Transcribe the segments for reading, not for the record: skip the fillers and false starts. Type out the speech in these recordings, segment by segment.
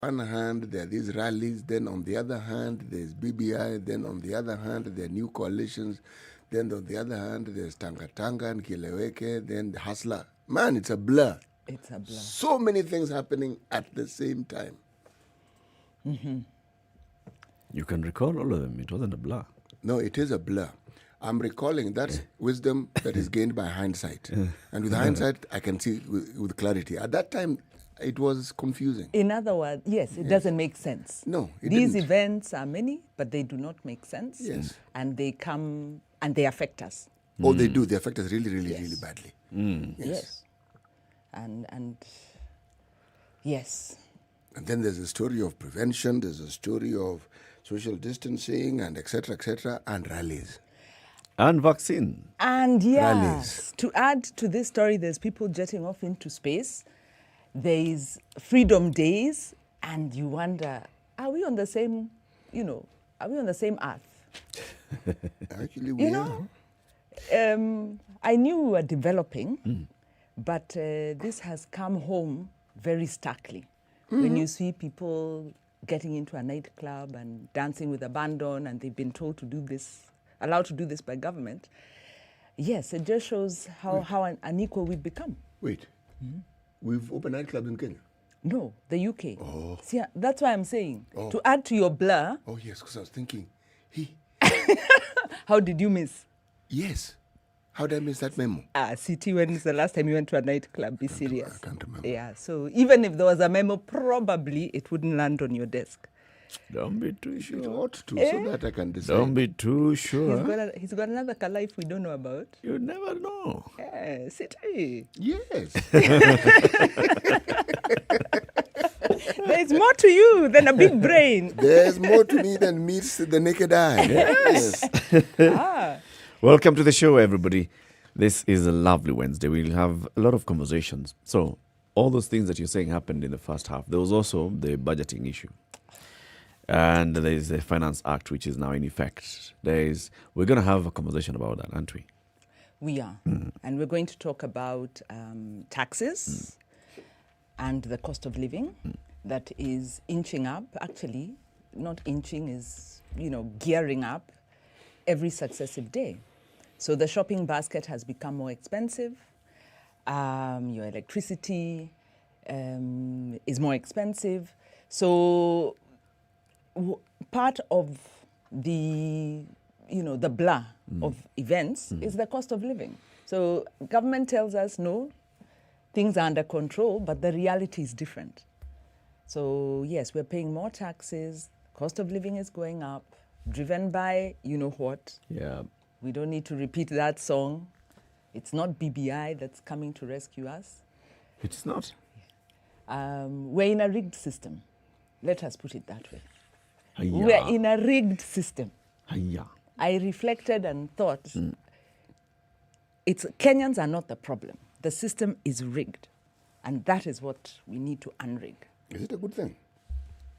one hand, there are these rallies, then on the other hand, there's BBI, then on the other hand, there are new coalitions, then on the other hand, there's Tanga Tanga and Kileweke, then the Hustler. Man, it's a blur. It's a blur. So many things happening at the same time. Mm-hmm. You can recall all of them. It wasn't a blur. No, it is a blur. I'm recalling that's wisdom that is gained by hindsight. And with hindsight, I can see with clarity. At that time, it was confusing. In other words, yes, it doesn't make sense. No, it These didn't. events are many, but they do not make sense. Yes. And they come and they affect us. Oh, they do. They affect us really, really, really badly. Yes. And yes. And then there's a story of prevention, there's a story of social distancing and et cetera, and rallies. And vaccine. And yes, Rallies. to add to this story, there's people jetting off into space. There's Freedom Days, and you wonder, are we on the same, are we on the same earth? Actually, we are. I knew we were developing, but this has come home very starkly. When you see people getting into a nightclub and dancing with abandon, and they've been told to do this, allowed to do this by government, yes, it just shows how unequal we've become. Wait, we've opened nightclubs in Kenya? No, the UK. Oh. See, that's why I'm saying, Oh. to add to your blur, Oh, yes, because I was thinking, how did you miss? yes. How did I miss that memo? CT, when is the last time you went to a nightclub? Be serious. I can't remember. Yeah, so even if there was a memo, probably it wouldn't land on your desk. Don't be too It sure. ought to, so that I can decide. Don't be too sure. He's got another life we don't know about. You never know. Yeah, CT. Yes. There's more to you than a big brain. There's more to me than meets the naked eye. Yes. Welcome to the show, everybody. This is a lovely Wednesday. We'll have a lot of conversations. So, all those things that you're saying happened in the first half. There was also the budgeting issue. And there is the Finance Act, which is now in effect. We're going to have a conversation about that, aren't we? We are. And we're going to talk about taxes and the cost of living that is inching up. Actually, not inching, is, gearing up every successive day. So the shopping basket has become more expensive. Your electricity is more expensive. So part of the, the blur of events is the cost of living. So government tells us, no, things are under control, but the reality is different. So yes, we're paying more taxes, cost of living is going up, driven by what. Yeah. We don't need to repeat that song. It's not BBI that's coming to rescue us. It's not. We're in a rigged system. Let us put it that way. Hiya. We're in a rigged system. Hiya. I reflected and thought, Kenyans are not the problem. The system is rigged. And that is what we need to unrig. Is it a good thing?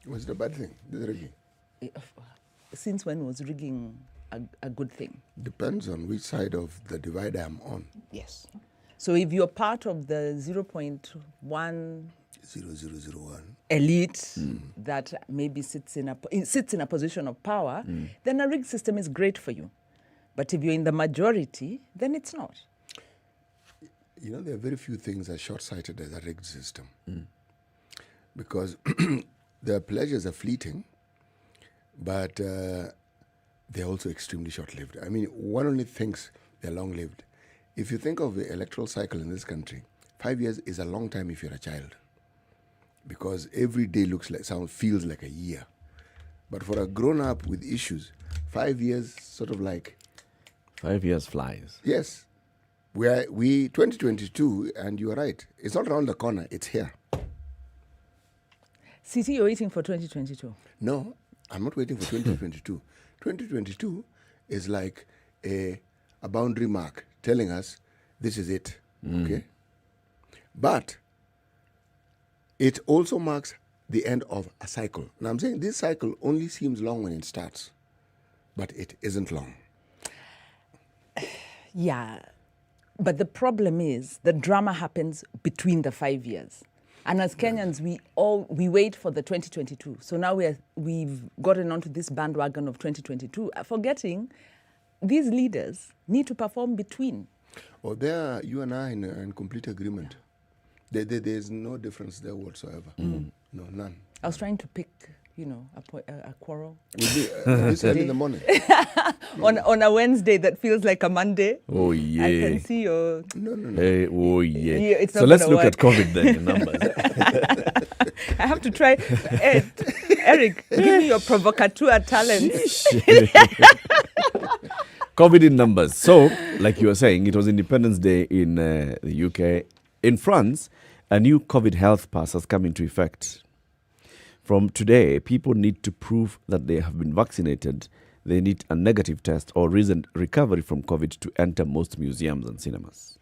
Or is it a bad thing? This rigging? Since when was rigging a good thing? Depends on which side of the divide I'm on. Yes. So if you're part of the 0.1 0001. elite that maybe sits in a position of power, then a rigged system is great for you. But if you're in the majority, then it's not. There are very few things as short-sighted as a rigged system. Because their pleasures are fleeting, but they're also extremely short-lived. I mean, one only thinks they're long-lived. If you think of the electoral cycle in this country, 5 years is a long time if you're a child, because every day feels like a year. But for a grown-up with issues, 5 years sort of like... 5 years flies. Yes. We 2022, and you are right. It's not around the corner, it's here. CT, you're waiting for 2022? No, I'm not waiting for 2022. 2022 is like a boundary mark telling us this is it, okay? But it also marks the end of a cycle. Now, I'm saying this cycle only seems long when it starts, but it isn't long. Yeah, but the problem is the drama happens between the 5 years. And as Kenyans, we wait for the 2022. So now we've gotten onto this bandwagon of 2022, forgetting these leaders need to perform between. Well, there, you and I are in complete agreement. There's no difference there whatsoever. No, none. I was trying to pick, a quarrel. This early in the morning. on a Wednesday that feels like a Monday. Oh, yeah. I can see your... No. Hey, oh, yeah. It's So not let's gonna look work. at COVID then, the numbers. I have to try. Eric, give me your provocateur talent. COVID in numbers. So, like you were saying, it was Independence Day in the UK. In France, a new COVID health pass has come into effect. From today, people need to prove that they have been vaccinated. They need a negative test or recent recovery from COVID to enter most museums and cinemas.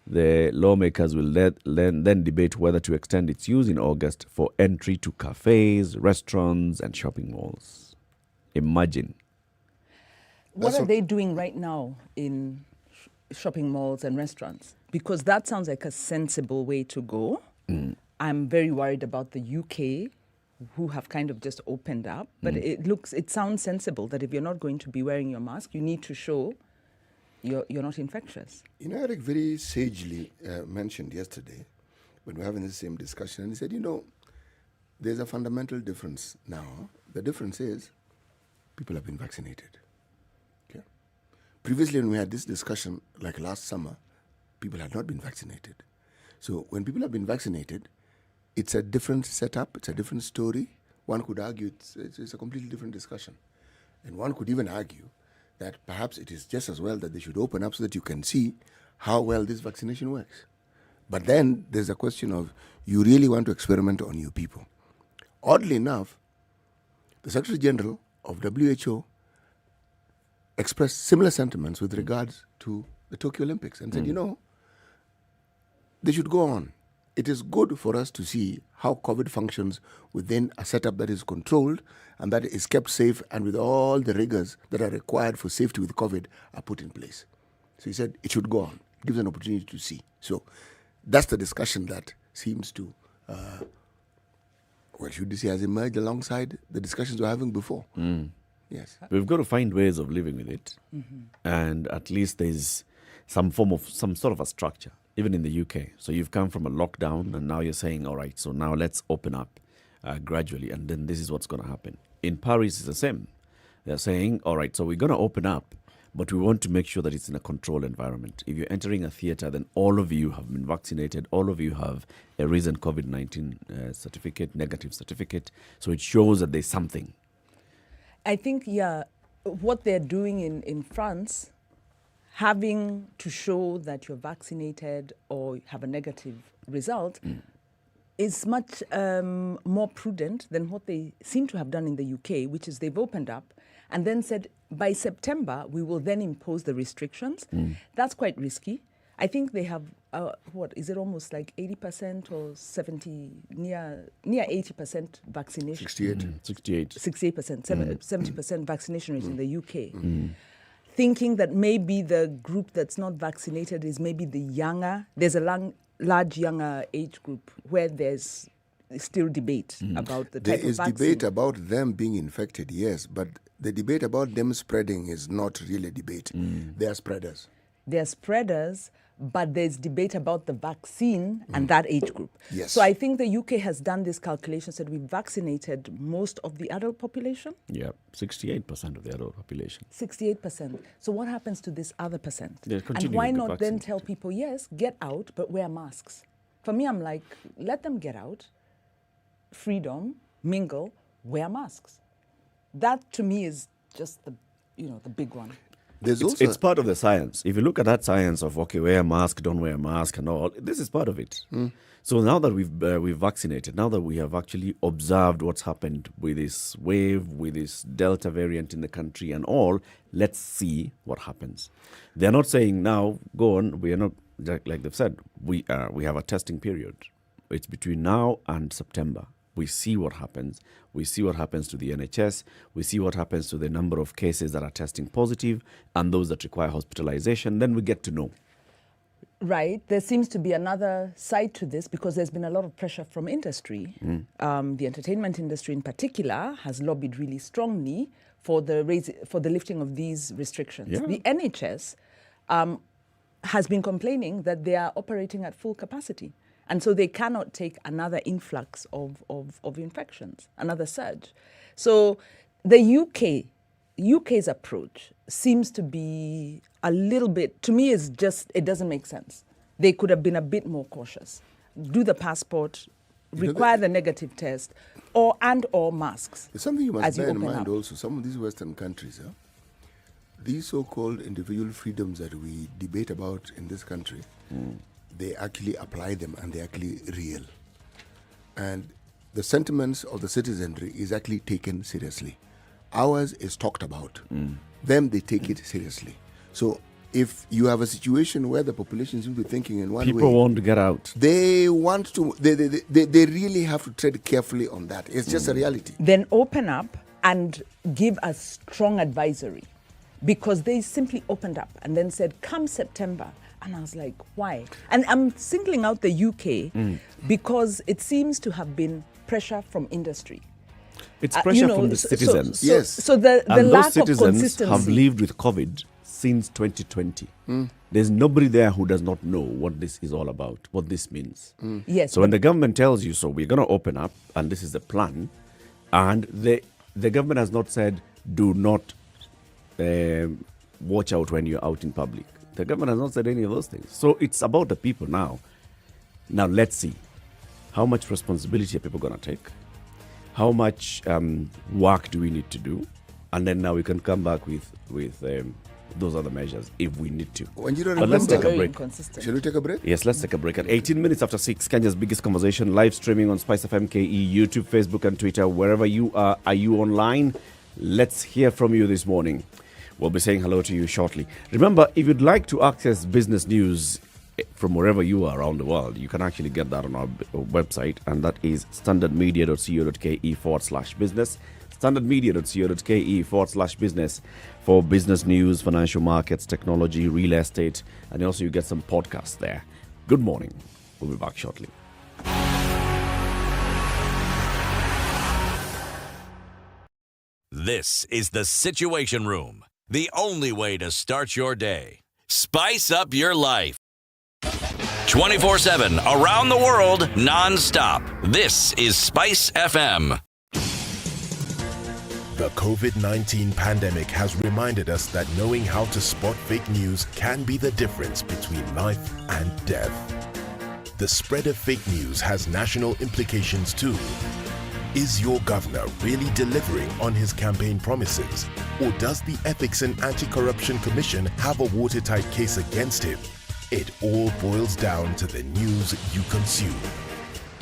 The lawmakers will then debate whether to extend its use in August for entry to cafes, restaurants, and shopping malls. Imagine. What are they doing right now in shopping malls and restaurants? Because that sounds like a sensible way to go. I'm very worried about the UK, who have kind of just opened up. But it sounds sensible that if you're not going to be wearing your mask, you need to show you're not infectious. Eric very sagely mentioned yesterday when we were having the same discussion, and he said, there's a fundamental difference now. The difference is people have been vaccinated. Okay. Previously, when we had this discussion, like last summer, people had not been vaccinated. So when people have been vaccinated, it's a different setup, it's a different story. One could argue it's a completely different discussion. And one could even argue that perhaps it is just as well that they should open up so that you can see how well this vaccination works. But then there's a question of, you really want to experiment on your people. Oddly enough, the Secretary General of WHO expressed similar sentiments with regards to the Tokyo Olympics and said, they should go on. It is good for us to see how COVID functions within a setup that is controlled and that is kept safe, and with all the rigors that are required for safety with COVID are put in place. So he said it should go on. It gives an opportunity to see. So that's the discussion that seems to, should this has emerged alongside the discussions we were having before. Yes. We've got to find ways of living with it. And at least there's some sort of a structure, even in the UK. So you've come from a lockdown and now you're saying, all right, so now let's open up gradually, and then this is what's going to happen. In Paris, it's the same. They're saying, all right, so we're going to open up, but we want to make sure that it's in a controlled environment. If you're entering a theater, then all of you have been vaccinated. All of you have a recent COVID-19 certificate, negative certificate. So it shows that there's something. I think, what they're doing in France, having to show that you're vaccinated or have a negative result, is much more prudent than what they seem to have done in the UK, which is they've opened up and then said, by September, we will then impose the restrictions. That's quite risky. I think they have, is it almost like 80% or 70, near 80% vaccination? 68. 68%, 70% vaccination rate in the UK. Thinking that maybe the group that's not vaccinated is maybe the younger, there's a large younger age group where there's still debate about the type of vaccine. There is debate about them being infected, yes, but the debate about them spreading is not really a debate. They are spreaders. They're spreaders, but there's debate about the vaccine and that age group. Yes. So I think the UK has done this calculation, said we've vaccinated most of the adult population. Yeah, 68% of the adult population. 68%. So what happens to this other percent? They're And continuing why to not then vaccinate. tell people, yes, get out, but wear masks? For me, I'm like, let them get out, freedom, mingle, wear masks. That to me is just the big one. There's It's, also it's part of the science. If you look at that science of, okay, wear a mask, don't wear a mask and all, this is part of it. So now that we've vaccinated, now that we have actually observed what's happened with this wave, with this Delta variant in the country and all, let's see what happens. They're not saying now, go on, we are not, like they've said, we have a testing period. It's between now and September. We see what happens. We see what happens to the NHS. We see what happens to the number of cases that are testing positive and those that require hospitalization. Then we get to know. Right. There seems to be another side to this because there's been a lot of pressure from industry. The entertainment industry in particular has lobbied really strongly for the lifting of these restrictions. Yeah. The NHS has been complaining that they are operating at full capacity. And so they cannot take another influx of infections, another surge. So the UK's approach seems to be a little bit, to me, it doesn't make sense. They could have been a bit more cautious. Do the passport, require the negative test, or masks. There's something you must bear in open mind up. also. Some of these Western countries, these so-called individual freedoms that we debate about in this country, they actually apply them and they're actually real. And the sentiments of the citizenry is actually taken seriously. Ours is talked about. Them, they take it seriously. So if you have a situation where the population seems to be thinking in one way, People want to get out. they want to, they really have to tread carefully on that. It's just a reality. Then open up and give a strong advisory, because they simply opened up and then said, come September. And I was like, why? And I'm singling out the UK because it seems to have been pressure from industry. It's pressure from the citizens. Yes. So the And lack those of citizens consistency. have lived with COVID since 2020. There's nobody there who does not know what this is all about, what this means. Yes. So when the government tells you, so we're going to open up, and this is the plan, and the government has not said, do not watch out when you're out in public. The government has not said any of those things. So it's about the people now. Now let's see. How much responsibility are people going to take? How much work do we need to do? And then now we can come back with those other measures if we need to. But let's take a Very break. inconsistent. Shall we take a break? Yes, let's take a break. At 18 minutes after 6, Kenya's biggest conversation, live streaming on SpiceFM KE, YouTube, Facebook, and Twitter. Wherever you are you online? Let's hear from you this morning. We'll be saying hello to you shortly. Remember, if you'd like to access business news from wherever you are around the world, you can actually get that on our website, and that is standardmedia.co.ke/business. standardmedia.co.ke/business for business news, financial markets, technology, real estate, and also you get some podcasts there. Good morning. We'll be back shortly. This is the Situation Room, the only way to start your day. Spice up your life. 24/7, around the world, non-stop. This is Spice FM. The COVID-19 pandemic has reminded us that knowing how to spot fake news can be the difference between life and death. The spread of fake news has national implications too. Is your governor really delivering on his campaign promises? Or does the Ethics and Anti-Corruption Commission have a watertight case against him? It all boils down to the news you consume.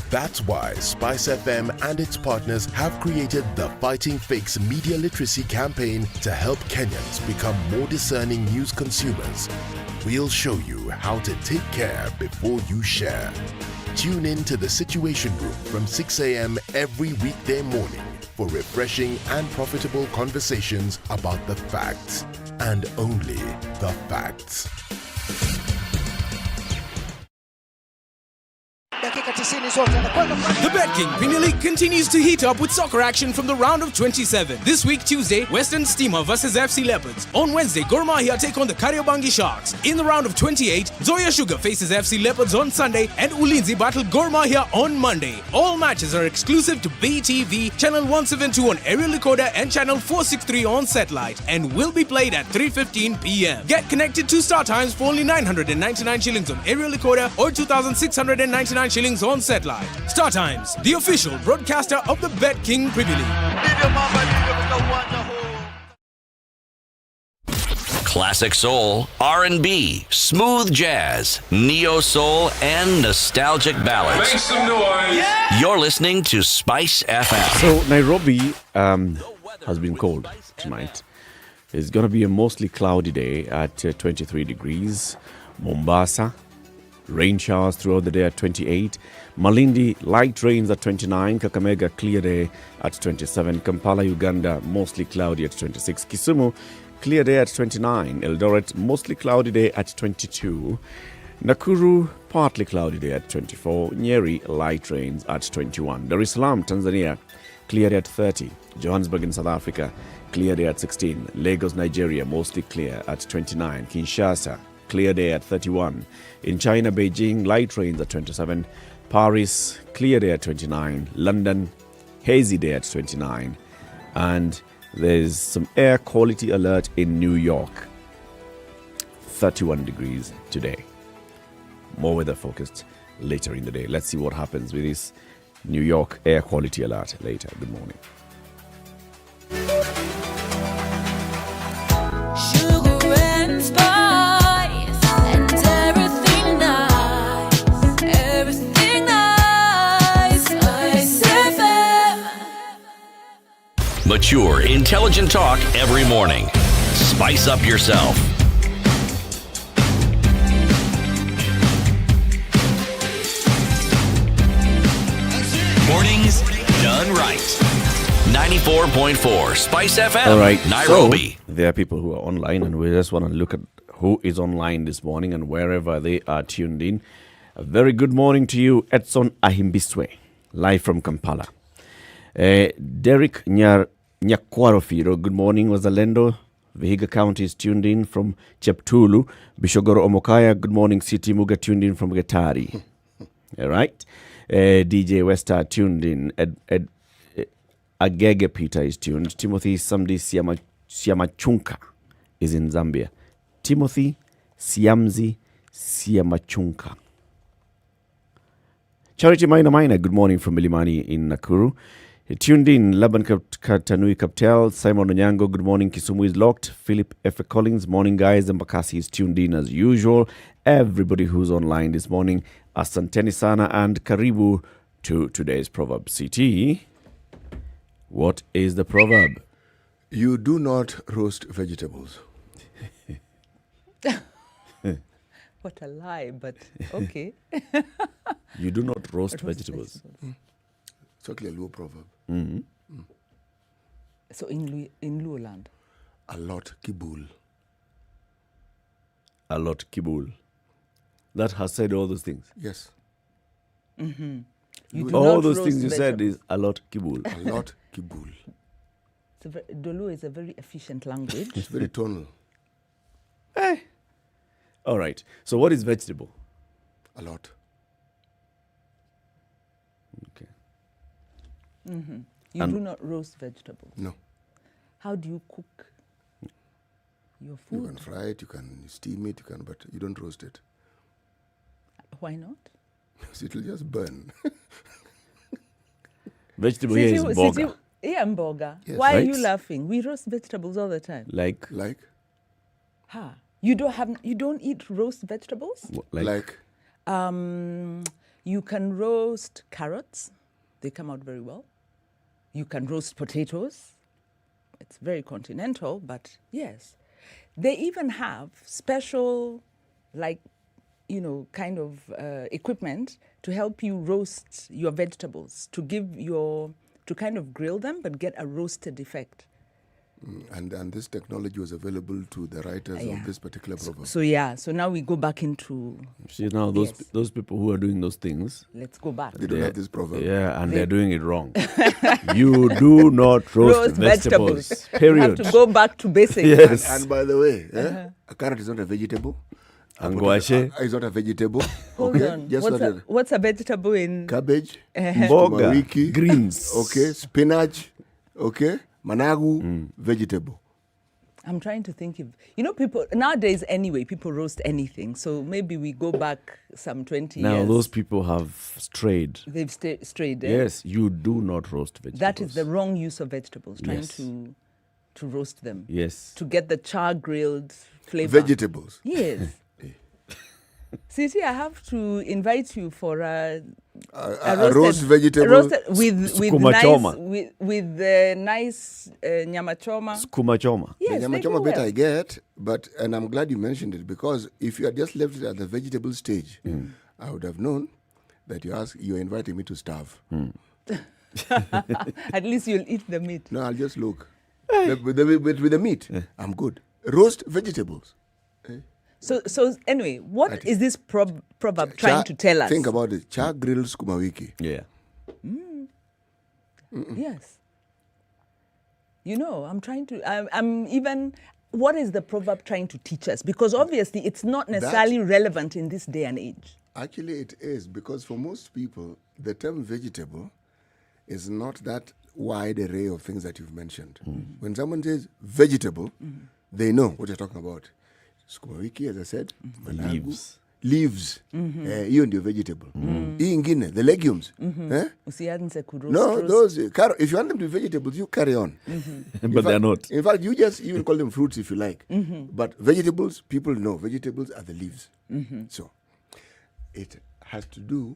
That's why Spice FM and its partners have created the Fighting Fakes Media Literacy campaign to help Kenyans become more discerning news consumers. We'll show you how to take care before you share. Tune in to the Situation Room from 6 a.m. every weekday morning for refreshing and profitable conversations about the facts, and only the facts. The Bet King Premier League continues to heat up with soccer action from the round of 27. This week, Tuesday, Western Steamer versus FC Leopards. On Wednesday, Gor Mahia take on the Kariobangi Sharks. In the round of 28, Zoya Sugar faces FC Leopards on Sunday and Ulinzi battle Gor Mahia on Monday. All matches are exclusive to BTV, Channel 172 on aerial recorder and Channel 463 on satellite, and will be played at 3:15 p.m. Get connected to Star Times for only 999 shillings on aerial recorder or 2,699 shillings on satellite. Star Times, the official broadcaster of the Bet King Premier League. Classic soul, R&B, smooth jazz, neo soul, and nostalgic ballads. Make some noise. You're listening to Spice FM. So Nairobi has been cold tonight. It's going to be a mostly cloudy day at 23 degrees. Mombasa, rain showers throughout the day at 28. Malindi, light rains at 29. Kakamega, clear day at 27. Kampala, Uganda, mostly cloudy at 26. Kisumu, clear day at 29. Eldoret, mostly cloudy day at 22. Nakuru, partly cloudy day at 24. Nyeri, light rains at 21. Dar es Salaam, Tanzania, clear at 30. Johannesburg in South Africa, clear day at 16. Lagos, Nigeria, mostly clear at 29. Kinshasa, clear day at 31. In China, Beijing, light rains at 27. Paris, clear day at 29. London, hazy day at 29. And there's some air quality alert in New York. 31 degrees today. More weather focused later in the day. Let's see what happens with this New York air quality alert later. Good morning. Sugar and spice and everything nice, everything nice. SpiceFM. Mature, intelligent talk every morning. Spice up yourself. Mornings done right. 94.4 Spice FM, All right. Nairobi. So, there are people who are online, and we just want to look at who is online this morning and wherever they are tuned in. A very good morning to you, Edson Ahimbiswe, live from Kampala. Derek Nyakwarofiro, good morning, Wazalendo. Vihiga County is tuned in from Cheptulu. Bishogoro Omokaya, good morning, City Muga, tuned in from Getari. All right. DJ Westa tuned in. Agege Peter is tuned. Timothy Samdi Siamachunka is in Zambia. Timothy Siamzi Siamachunka. Charity Mina, good morning from Milimani in Nakuru. Tuned in, Laban Tanui Kaptel, Simon Onyango, good morning, Kisumu is locked. Philip F. Collins, morning guys, and Mbakasi is tuned in as usual. Everybody who's online this morning, asanteni sana and karibu to today's Proverb. CT, what is the proverb? You do not roast vegetables. What a lie, but okay. You do not roast vegetables. It's actually a Luo proverb. Mm-hmm. So in Luo land. A lot kibul. A lot kibul. That has said all those things. Yes. Mm-hmm. You do All not those roast things you said vegetables. is a lot kibul. A lot kibul. Dolo is a very efficient language. It's very tonal. All right. So what is vegetable? A lot. Okay. Mm-hmm. You And- do not roast vegetables. No. How do you cook your You food? can fry it, you can steam it, but you don't roast it. Why not? So it will just burn. Vegetable here is boga. Yeah, mboga. Yes. Why are Right. you laughing? We roast vegetables all the time. Like, Like? Ha. You don't eat roast vegetables? Like? You can roast carrots. They come out very well. You can roast potatoes. It's very continental, but yes. They even have special, kind of equipment to help you roast your vegetables, to kind of grill them, but get a roasted effect. And this technology was available to the writers Yeah. of this particular proverb. So now we go back into, see now those Yes. those people who are doing those things, let's go back. They don't have this proverb. yeah, and they're doing it wrong. You do not roast vegetables. You have Period. to go back to basics. Yes. And by the way, a carrot is not a vegetable. A Angwashe. potato is not a vegetable. Hold okay? on. Just not What's a vegetable in? cabbage, Boga. wiki, Greens. okay, spinach, okay, managu, vegetable. I'm trying to think if, people, nowadays anyway, people roast anything. So maybe we go back some 20 Now years. those people have strayed. They've strayed. Yes, you do not roast vegetables. That is the wrong use of vegetables, trying Yes. to roast them. Yes. To get the char grilled flavor. Vegetables. Yes. Sisi, I have to invite you for a roast vegetable. roasted with Skuma nice choma. with the nice nyama choma. Skuma choma. Yes, the they nyama go bit well. I get, and I'm glad you mentioned it, because if you had just left it at the vegetable stage, I would have known that you're inviting me to starve. At least you'll eat the meat. No, I'll just look. With the meat, I'm good. Roast vegetables. So anyway, what Right. is this proverb trying to tell us? Think about it. Cha grill sukuma wiki. Yeah. Yes. I'm even, what is the proverb trying to teach us? Because obviously it's not necessarily relevant in this day and age. Actually, it is, because for most people, the term vegetable is not that wide array of things that you've mentioned. When someone says vegetable, they know what you're talking about. Sukuma wiki, as I said, managu, leaves. Hiyo ndio vegetable. Hii ingine, the legumes. Usianze kuroast, No, roast. those, if you want them to be vegetables, you carry on. But they're not. In fact, you will call them fruits if you like. But vegetables, people know vegetables are the leaves. So it has to do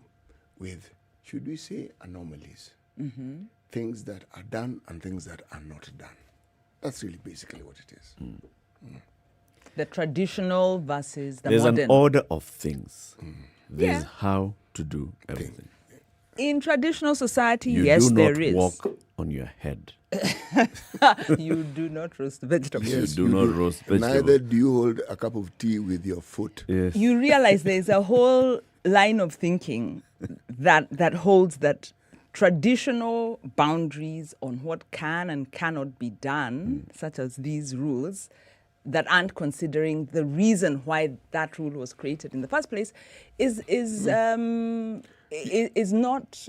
with, should we say, anomalies? Things that are done and things that are not done. That's really basically what it is. The traditional versus the There's modern. an order of things. There's Yeah. how to do everything. In traditional society, You yes, do there not is. walk on your head. You do not roast vegetables. You do not roast vegetables. Neither do you hold a cup of tea with your foot. Yes. You realize there's a whole line of thinking that holds that traditional boundaries on what can and cannot be done, such as these rules, that aren't considering the reason why that rule was created in the first place, is not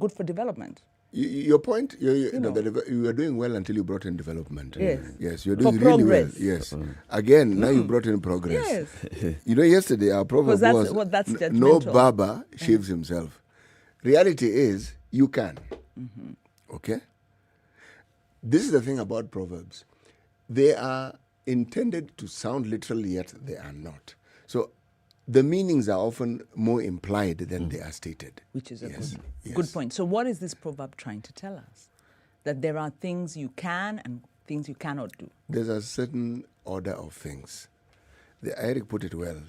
good for development. Your point, you know. were doing well until you brought in development. Yes. Yes, you're For doing really well. progress. Yes. Again, now you brought in progress. Yes. Yesterday our proverb Because was, that's no judgmental. barber shaves himself. Reality is, you can. Okay? This is the thing about proverbs. They are intended to sound literal, yet they are not. So the meanings are often more implied than they are stated. Which is a Yes, good yes. point. So what is this proverb trying to tell us? That there are things you can and things you cannot do. There's a certain order of things. Eric put it well.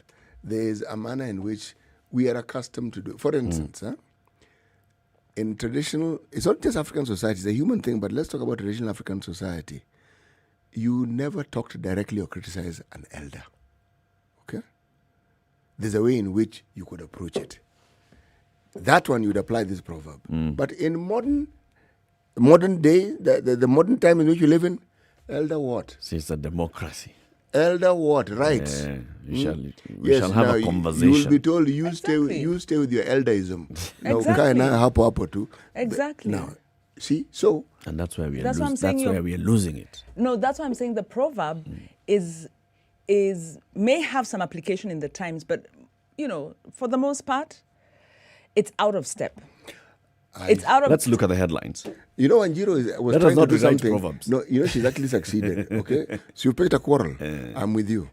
There is a manner in which we are accustomed to do. For instance, in traditional, it's not just African society, it's a human thing, but let's talk about traditional African society. You never talked directly or criticized an elder. Okay? There's a way in which you could approach it. That one you would apply this proverb. But in modern day, the modern time in which you live in, elder what? See, it's a democracy. Elder what? Rights. Yeah, we shall have now a you conversation. will be told you Exactly. stay with your elderism. Now, Exactly. hapo too. Exactly. Now, see, so And that's where we are That's what I'm saying, That's where we are losing it. No, that's why I'm saying the proverb is may have some application in the times, but for the most part, it's out of step. It's out of Let's look at the headlines. Anjiro was Let us trying to not do rewrite something. Proverbs. No, she's actually succeeded. Okay, so you picked a quarrel. I'm with you.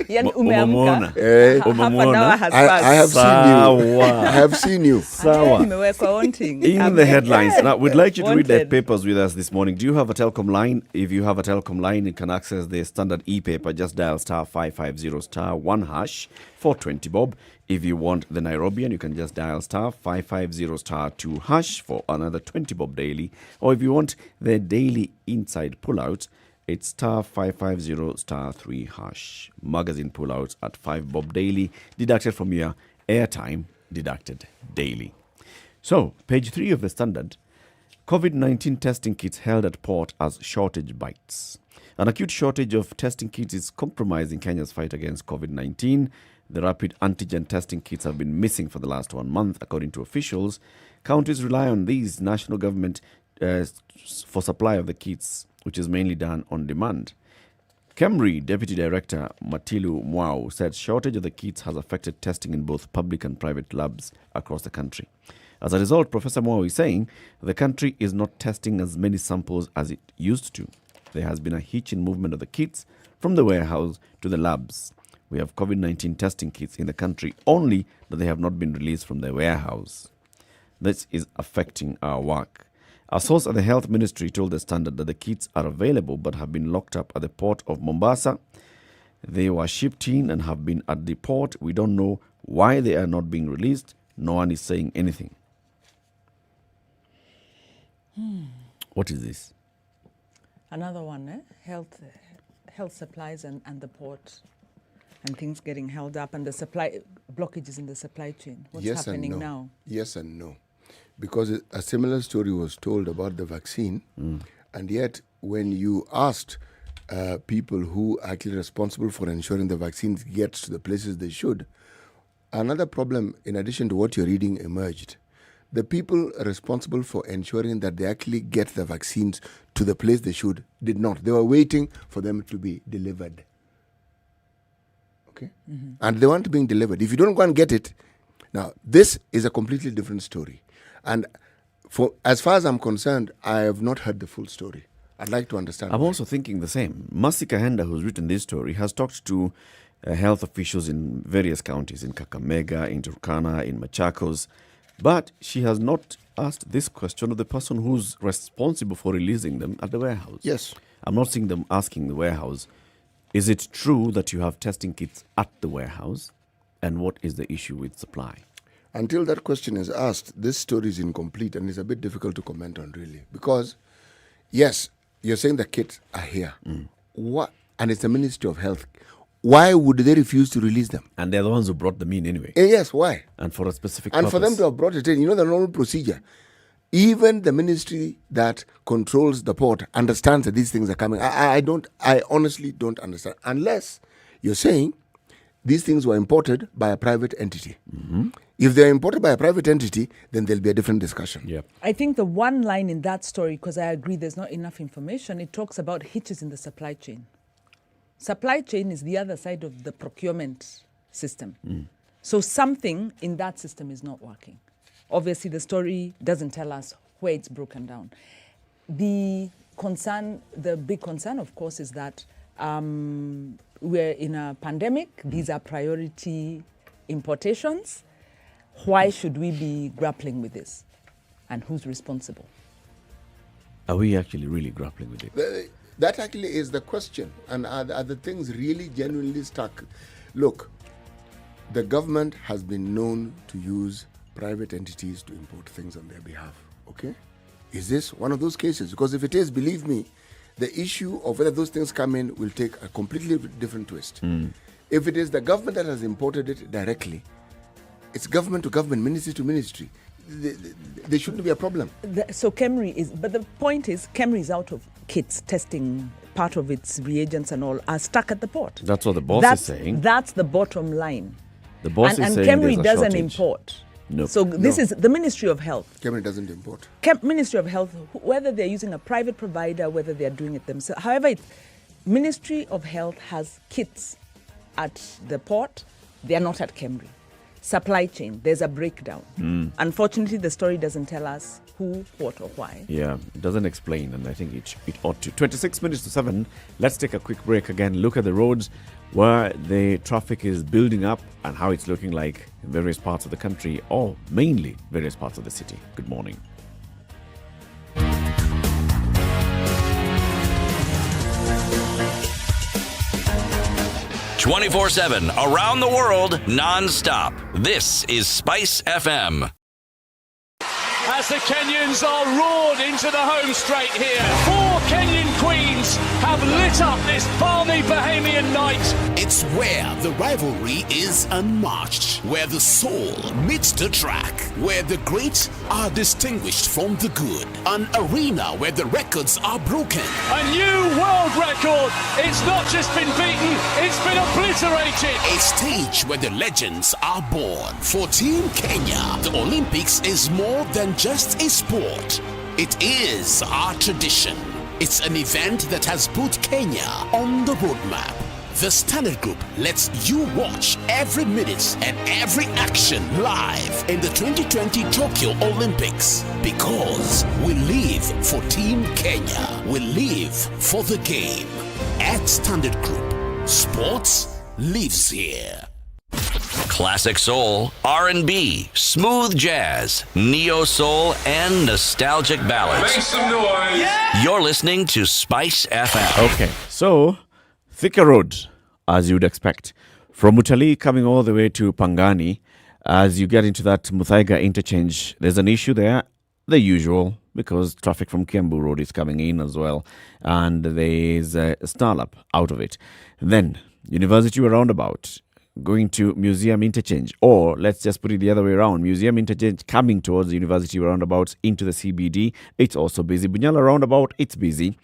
Yani Umemuona. umeamka. Half an hour has passed. I have seen you. Sawa. I have seen you. Sawa. Nimewekwa wanting. In the headlines. Now, we'd like you to read the Wanted. papers with us this morning. Do you have a telecom line? If you have a telecom line, you can access the standard e-paper. Just dial *550*1# for 20 bob. If you want the Nairobian, you can just dial *550*2# for another 20 bob daily. Or if you want the daily inside pullout, it's *550*3#. Magazine pullouts at 5 bob daily, deducted from your airtime, deducted daily. So, page 3 of the Standard. COVID-19 testing kits held at port as shortage bites. An acute shortage of testing kits is compromising Kenya's fight against COVID-19. The rapid antigen testing kits have been missing for the last 1 month, according to officials. Counties rely on these national government for supply of the kits, which is mainly done on demand. KEMRI Deputy Director Matilu Mwau said shortage of the kits has affected testing in both public and private labs across the country. As a result, Professor Mwau is saying the country is not testing as many samples as it used to. There has been a hitch in movement of the kits from the warehouse to the labs. We have COVID-19 testing kits in the country, only that they have not been released from the warehouse. This is affecting our work. A source at the Health Ministry told the Standard that the kits are available but have been locked up at the port of Mombasa. They were shipped in and have been at the port. We don't know why they are not being released. No one is saying anything. What is this? Another one, Health health supplies and the port and things getting held up and the supply blockages in the supply chain? What's Yes happening and no. now? Yes and no. Because a similar story was told about the vaccine, and yet when you asked people who are actually responsible for ensuring the vaccines gets to the places they should, another problem, in addition to what you're reading, emerged. The people responsible for ensuring that they actually get the vaccines to the place they should did not. They were waiting for them to be delivered. Okay? And they weren't being delivered. If you don't go and get it, now this is a completely different story. And for as far as I'm concerned, I have not heard the full story. I'd like to understand. I'm why. also thinking the same. Masika Henda, who's written this story, has talked to health officials in various counties, in Kakamega, in Turkana, in Machakos, but she has not asked this question of the person who's responsible for releasing them at the warehouse. Yes. I'm not seeing them asking the warehouse, is it true that you have testing kits at the warehouse? And what is the issue with supply? Until that question is asked, this story is incomplete and it's a bit difficult to comment on, really. Because, yes, you're saying the kits are here. What? And it's the Ministry of Health. Why would they refuse to release them? And they're the ones who brought them in anyway. Yes, why? And for a specific And purpose. for them to have brought it in, you know the normal procedure. Even the ministry that controls the port understands that these things are coming. I honestly don't understand. Unless you're saying these things were imported by a private entity. If they're imported by a private entity, then there'll be a different discussion. Yeah. I think the one line in that story, because I agree there's not enough information, it talks about hitches in the supply chain. Supply chain is the other side of the procurement system. So something in that system is not working. Obviously, the story doesn't tell us where it's broken down. The big concern, of course, is that we're in a pandemic. These are priority importations. Why should we be grappling with this? And who's responsible? Are we actually really grappling with it? That actually is the question. And are the things really genuinely stuck? Look, the government has been known to use private entities to import things on their behalf. Okay? Is this one of those cases? Because if it is, believe me, the issue of whether those things come in will take a completely different twist. If it is the government that has imported it directly, it's government to government, ministry to ministry. There shouldn't be a problem. So KEMRI is, but the point is, KEMRI is out of kits, testing part of its reagents and all are stuck at the port. That's what the boss is saying. That's the bottom line. The boss is and saying KEMRI there's a doesn't shortage. import. Nope. So this is the Ministry of Health. Cameron doesn't import. Ministry of Health, whether they're using a private provider, whether they're doing it themselves. However, Ministry of Health has kits at the port. They are not at KEMRI. Supply chain, there's a breakdown. Unfortunately, the story doesn't tell us who, what, or why. Yeah, it doesn't explain, and I think it ought to. 26 minutes to 7. Let's take a quick break again. Look at the roads where the traffic is building up and how it's looking like in various parts of the country, or mainly various parts of the city. Good morning. "24/7 around the world, non-stop. This is Spice FM. As the Kenyans are roared into the home straight here. 4 Kenyan queens have lit up this balmy Bahamian night. It's where the rivalry is unmatched, where the soul meets the track, where the great are distinguished from the good. An arena where the records are broken. A new world record. It's not just been beaten, it's been obliterated. A stage where the legends are born. For Team Kenya, the Olympics is more than just a sport. It is our tradition. It's an event that has put Kenya on the roadmap. The Standard Group lets you watch every minute and every action live in the 2020 Tokyo Olympics. Because we live for Team Kenya. We live for the game. At Standard Group, sports lives here. Classic soul, R&B, smooth jazz, neo soul, and nostalgic ballads. Make some noise. You're listening to Spice FM. Okay, so Thika Road, as you'd expect, from Mutali coming all the way to Pangani, as you get into that Muthaiga interchange, there's an issue there, the usual, because traffic from Kiambu Road is coming in as well, and there's a snarl-up out of it. Then, University roundabout, going to Museum Interchange, or let's just put it the other way around, Museum Interchange coming towards the University roundabouts into the CBD, it's also busy. Bunyala roundabout, it's busy.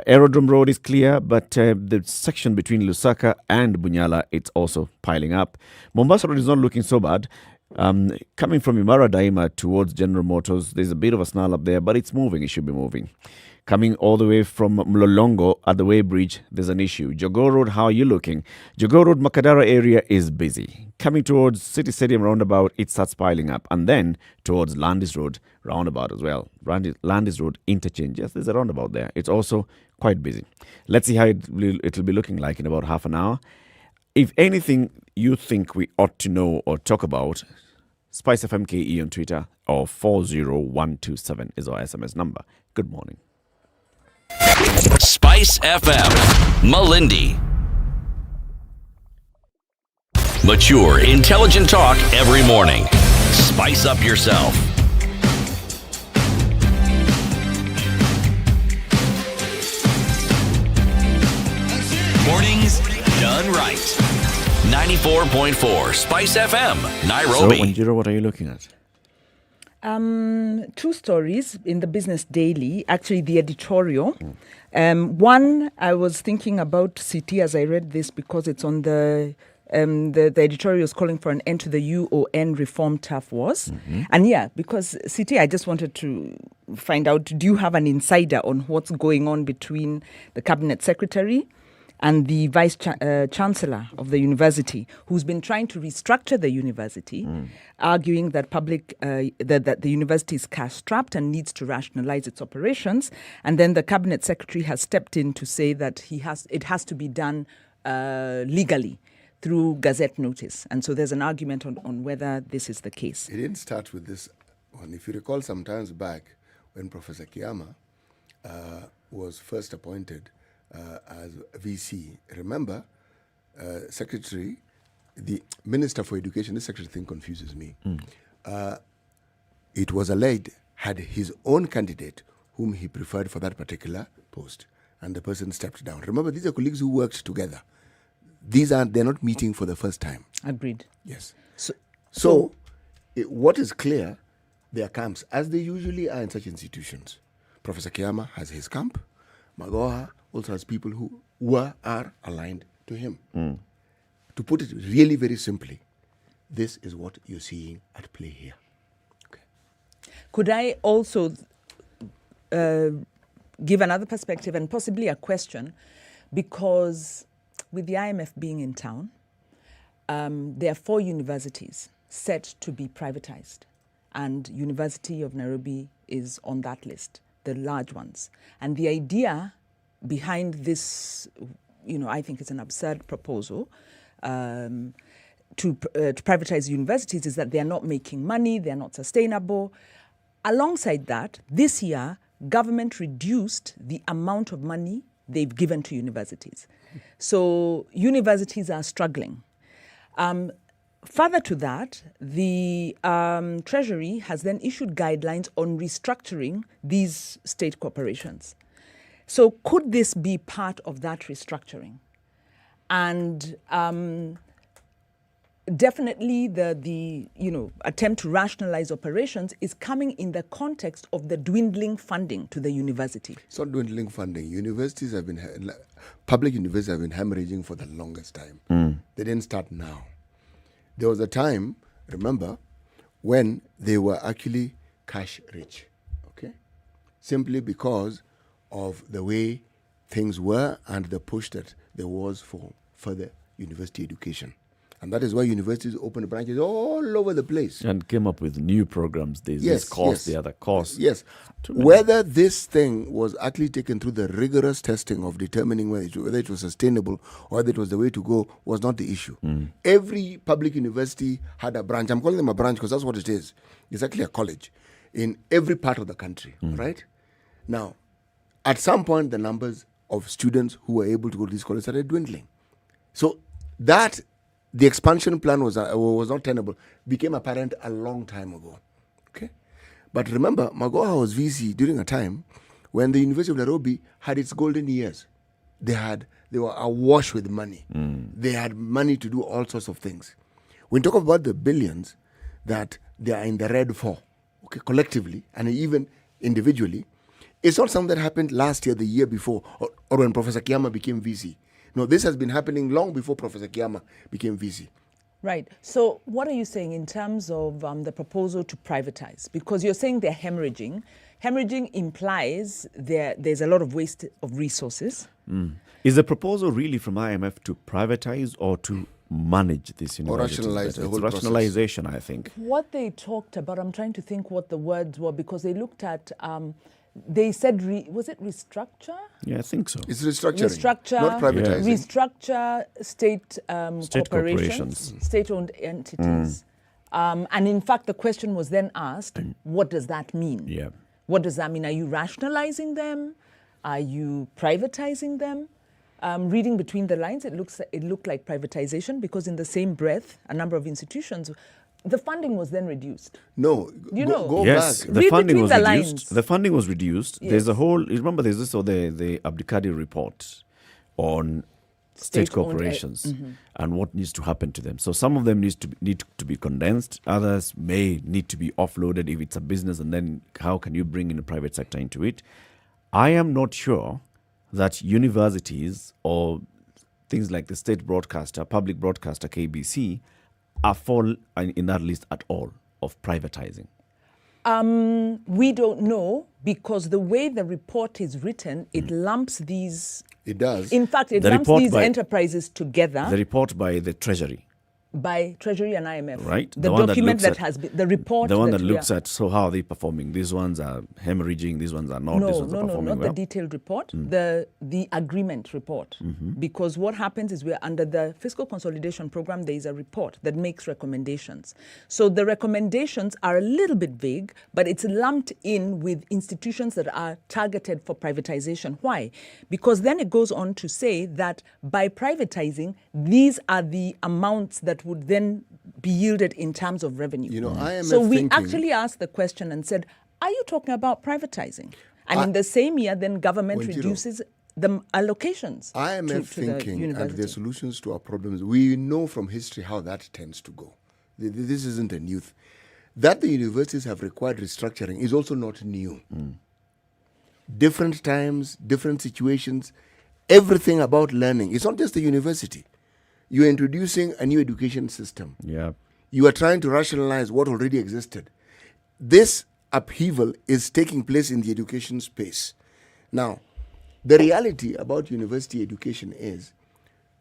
Aerodrome Road is clear, but the section between Lusaka and Bunyala, it's also piling up. Mombasa Road is not looking so bad. Coming from Imara Daima towards General Motors, there's a bit of a snarl up there, but it's moving. It should be moving. Coming all the way from Mlolongo at the Weybridge, there's an issue. Jogoo Road, how are you looking? Jogoo Road, Makadara area is busy. Coming towards City Stadium roundabout, it starts piling up. And then towards Landis Road roundabout as well. Landis Road interchange. Yes, there's a roundabout there. It's also quite busy. Let's see how it'll be looking like in about half an hour. If anything you think we ought to know or talk about, SpiceFM KE on Twitter or 40127 is our SMS number. Good morning. Spice FM, Malindi. Mature, intelligent talk every morning. Spice up yourself. Mornings done right. 94.4 Spice FM, Nairobi. So, Wanjiro, what are you looking at? Two stories in the Business Daily, actually the editorial. One, I was thinking about City as I read this because it's on the editorial is calling for an end to the UON reform tough wars. And yeah, because City, I just wanted to find out, do you have an insider on what's going on between the Cabinet Secretary and the Vice Chancellor of the university, who's been trying to restructure the university, arguing that that the university is cash-strapped and needs to rationalize its operations. And then the Cabinet Secretary has stepped in to say that it has to be done legally through Gazette notice. And so there's an argument on whether this is the case. It didn't start with this one. If you recall, some times back when Professor Kiama was first appointed as VC. Remember, Secretary, the Minister for Education, this secretary thing confuses me. It was alleged had his own candidate whom he preferred for that particular post, and the person stepped down. Remember, these are colleagues who worked together. They're not meeting for the first time. Agreed. Yes. So what is clear, there are camps, as they usually are in such institutions. Professor Kiama has his camp. Magoha also has people who are aligned to him. To put it really very simply, this is what you're seeing at play here. Okay. Could I also give another perspective and possibly a question? Because with the IMF being in town, there are 4 universities set to be privatized. And University of Nairobi is on that list, the large ones. And the idea behind this, I think it's an absurd proposal to privatize universities is that they are not making money, they are not sustainable. Alongside that, this year, government reduced the amount of money they've given to universities. So universities are struggling. Further to that, the Treasury has then issued guidelines on restructuring these state corporations. So could this be part of that restructuring? And definitely the attempt to rationalize operations is coming in the context of the dwindling funding to the university. It's not dwindling funding. Public universities have been hemorrhaging for the longest time. They didn't start now. There was a time, remember, when they were actually cash rich, okay? Simply because of the way things were and the push that there was for further university education. And that is why universities opened branches all over the place. And came up with new programs. There's this course, the other course. Yes. Whether this thing was actually taken through the rigorous testing of determining whether it was sustainable or whether it was the way to go was not the issue. Every public university had a branch. I'm calling them a branch because that's what it is. It's actually a college in every part of the country, right? Now, at some point, the numbers of students who were able to go to these colleges started dwindling. So that the expansion plan was not tenable, became apparent a long time ago. Okay, But remember, Magoha was VC during a time when the University of Nairobi had its golden years. They were awash with money. They had money to do all sorts of things. When you talk about the billions that they are in the red for, okay, collectively and even individually, it's not something that happened last year, the year before, or when Professor Kiama became VC. No, this has been happening long before Professor Kiama became VC. Right. So what are you saying in terms of the proposal to privatize? Because you're saying they're hemorrhaging. Hemorrhaging implies there's a lot of waste of resources. Is the proposal really from IMF to privatize or to manage this university? rationalize the It's whole process. rationalization, I think. What they talked about, I'm trying to think what the words were, because they looked at, they said, was it restructure? Yeah, I think so. It's restructuring, Restructure, not privatizing. restructure state, State corporations, corporations. state-owned entities. And in fact, the question was then asked, what does that mean? Yeah. What does that mean? Are you rationalizing them? Are you privatizing them? Reading between the lines, it looked like privatization, because in the same breath, a number of institutions, the funding was then reduced. No, You know. go Yes, back. the Read funding between was the reduced. lines. The funding was reduced. There's a Yes. whole. You remember, there's also the Abdikadi report on state State-owned, corporations and what needs to happen to them. So some of them need to be condensed. Others may need to be offloaded if it's a business. And then how can you bring in the private sector into it? I am not sure that universities or things like the state broadcaster, public broadcaster KBC, are fall in that list at all of privatizing. We don't know, because the way the report is written, it lumps these. It does. In fact, it The lumps report these by- enterprises together The report by the Treasury, by Treasury and IMF. right? The one document looks that at- has been, the report. the one that we looks are- at, so how are they performing? These ones are hemorrhaging, these ones are not, these No, ones no, are no, performing not well. the detailed report, the agreement report. Because what happens is, we're under the fiscal consolidation program, there is a report that makes recommendations. So the recommendations are a little bit vague, but it's lumped in with institutions that are targeted for privatization. Why? Because then it goes on to say that by privatizing, these are the amounts that would then be yielded in terms of revenue. You know, IMF so we thinking- actually asked the question and said, are you talking about privatizing? And in the same year, then government Wanjiro, reduces the allocations IMF to the thinking and university. their solutions to our problems, we know from history how that tends to go. This isn't a new thing. That the universities have required restructuring is also not new. Different times, different situations, everything about learning. It's not just the university. You're introducing a new education system. Yeah. You are trying to rationalize what already existed. This upheaval is taking place in the education space. Now, the reality about university education is,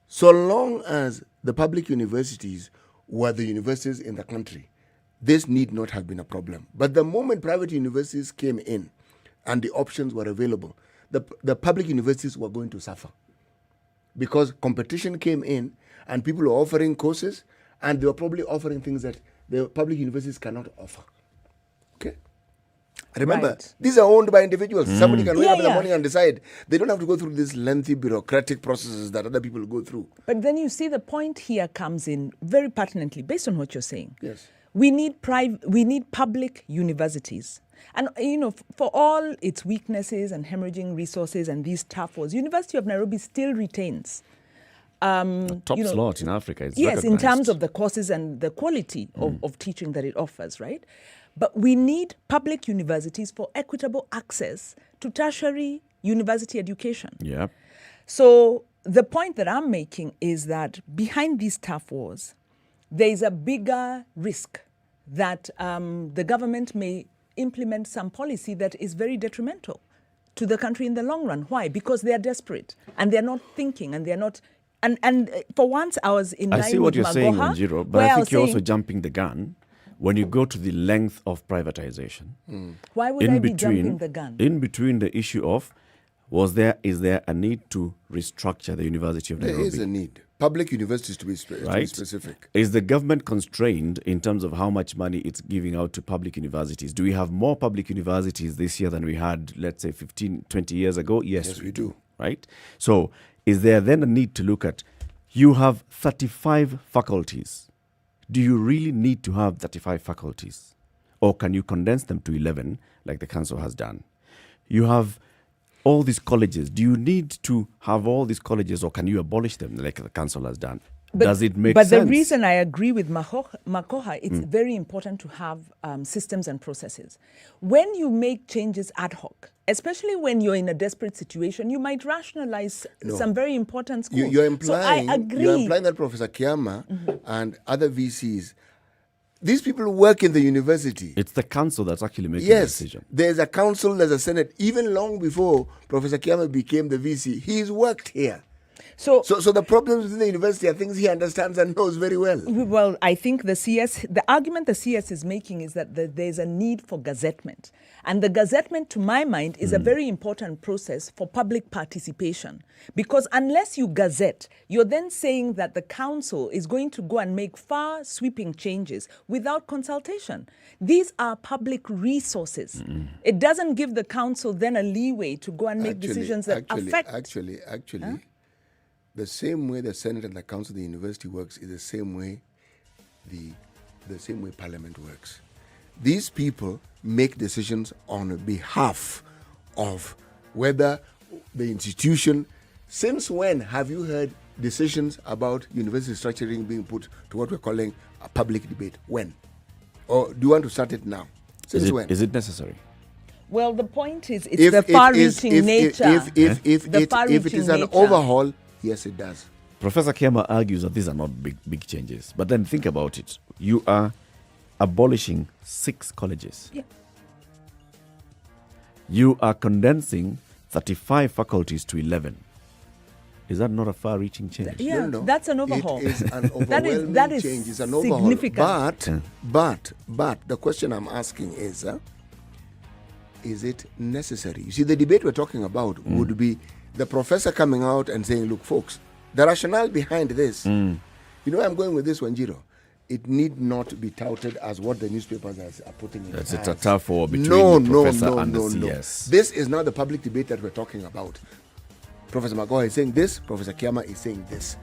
so long as the public universities were the universities in the country, this need not have been a problem. But the moment private universities came in and the options were available, the public universities were going to suffer. Because competition came in and people were offering courses, and they were probably offering things that the public universities cannot offer. Okay? Remember, Right. these are owned by individuals. Somebody can wake Yeah, up in the yeah. morning and decide. They don't have to go through these lengthy bureaucratic processes that other people go through. But then you see the point here comes in very pertinently, based on what you're saying. Yes. We need public universities. And, for all its weaknesses and hemorrhaging resources and these tough wars, University of Nairobi still retains Top slot in Africa. It's yes, in recognized. terms of the courses and the quality of teaching that it offers, right? But we need public universities for equitable access to tertiary university education. Yeah. So the point that I'm making is that behind these tough wars, there is a bigger risk that the government may implement some policy that is very detrimental to the country in the long run. Why? Because they are desperate and they're not thinking and they're not. And for once, I was in line I see what with you're saying, Magoha, Wanjiro, but where I was think you're also saying, jumping the gun when you go to the length of privatization. why would I be jumping the gun? In between the issue of, is there a need to restructure the University of There Nairobi? is a need. Public universities to be Right? specific. Is the government constrained in terms of how much money it's giving out to public universities? Do we have more public universities this year than we had, let's say, 15, 20 years ago? Yes, we do. Right? So is there then a need to look at, you have 35 faculties. Do you really need to have 35 faculties? or can you condense them to 11 like the council has done? You have all these colleges. Do you need to have all these colleges, or can you abolish them like the council has done? Does it make sense? But the reason I agree with Makoha, it's very important to have systems and processes. When you make changes ad hoc, especially when you're in a desperate situation, you might rationalize some very important schools. You're implying, so I agree. You're implying that Professor Kiama and other VCs, these people work in the university. It's the council that's actually making the decision. There's a council, there's a senate. Even long before Professor Kiama became the VC, he's worked here. So the problems within the university are things he understands and knows very well. Well, I think the argument the CS is making is that there's a need for gazettement. And the gazettement, to my mind, is a very important process for public participation. Because unless you gazette, you're then saying that the council is going to go and make far sweeping changes without consultation. These are public resources. It doesn't give the council then a leeway to go and make decisions that affect... Actually, the same way the Senate and the Council of the University works is the same way Parliament works. These people make decisions on behalf of whether the institution. Since when have you heard decisions about university structuring being put to what we're calling a public debate? When? Or do you want to start it now? Since when? Is it necessary? Well, the point is, it's the far-reaching nature. If it is an overhaul, yes, it does. Professor Kiama argues that these are not big changes. But then think about it. You are abolishing 6 colleges. Yeah. You are condensing 35 faculties to 11. Is that not a far-reaching change? Yeah, No. That's an overhaul. It is an overwhelming that is change. It's an overhaul. Significant. But the question I'm asking is it necessary? You see, the debate we're talking about would be the professor coming out and saying, look, folks, the rationale behind this, you know where I'm going with this, Wanjiro? It need not be touted as what the newspapers are putting in. It's a tough war between the professor and the CS. This is not the public debate that we're talking about. Professor Magoha is saying this, Professor Kiama is saying this.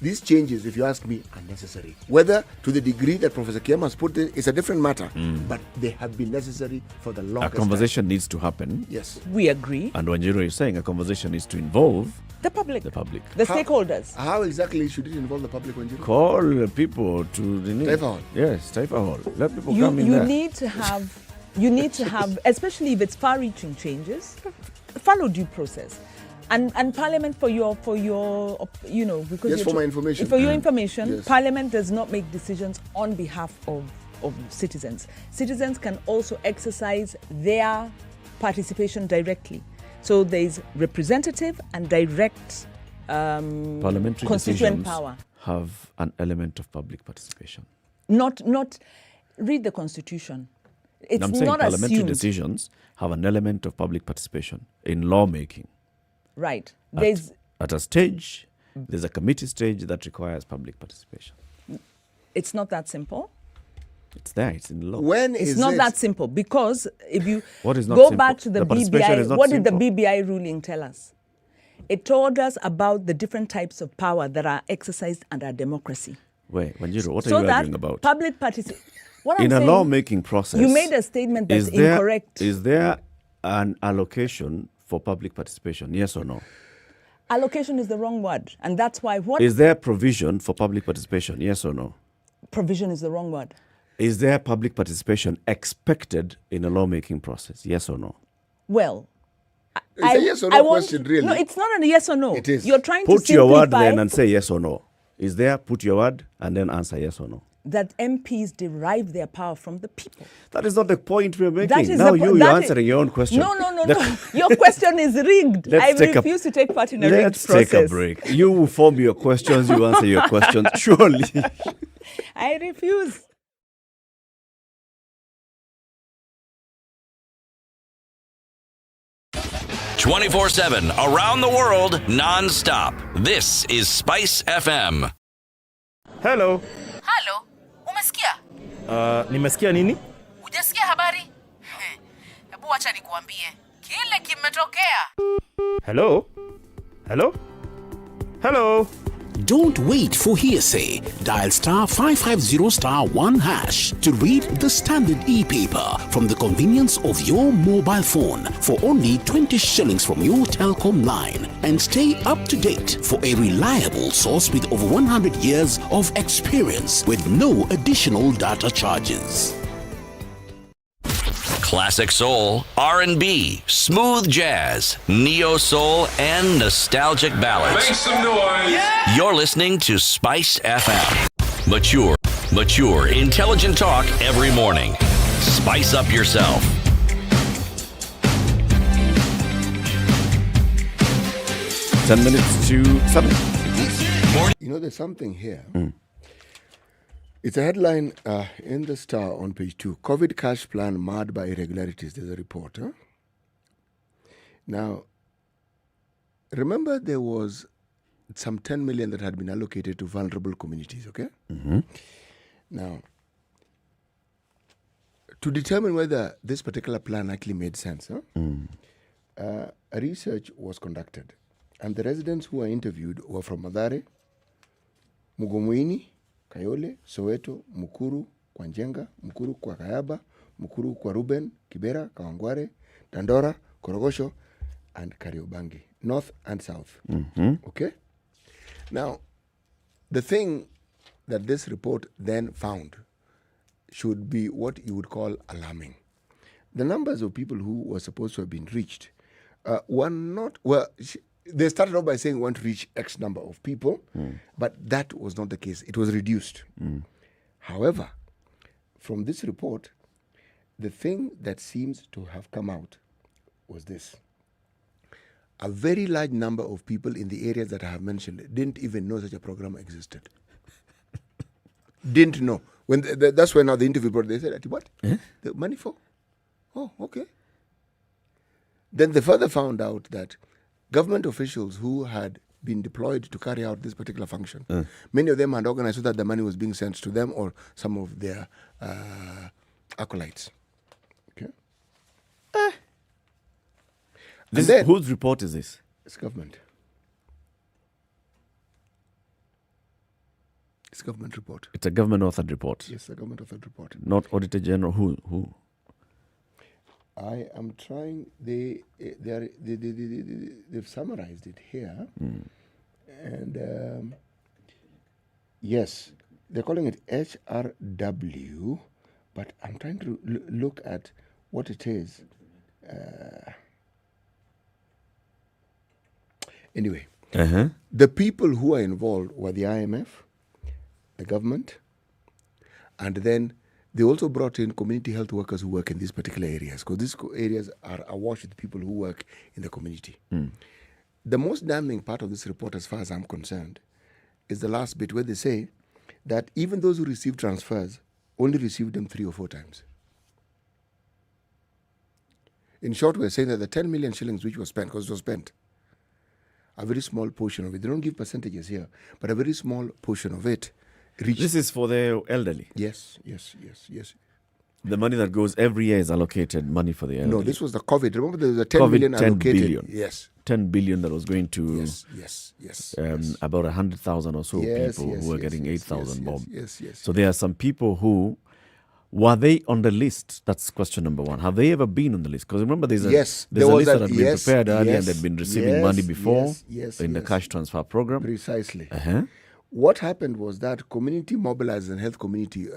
These changes, if you ask me, are necessary. Whether to the degree that Professor Kiama has put it, it's a different matter. But they have been necessary for the longest time. A conversation needs to happen. Yes. We agree. And Wanjiro is saying a conversation needs to involve the public. The stakeholders. How exactly should it involve the public, Wanjiro? Call people to the Taifa Hall. Yes, Taifa Hall. Let people come in there. You need to have, especially if it's far-reaching changes, follow due process. And Parliament for your because yes, for my information. For your information, yes. Parliament does not make decisions on behalf of citizens. Citizens can also exercise their participation directly. So there is representative and direct parliamentary constituent power. Have an element of public participation. Not read the Constitution. It's I'm saying not parliamentary assumed. decisions have an element of public participation in lawmaking. Right. At a stage, there's a committee stage that requires public participation. It's not that simple. It's there. It's in the law. It's not that simple, because if you what is not go simple? back to the BBI, what did the BBI ruling tell us? It told us about the different types of power that are exercised under democracy. Wait, Wanjiro, what are you arguing about? Public participation. In a lawmaking process, you made a statement that's incorrect. Is there an allocation for public participation? Yes or no? Allocation is the wrong word, and that's why Is there provision for public participation? Yes or no? Provision is the wrong word. Is there public participation expected in a lawmaking process? Yes or no? Well, it's a yes or no question, really. No, it's not a yes or no. It is. You're trying put to your word simplify then and say yes or no. Is there? Put your word and then answer yes or no. That MPs derive their power from the people. That is not the point we're making. That is now you're answering your own question. No. Your question is rigged. I refuse to take part in a rigged process. Let's take a break. You form your questions, you answer your questions. Surely. I refuse. "24/7 around the world, non-stop. This is Spice FM. Hello. Halo, umesikia? Nimesikia nini? Hujasikia habari? Hebu acha nikuambie. Kile kimetokea. Hello? Hello? Hello? Don't wait for hearsay. Dial star 550 star 1 hash to read the standard e-paper from the convenience of your mobile phone for only 20 shillings from your telecom line, and stay up to date for a reliable source with over 100 years of experience with no additional data charges. Classic soul, R&B, smooth jazz, neo soul, and nostalgic ballads. Make some noise. Yeah! You're listening to Spice FM. Mature, intelligent talk every morning. Spice up yourself. Ten minutes to 7. You know, there's something here. It's a headline in the Star on page 2. COVID cash plan marred by irregularities. There's a report. Huh? Now, remember there was some 10 million that had been allocated to vulnerable communities, okay? Mm-hmm. Now, to determine whether this particular plan actually made sense, a research was conducted. And the residents who were interviewed were from Mathare, Mugomweni, Kayole, Soweto, Mukuru, Kwanjenga, Mukuru kwa Kayaba, Mukuru kwa Ruben, Kibera, Kawangware, Dandora, Korogosho, and Kariobangi, north and south. Mm-hmm. Okay? Now, the thing that this report then found should be what you would call alarming. The numbers of people who were supposed to have been reached were not, they started off by saying we want to reach X number of people, but that was not the case. It was reduced. However, from this report, the thing that seems to have come out was this. A very large number of people in the areas that I have mentioned didn't even know such a program existed. Didn't know. When that's when now the interview brought, they said, what? The money for? Oh, okay. Then they further found out that government officials who had been deployed to carry out this particular function, many of them had organized so that the money was being sent to them or some of their acolytes. Okay. Whose report is this? It's government. It's a government report. It's a government authored report. Yes, a government authored report. Not Auditor General. Who? I am trying. They've summarized it here, and yes, they're calling it HRW, but I'm trying to look at what it is. Anyway, the people who are involved were the IMF, the government, and then they also brought in community health workers who work in these particular areas, because these areas are awash with people who work in the community. The most damning part of this report, as far as I'm concerned, is the last bit where they say that even those who received transfers only received them 3 or 4 times. In short, we're saying that the 10 million shillings which was spent, because it was spent, a very small portion of it, they don't give percentages here, but a very small portion of it reached. This is for the elderly? Yes. The money that goes every year is allocated money for the elderly? No, this was the COVID. Remember there was a 10 million allocated. Billion. Yes. 10 billion that was going to yes. about 100,000 or so people who were getting 8,000 bob. Yes. So there are some people who, were they on the list? That's question number 1. Have they ever been on the list? Because remember there's a list that had been prepared earlier and they'd been receiving money before in the cash transfer program. Precisely. What happened was that community mobilizers and health community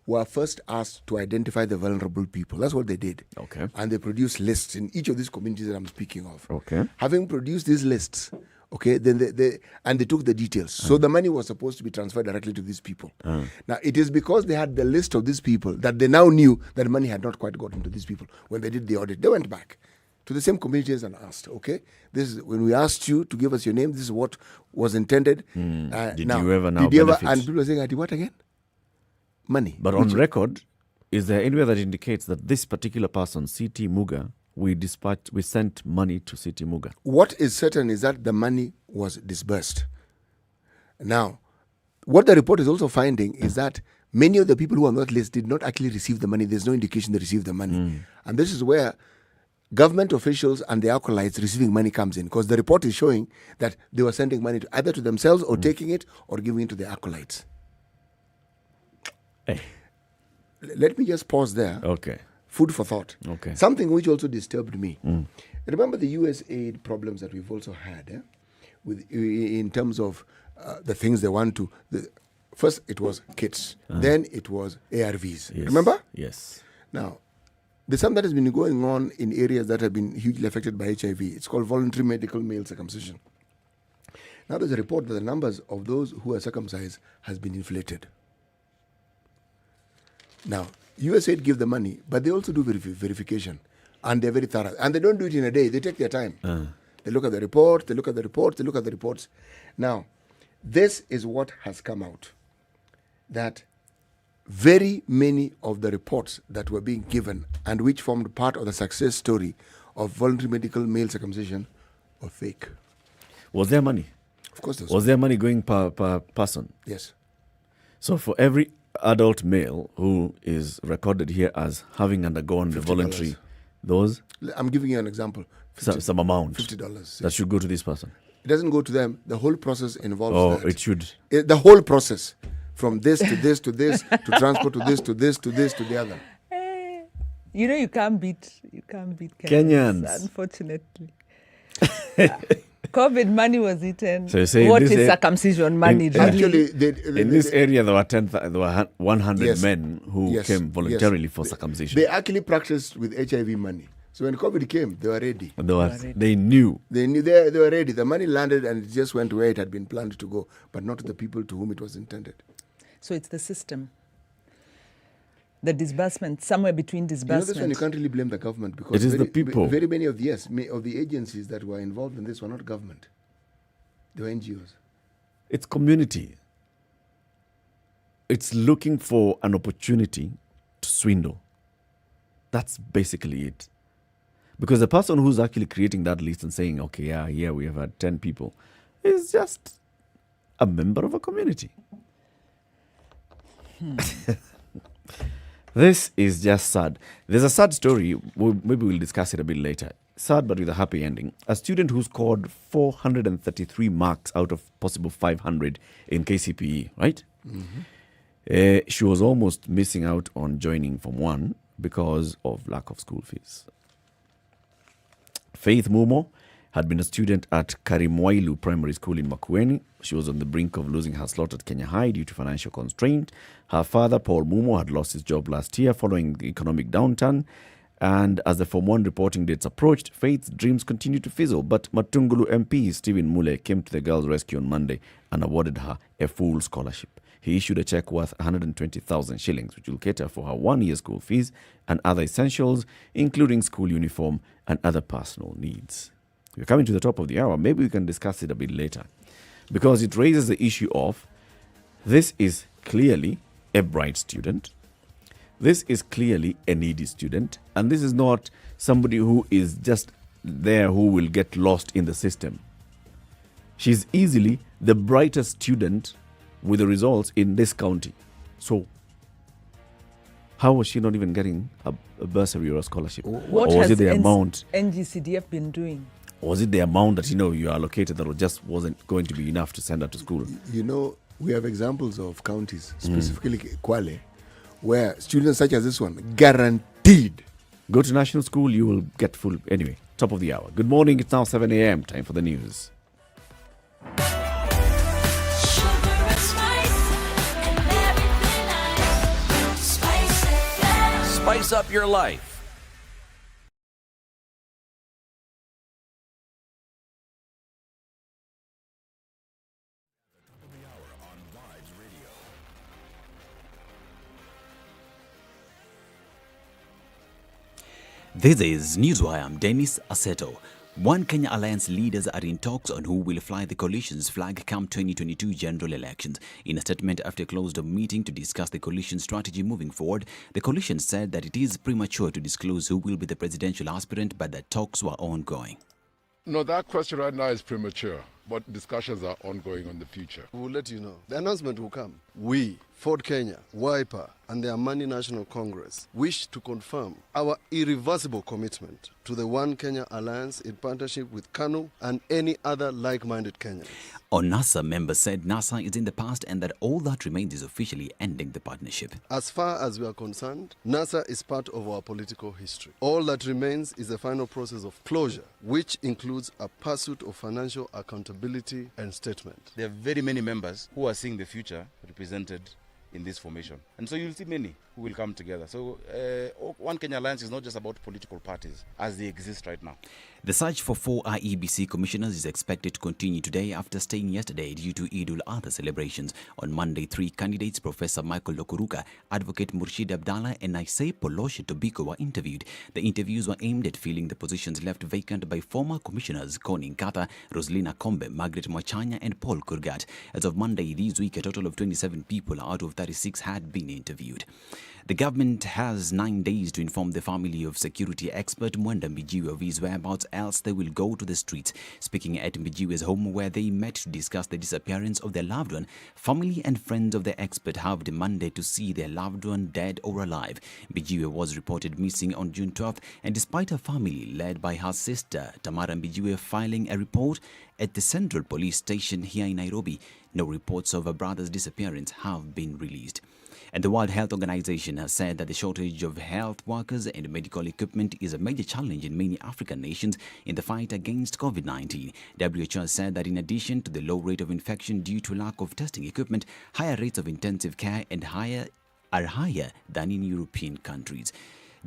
were first asked to identify the vulnerable people. That's what they did. Okay. And they produced lists in each of these communities that I'm speaking of. Okay. Having produced these lists, okay, then they took the details. So the money was supposed to be transferred directly to these people. Now, it is because they had the list of these people that they now knew that money had not quite gotten to these people. When they did the audit, they went back to the same communities and asked, okay, this is when we asked you to give us your name, this is what was intended. Did you ever benefit? And people are saying, what again? Money. But on record, is there anywhere that indicates that this particular person, C.T. Muga, we sent money to C.T. Muga? What is certain is that the money was disbursed. Now, what the report is also finding is that many of the people who are not listed did not actually receive the money. There's no indication they received the money. And this is where government officials and the acolytes receiving money comes in, because the report is showing that they were sending money either to themselves or taking it or giving it to the acolytes. Hey. Let me just pause there. Okay. Food for thought. Okay. Something which also disturbed me. Remember the USAID problems that we've also had in terms of the things they want to... First, it was kits. Then it was ARVs. Yes. Remember? Yes. Now, there's something that has been going on in areas that have been hugely affected by HIV. It's called voluntary medical male circumcision. Now, there's a report that the numbers of those who are circumcised has been inflated. Now, USAID give the money, but they also do verification. And they're very thorough. And they don't do it in a day. They take their time. They look at the report, they look at the reports, they look at the reports. Now, this is what has come out. That very many of the reports that were being given and which formed part of the success story of voluntary medical male circumcision were fake. Was there money? Of course there was there money going per person? Yes. So for every adult male who is recorded here as having undergone the voluntary, those? I'm giving you an example. Some amount. $50. Yes. That should go to this person. It doesn't go to them. The whole process involves that. It should. The whole process. From this to this to this, to transport to this to this to this to the other. You know, you can't beat Kenyans. Unfortunately. COVID money was eaten. So you say what is circumcision money? Actually, in this area, there were 100 men who came voluntarily for circumcision. They actually practiced with HIV money. So when COVID came, they were ready. They knew. They were ready. The money landed and it just went where it had been planned to go, but not to the people to whom it was intended. So it's the system. The disbursement, somewhere between disbursement. This one you can't really blame the government, because it is the people. Very many of the agencies that were involved in this were not government. They were NGOs. It's community. It's looking for an opportunity to swindle. That's basically it. Because the person who's actually creating that list and saying, okay, here we have had 10 people, is just a member of a community. This is just sad. There's a sad story. Maybe we'll discuss it a bit later. Sad, but with a happy ending. A student who scored 433 marks out of possible 500 in KCPE, right? She was almost missing out on joining Form 1 because of lack of school fees. Faith Mumo had been a student at Karimwailu Primary School in Makueni. She was on the brink of losing her slot at Kenya High due to financial constraint. Her father, Paul Mumo, had lost his job last year following the economic downturn. And as the Form 1 reporting dates approached, Faith's dreams continued to fizzle. But Matungulu MP Stephen Mule came to the girl's rescue on Monday and awarded her a full scholarship. He issued a check worth 120,000 shillings, which will cater for her 1-year school fees and other essentials, including school uniform and other personal needs. We're coming to the top of the hour. Maybe we can discuss it a bit later, because it raises the issue of this is clearly a bright student. This is clearly a needy student. And this is not somebody who is just there who will get lost in the system. She's easily the brightest student with the results in this county. So how was she not even getting a bursary or a scholarship? What or was has it the amount? NGCDF been doing? Was it the amount that you allocated that just wasn't going to be enough to send her to school? You know, we have examples of counties, specifically Kwale, where students such as this one guaranteed. Go to national school, you will get full. Anyway, top of the hour. Good morning. It's now 7 a.m. Time for the news. Spice up your life. This is Newswire. I'm Dennis Aseto. One Kenya Alliance leaders are in talks on who will fly the coalition's flag come 2022 general elections. In a statement after a closed meeting to discuss the coalition strategy moving forward, the coalition said that it is premature to disclose who will be the presidential aspirant, but that talks were ongoing. No, that question right now is premature. but discussions are ongoing on the future. We'll let you know. The announcement will come. We, Ford Kenya, Wiper, and the Amani National Congress wish to confirm our irreversible commitment to the One Kenya Alliance in partnership with KANU and any other like-minded Kenyans. On NASA, members said NASA is in the past and that all that remains is officially ending the partnership. As far as we are concerned, NASA is part of our political history. All that remains is the final process of closure, which includes a pursuit of financial accountability and statement. There are very many members who are seeing the future represented in this formation. And so you'll see many who will come together. So One Kenya Alliance is not just about political parties as they exist right now. The search for 4 IEBC commissioners is expected to continue today after staying yesterday due to Eid al-Adha celebrations. On Monday, 3 candidates, Professor Michael Lokuruka, Advocate Murshid Abdallah and Naisei Poloshe Tobiko, were interviewed. The interviews were aimed at filling the positions left vacant by former commissioners Connie Nkata, Roslina Kombe, Margaret Mwachanya and Paul Kurgat. As of Monday this week, a total of 27 people out of 36 had been interviewed. The government has 9 days to inform the family of security expert Mwenda Mbijiwe of his whereabouts, else they will go to the streets. Speaking at Mbijiwe's home where they met to discuss the disappearance of their loved one, family and friends of the expert have demanded to see their loved one dead or alive. Mbijiwe was reported missing on June 12th, and despite her family, led by her sister Tamara Mbijiwe, filing a report at the Central Police Station here in Nairobi, no reports of her brother's disappearance have been released. And the World Health Organization has said that the shortage of health workers and medical equipment is a major challenge in many African nations in the fight against COVID-19. WHO has said that in addition to the low rate of infection due to lack of testing equipment, higher rates of intensive care are higher than in European countries.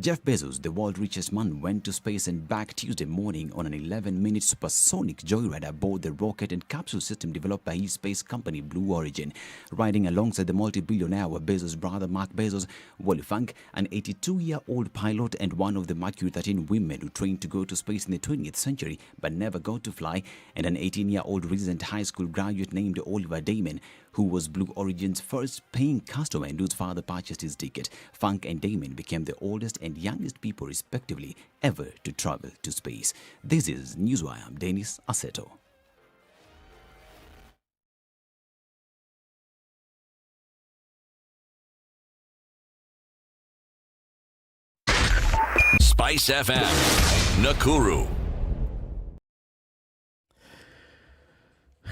Jeff Bezos, the world's richest man, went to space and back Tuesday morning on an 11-minute supersonic joyride aboard the rocket and capsule system developed by his space company Blue Origin. Riding alongside the multi-billionaire were Bezos' brother Mark Bezos, Wally Funk, an 82-year-old pilot and one of the Mercury 13 women who trained to go to space in the 20th century but never got to fly, and an 18-year-old recent high school graduate named Oliver Damon, who was Blue Origin's first paying customer and whose father purchased his ticket. Funk and Damon became the oldest and youngest people respectively ever to travel to space. This is Newswire. I'm Dennis Aseto. Spice FM, Nakuru.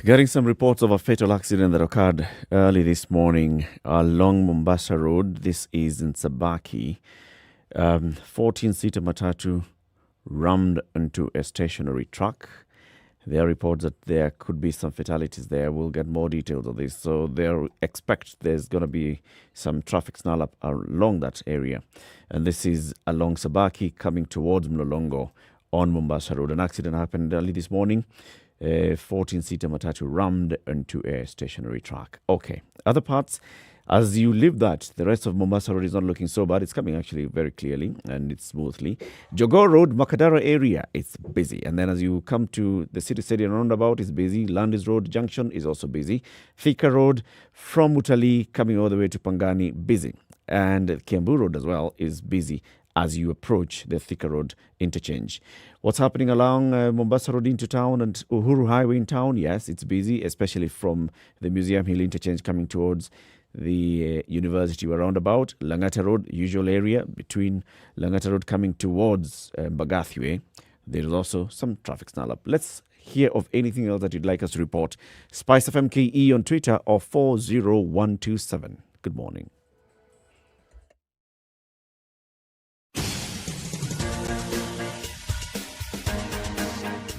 Getting some reports of a fatal accident that occurred early this morning along Mombasa Road. This is in Sabaki. 14-seater matatu rammed into a stationary truck. There are reports that there could be some fatalities there. We'll get more details of this. So they expect there's going to be some traffic snarl up along that area. And this is along Sabaki coming towards Mlolongo on Mombasa Road. An accident happened early this morning. A 14-seater matatu rammed into a stationary truck. Okay, other parts, as you leave that, the rest of Mombasa Road is not looking so bad. It's coming actually very clearly and it's smoothly. Jogoo Road, Makadara area, it's busy. And then as you come to the City Stadium roundabout, it's busy. Landis Road Junction is also busy. Thika Road from Mutali coming all the way to Pangani, busy. And Kiambu Road as well is busy as you approach the Thika Road interchange. What's happening along Mombasa Road into town and Uhuru Highway in town? Yes, it's busy, especially from the Museum Hill interchange coming towards the University roundabout. Langata Road, usual area between Langata Road coming towards Mbagathi. There is also some traffic snarl up. Let's hear of anything else that you'd like us to report. SpiceFM KE on Twitter or 40127. Good morning.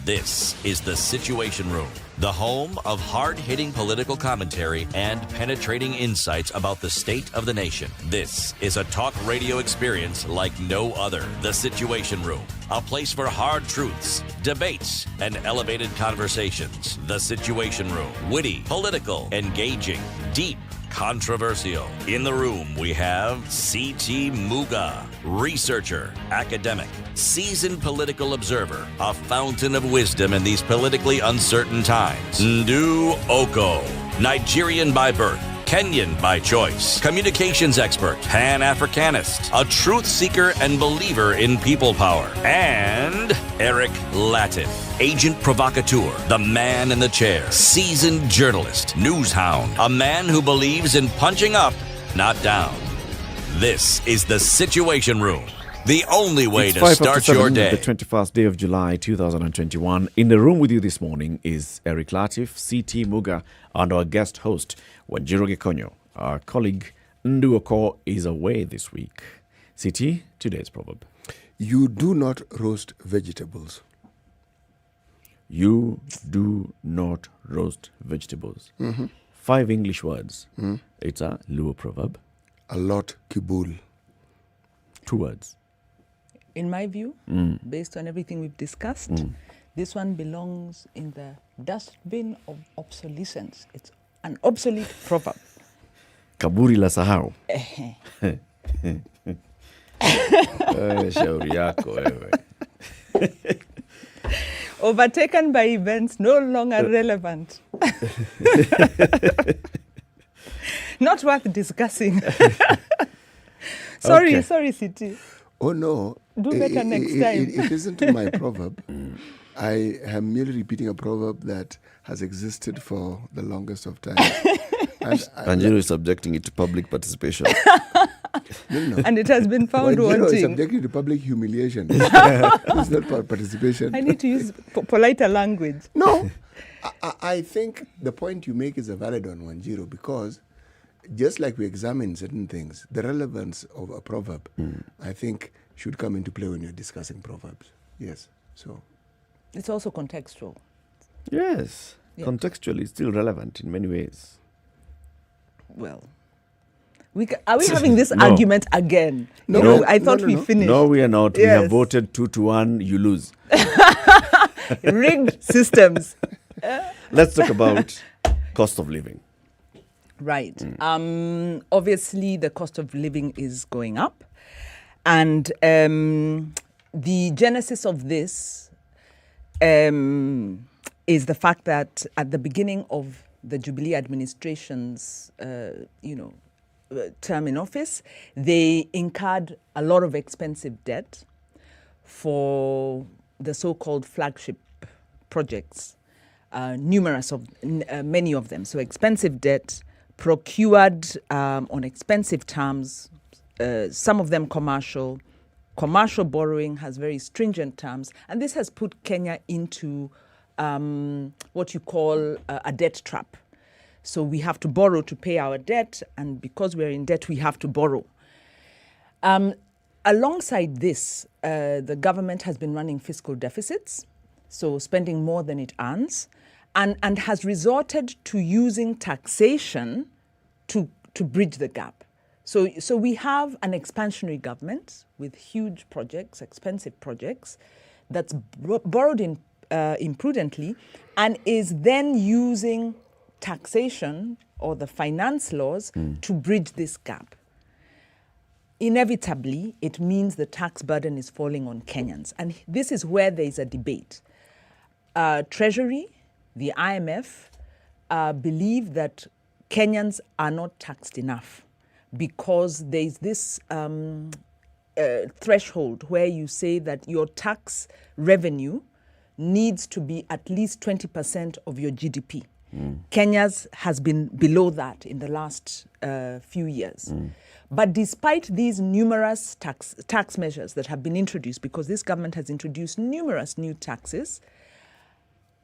This is The Situation Room, the home of hard-hitting political commentary and penetrating insights about the state of the nation. This is a talk radio experience like no other. The Situation Room, a place for hard truths, debates, and elevated conversations. The Situation Room, witty, political, engaging, deep, controversial. In the room, we have C.T. Muga, researcher, academic, seasoned political observer, a fountain of wisdom in these politically uncertain times. Ndu Oko, Nigerian by birth, Kenyan by choice, communications expert, Pan-Africanist, a truth seeker and believer in people power, and Eric Latif, agent provocateur, the man in the chair, seasoned journalist, news hound, a man who believes in punching up, not down. This is the Situation Room, the only way It's to start 5:57, your day. The 21st day of July 2021. In the room with you this morning is Eric Latif, CT Muga, and our guest host, Wanjiro Gekonyo. Our colleague Nduoko is away this week. CT, today's proverb. You do not roast vegetables. You do not roast vegetables. 5 English words. It's a Luo proverb. A lot kibul. 2 words. In my view, based on everything we've discussed, this one belongs in the dustbin of obsolescence. It's an obsolete proverb. Kaburi la sahau. Shauri yako wewe. Overtaken by events no longer relevant. Not worth discussing. Sorry, City. Oh no. Do better next time. It isn't my proverb. I am merely repeating a proverb that has existed for the longest of time. Anjiro is subjecting it to public participation. No. And it has been found Wanjiro is wanting. subjected to public humiliation. It's not participation. I need to use politer language. No. I think the point you make is a valid one, Wanjiro, because just like we examine certain things, the relevance of a proverb, I think, should come into play when you're discussing proverbs. Yes. So It's also contextual. Yes. Yeah. Contextually, it's still relevant in many ways. Well, are we having this No. argument again? No. You know, I No, thought no, we no. finished. No, we are not. We Yes. have voted 2-1. You lose. Rigged systems. Let's talk about cost of living. Right. Obviously, the cost of living is going up. And the genesis of this is the fact that at the beginning of the Jubilee administration's, term in office, they incurred a lot of expensive debt for the so-called flagship projects, many of them. So expensive debt procured on expensive terms, some of them commercial. Commercial borrowing has very stringent terms, and this has put Kenya into what you call a debt trap. So we have to borrow to pay our debt, and because we're in debt, we have to borrow. Alongside this, the government has been running fiscal deficits, so spending more than it earns, and has resorted to using taxation to bridge the gap. So we have an expansionary government with huge projects, expensive projects, that's borrowed imprudently and is then using taxation or the finance laws to bridge this gap. Inevitably, it means the tax burden is falling on Kenyans. And this is where there is a debate. Treasury, the IMF, believe that Kenyans are not taxed enough because there is this threshold where you say that your tax revenue needs to be at least 20% of your GDP. Kenya's has been below that in the last few years. But despite these numerous tax measures that have been introduced, because this government has introduced numerous new taxes,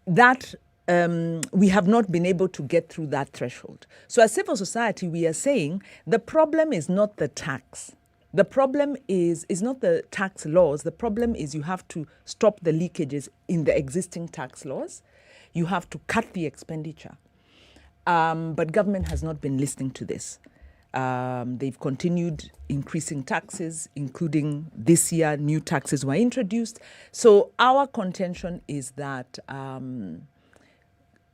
that we have not been able to get through that threshold. So as civil society, we are saying the problem is not the tax. The problem is not the tax laws. The problem is you have to stop the leakages in the existing tax laws. You have to cut the expenditure. But government has not been listening to this. They've continued increasing taxes, including this year, new taxes were introduced. So our contention is that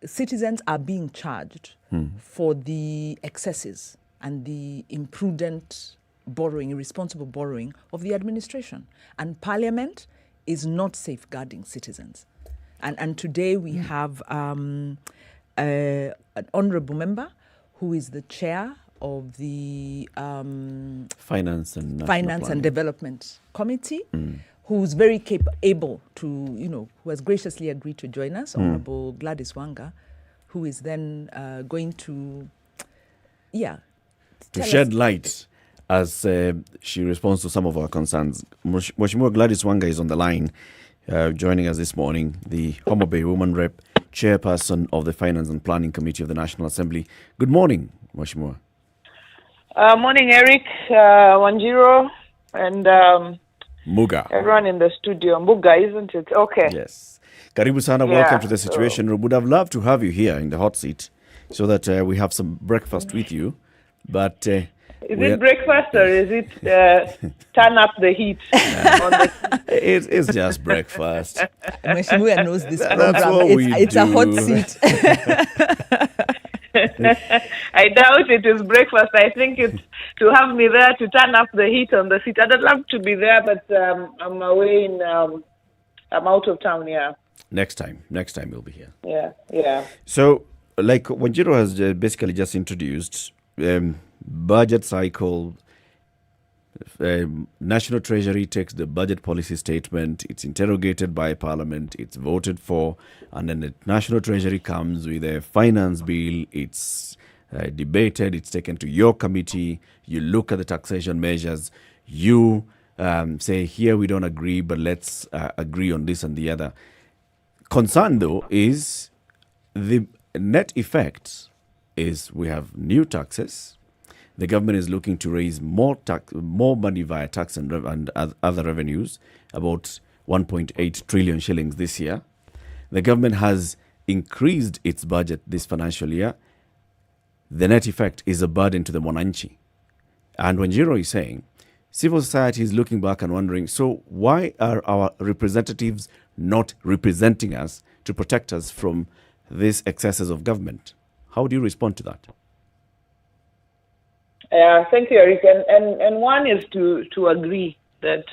citizens are being charged for the excesses and the imprudent borrowing, irresponsible borrowing of the administration. And Parliament is not safeguarding citizens. And today we have an honourable member who is the chair of the Finance and Development Committee, who's very able to, who has graciously agreed to join us, Honorable Gladys Wanga, who is then going to, shed light as she responds to some of our concerns. Mheshimiwa Gladys Wanga is on the line, joining us this morning, the Homo Bay Woman Rep, Chairperson of the Finance and Planning Committee of the National Assembly. Good morning, Mheshimiwa. Morning, Eric, Wanjiro, and Muga. Everyone in the studio. Muga, isn't it? Okay. Yes. Karibu sana, welcome to the Situation Room. Would have loved to have you here in the hot seat so that we have some breakfast with you. But is it breakfast or is it turn up the heat? It's just breakfast. Mheshimiwa knows this program. It's do. A hot seat. I doubt it is breakfast. I think it's to have me there to turn up the heat on the seat. I'd love to be there, but I'm away I'm out of town, Next time we'll be here. Yeah. So, like Wanjiro has basically just introduced, budget cycle, National Treasury takes the budget policy statement, it's interrogated by Parliament, it's voted for, and then the National Treasury comes with a finance bill, it's debated, it's taken to your committee, you look at the taxation measures, you say, here we don't agree, but let's agree on this and the other. Concern, though, is the net effect is we have new taxes. The government is looking to raise more money via tax and other revenues, about 1.8 trillion shillings this year. The government has increased its budget this financial year. The net effect is a burden to the Mwananchi. And Wanjiro is saying, civil society is looking back and wondering, so why are our representatives not representing us to protect us from these excesses of government? How do you respond to that? Thank you, Eric. And one is to agree that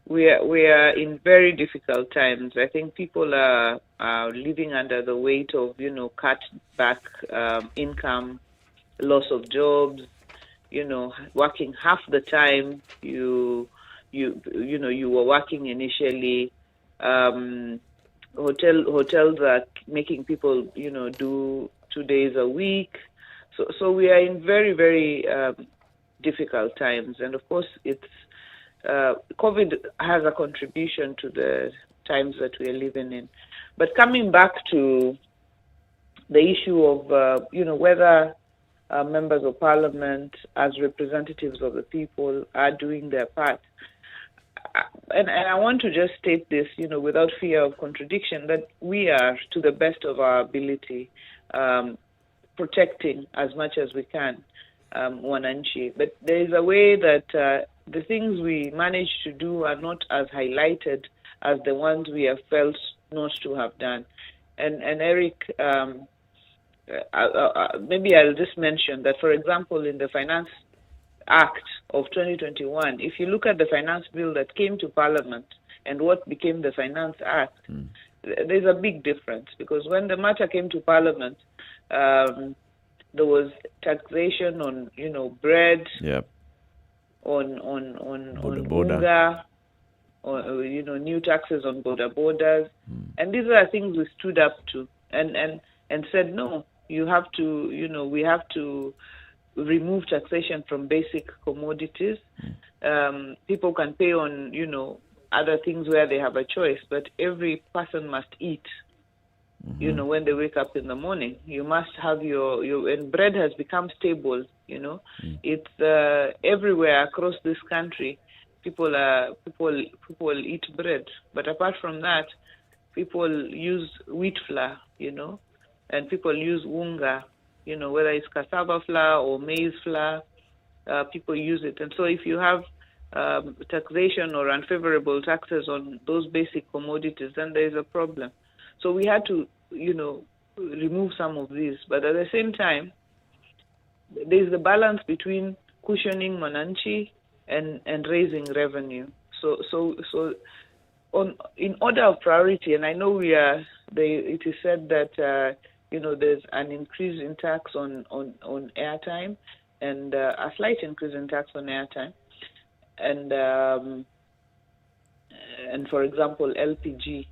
we are in very difficult times. I think people are living under the weight of cut back income, loss of jobs. Working half the time you were working initially. Hotels are making people do 2 days a week. So we are in very, very difficult times, and of course, it's COVID has a contribution to the times that we are living in. But coming back to the issue of whether members of Parliament, as representatives of the people, are doing their part, and I want to just state this, without fear of contradiction, that we are, to the best of our ability, protecting as much as we can Mwananchi. But there is a way that the things we manage to do are not as highlighted as the ones we have felt not to have done. And Eric, maybe I'll just mention that, for example, in the Finance Act of 2021, if you look at the finance bill that came to Parliament and what became the Finance Act, there's a big difference, because when the matter came to Parliament, there was taxation on bread, on unga, or new taxes on borders, and these are things we stood up to and said, no, you have to we have to remove taxation from basic commodities. People can pay on other things where they have a choice, but every person must eat. When they wake up in the morning, you must have your and bread has become stable. It's everywhere across this country. People eat bread, but apart from that, people use wheat flour, and people use unga, whether it's cassava flour or maize flour, people use it. And so if you have taxation or unfavorable taxes on those basic commodities, then there is a problem. So we had to, remove some of these. But at the same time, there is the balance between cushioning Mwananchi and raising revenue. So in order of priority, and I know it is said that there's an increase in tax on airtime, and a slight increase in tax on airtime, and for example LPG,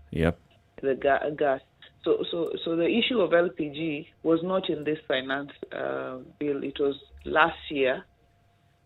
the gas. So the issue of LPG was not in this finance bill. It was last year,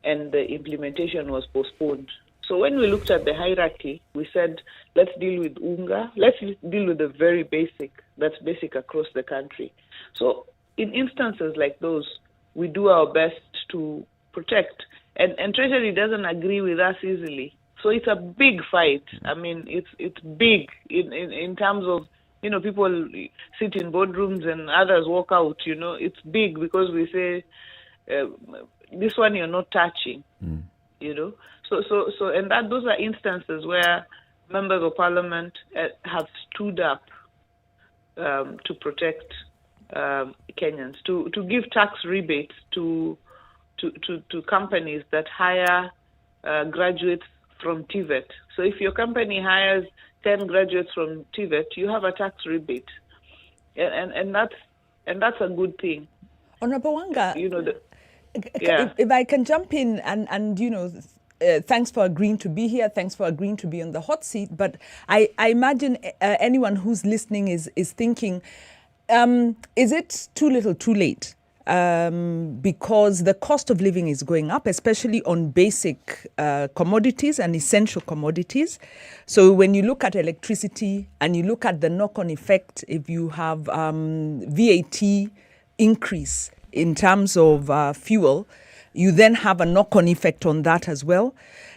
and the implementation was postponed. So when we looked at the hierarchy, we said, let's deal with UNGA, let's deal with the very basic, that's basic across the country. So in instances like those, we do our best to protect. And Treasury doesn't agree with us easily. So it's a big fight. I mean, it's big in terms of, people sit in boardrooms and others walk out, it's big because we say, this one you're not touching, So and those are instances where members of parliament have stood up to protect Kenyans, to give tax rebates to companies that hire graduates from TVET. So if your company hires 10 graduates from TVET, you have a tax rebate, and that's a good thing. Honorable Wanga, if I can jump in and thanks for agreeing to be here. Thanks for agreeing to be on the hot seat. But I imagine anyone who's listening is thinking, is it too little, too late? Because the cost of living is going up, especially on basic commodities and essential commodities. So when you look at electricity and you look at the knock-on effect, if you have VAT increase in terms of fuel, you then have a knock-on effect on that as well.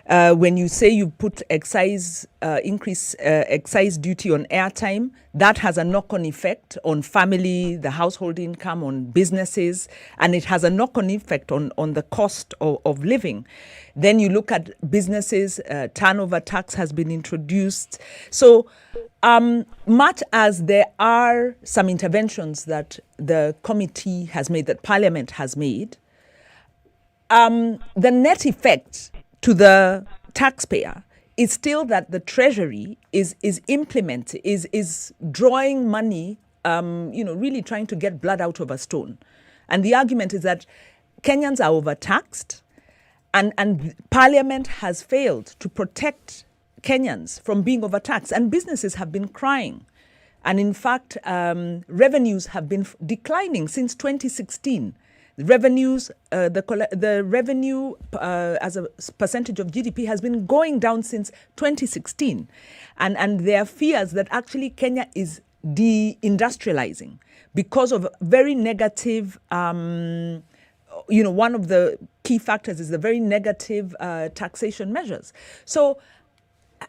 When you say you put excise duty on airtime, that has a knock-on effect on family, the household income, on businesses, and it has a knock-on effect on the cost of living. Then you look at businesses, turnover tax has been introduced. So much as there are some interventions that the committee has made, that Parliament has made, the net effect to the taxpayer is still that the Treasury is drawing money, really trying to get blood out of a stone. And the argument is that Kenyans are overtaxed, and Parliament has failed to protect Kenyans from being overtaxed, and businesses have been crying. And in fact, revenues have been declining since 2016. Revenues, the revenue as a percentage of GDP has been going down since 2016. And there are fears that actually Kenya is deindustrializing because of very negative, one of the key factors is the very negative taxation measures. So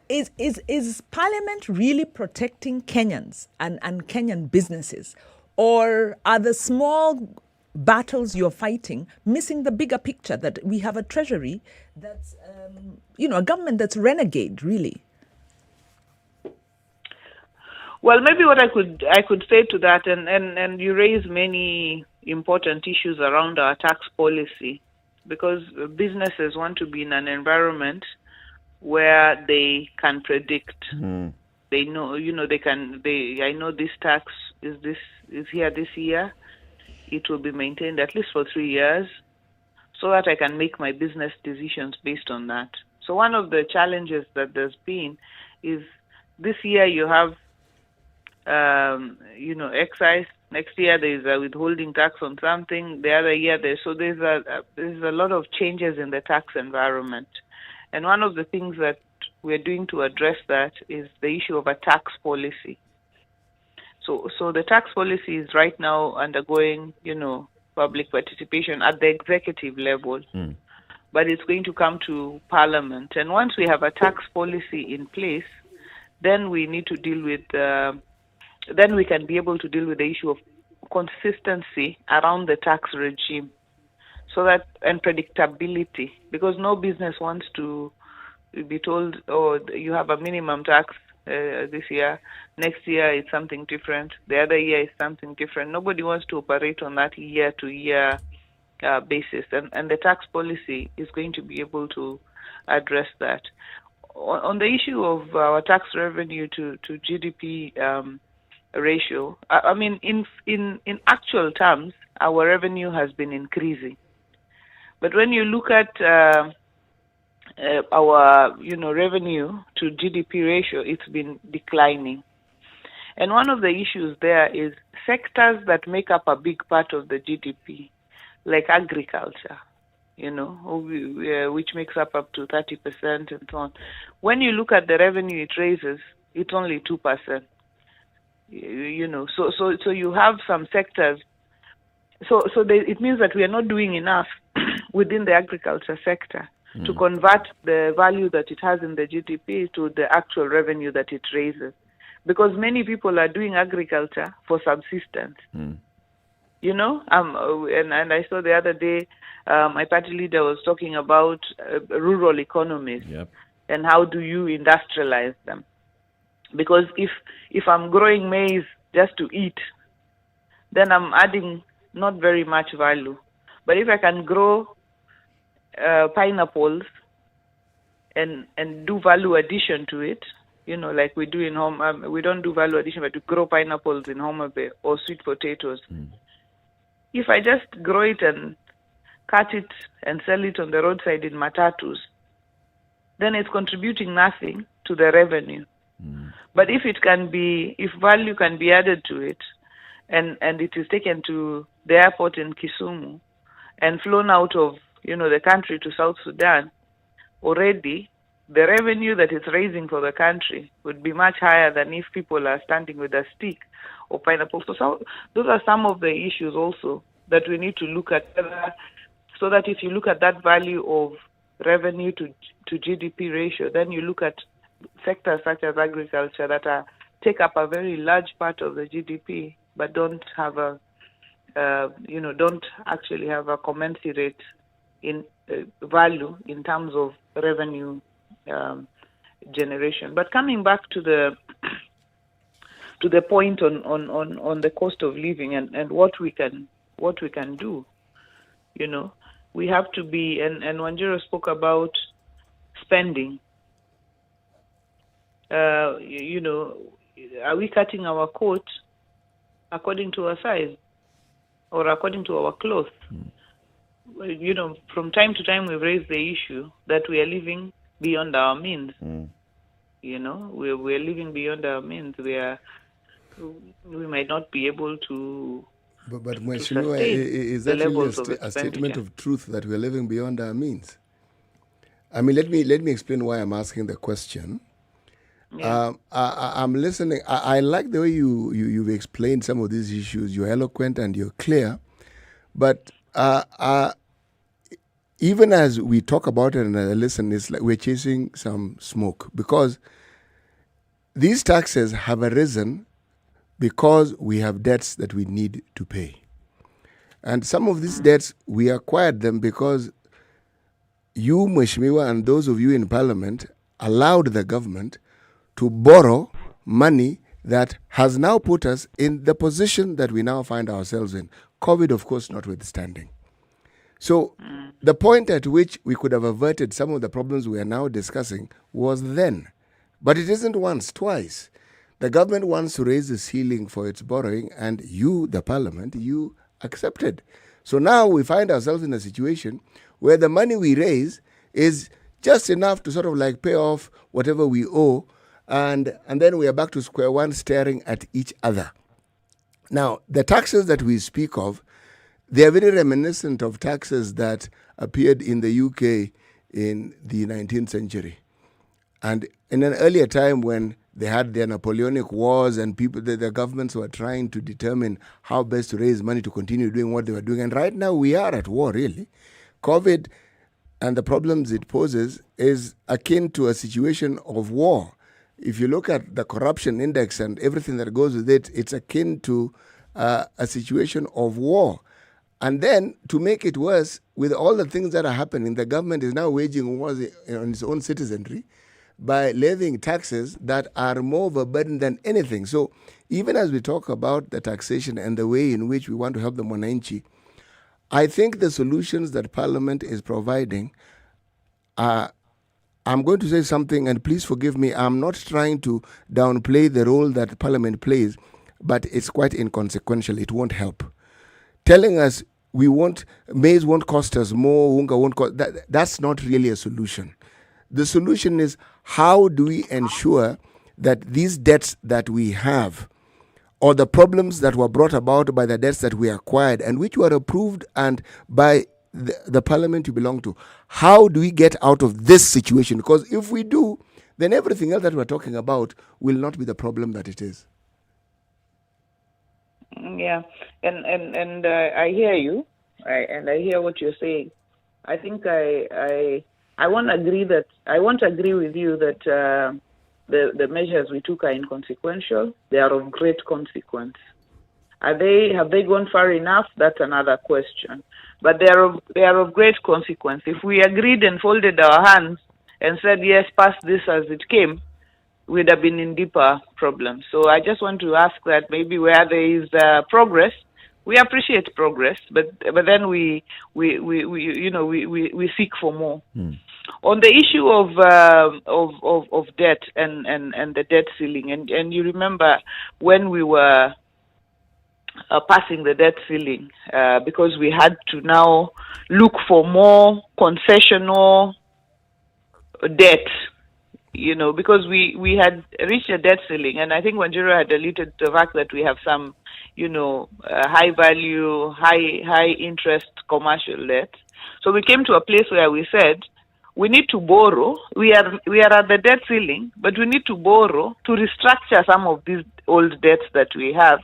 is Parliament really protecting Kenyans and Kenyan businesses? Or are the small battles you're fighting missing the bigger picture, that we have a Treasury that's, a government that's renegade, really? Well, maybe what I could say to that, and you raise many important issues around our tax policy, because businesses want to be in an environment where they can predict. They know, I know this tax is here this year. It will be maintained at least for 3 years, so that I can make my business decisions based on that. So one of the challenges that there's been is this year you have, excise. Next year there is a withholding tax on something. The other year there's a lot of changes in the tax environment. And one of the things that we're doing to address that is the issue of a tax policy. So the tax policy is right now undergoing, public participation at the executive level, but it's going to come to Parliament. And once we have a tax policy in place, then we need to deal with, then we can be able to deal with the issue of consistency around the tax regime, and predictability, because no business wants to be told, you have a minimum tax this year, next year it's something different, the other year is something different. Nobody wants to operate on that year-to-year basis, and the tax policy is going to be able to address that. On the issue of our tax revenue to GDP ratio, I mean, in actual terms, our revenue has been increasing. But when you look at our, revenue to GDP ratio, it's been declining. And one of the issues there is sectors that make up a big part of the GDP, like agriculture, which makes up to 30% and so on. When you look at the revenue it raises, it's only 2%. So you have some sectors. It means that we are not doing enough within the agriculture sector to convert the value that it has in the GDP to the actual revenue that it raises. Because many people are doing agriculture for subsistence. And I saw the other day, my party leader was talking about rural economies and how do you industrialize them. Because if I'm growing maize just to eat, then I'm adding not very much value. But if I can grow pineapples and do value addition to it, like we do in home, we don't do value addition, but we grow pineapples in Homa Bay or sweet potatoes. If I just grow it and cut it and sell it on the roadside in matatus, then it's contributing nothing to the revenue. But if value can be added to it, and it is taken to the airport in Kisumu and flown out of, the country to South Sudan, already the revenue that it's raising for the country would be much higher than if people are standing with a stick or pineapple. So those are some of the issues also that we need to look at, so that if you look at that value of revenue to GDP ratio, then you look at sectors such as agriculture that take up a very large part of the GDP, but don't have don't actually have a commensurate in value in terms of revenue generation. But coming back to the point on the cost of living and what we can do, we have to be, and Wanjiru spoke about spending. Are we cutting our coat according to our size or according to our clothes? From time to time we've raised the issue that we are living beyond our means. We're living beyond our means. We might not be able to. But Mheshimiwa, is that really a statement of truth that we're living beyond our means? I mean, let me explain why I'm asking the question. Yeah. I'm listening. I like the way you've explained some of these issues. You're eloquent and you're clear. But even as we talk about it and I listen, it's like we're chasing some smoke, because these taxes have arisen because we have debts that we need to pay. And some of these debts, we acquired them because you, Mheshimiwa, and those of you in Parliament allowed the government to borrow money that has now put us in the position that we now find ourselves in. COVID, of course, notwithstanding. So the point at which we could have averted some of the problems we are now discussing was then. But it isn't once, twice. The government wants to raise the ceiling for its borrowing, and you, the Parliament, you accepted. So now we find ourselves in a situation where the money we raise is just enough to sort of like pay off whatever we owe, and then we are back to square one staring at each other. Now, the taxes that we speak of, they are very reminiscent of taxes that appeared in the UK in the 19th century. And in an earlier time when they had their Napoleonic wars and the governments were trying to determine how best to raise money to continue doing what they were doing. And right now we are at war, really. COVID and the problems it poses is akin to a situation of war. If you look at the corruption index and everything that goes with it, it's akin to a situation of war. And then, to make it worse, with all the things that are happening, the government is now waging wars on its own citizenry by levying taxes that are more of a burden than anything. So, even as we talk about the taxation and the way in which we want to help the Mwananchi, I think the solutions that Parliament is providing are, I'm going to say something, and please forgive me, I'm not trying to downplay the role that Parliament plays. but it's quite inconsequential. It won't help. Telling us maize won't cost us more, unga won't cost, that's not really a solution. The solution is, how do we ensure that these debts that we have, or the problems that were brought about by the debts that we acquired and which were approved and by the parliament you belong to, how do we get out of this situation? Because if we do, then everything else that we're talking about will not be the problem that it is. Yeah, and I hear you, and I hear what you're saying. I think I won't agree with you that the measures we took are inconsequential. They are of great consequence. Have they gone far enough? That's another question. But they are of great consequence. If we agreed and folded our hands and said yes, pass this as it came, we'd have been in deeper problems. So I just want to ask that maybe where there is progress, we appreciate progress, but then we seek for more. On the issue of debt and the debt ceiling, and you remember when we were passing the debt ceiling, because we had to now look for more concessional debt, because we had reached a debt ceiling, and I think Wanjiru had alluded to the fact that we have some, high value, high interest commercial debt. So we came to a place where we said, we need to borrow. We are at the debt ceiling, but we need to borrow to restructure some of these old debts that we have.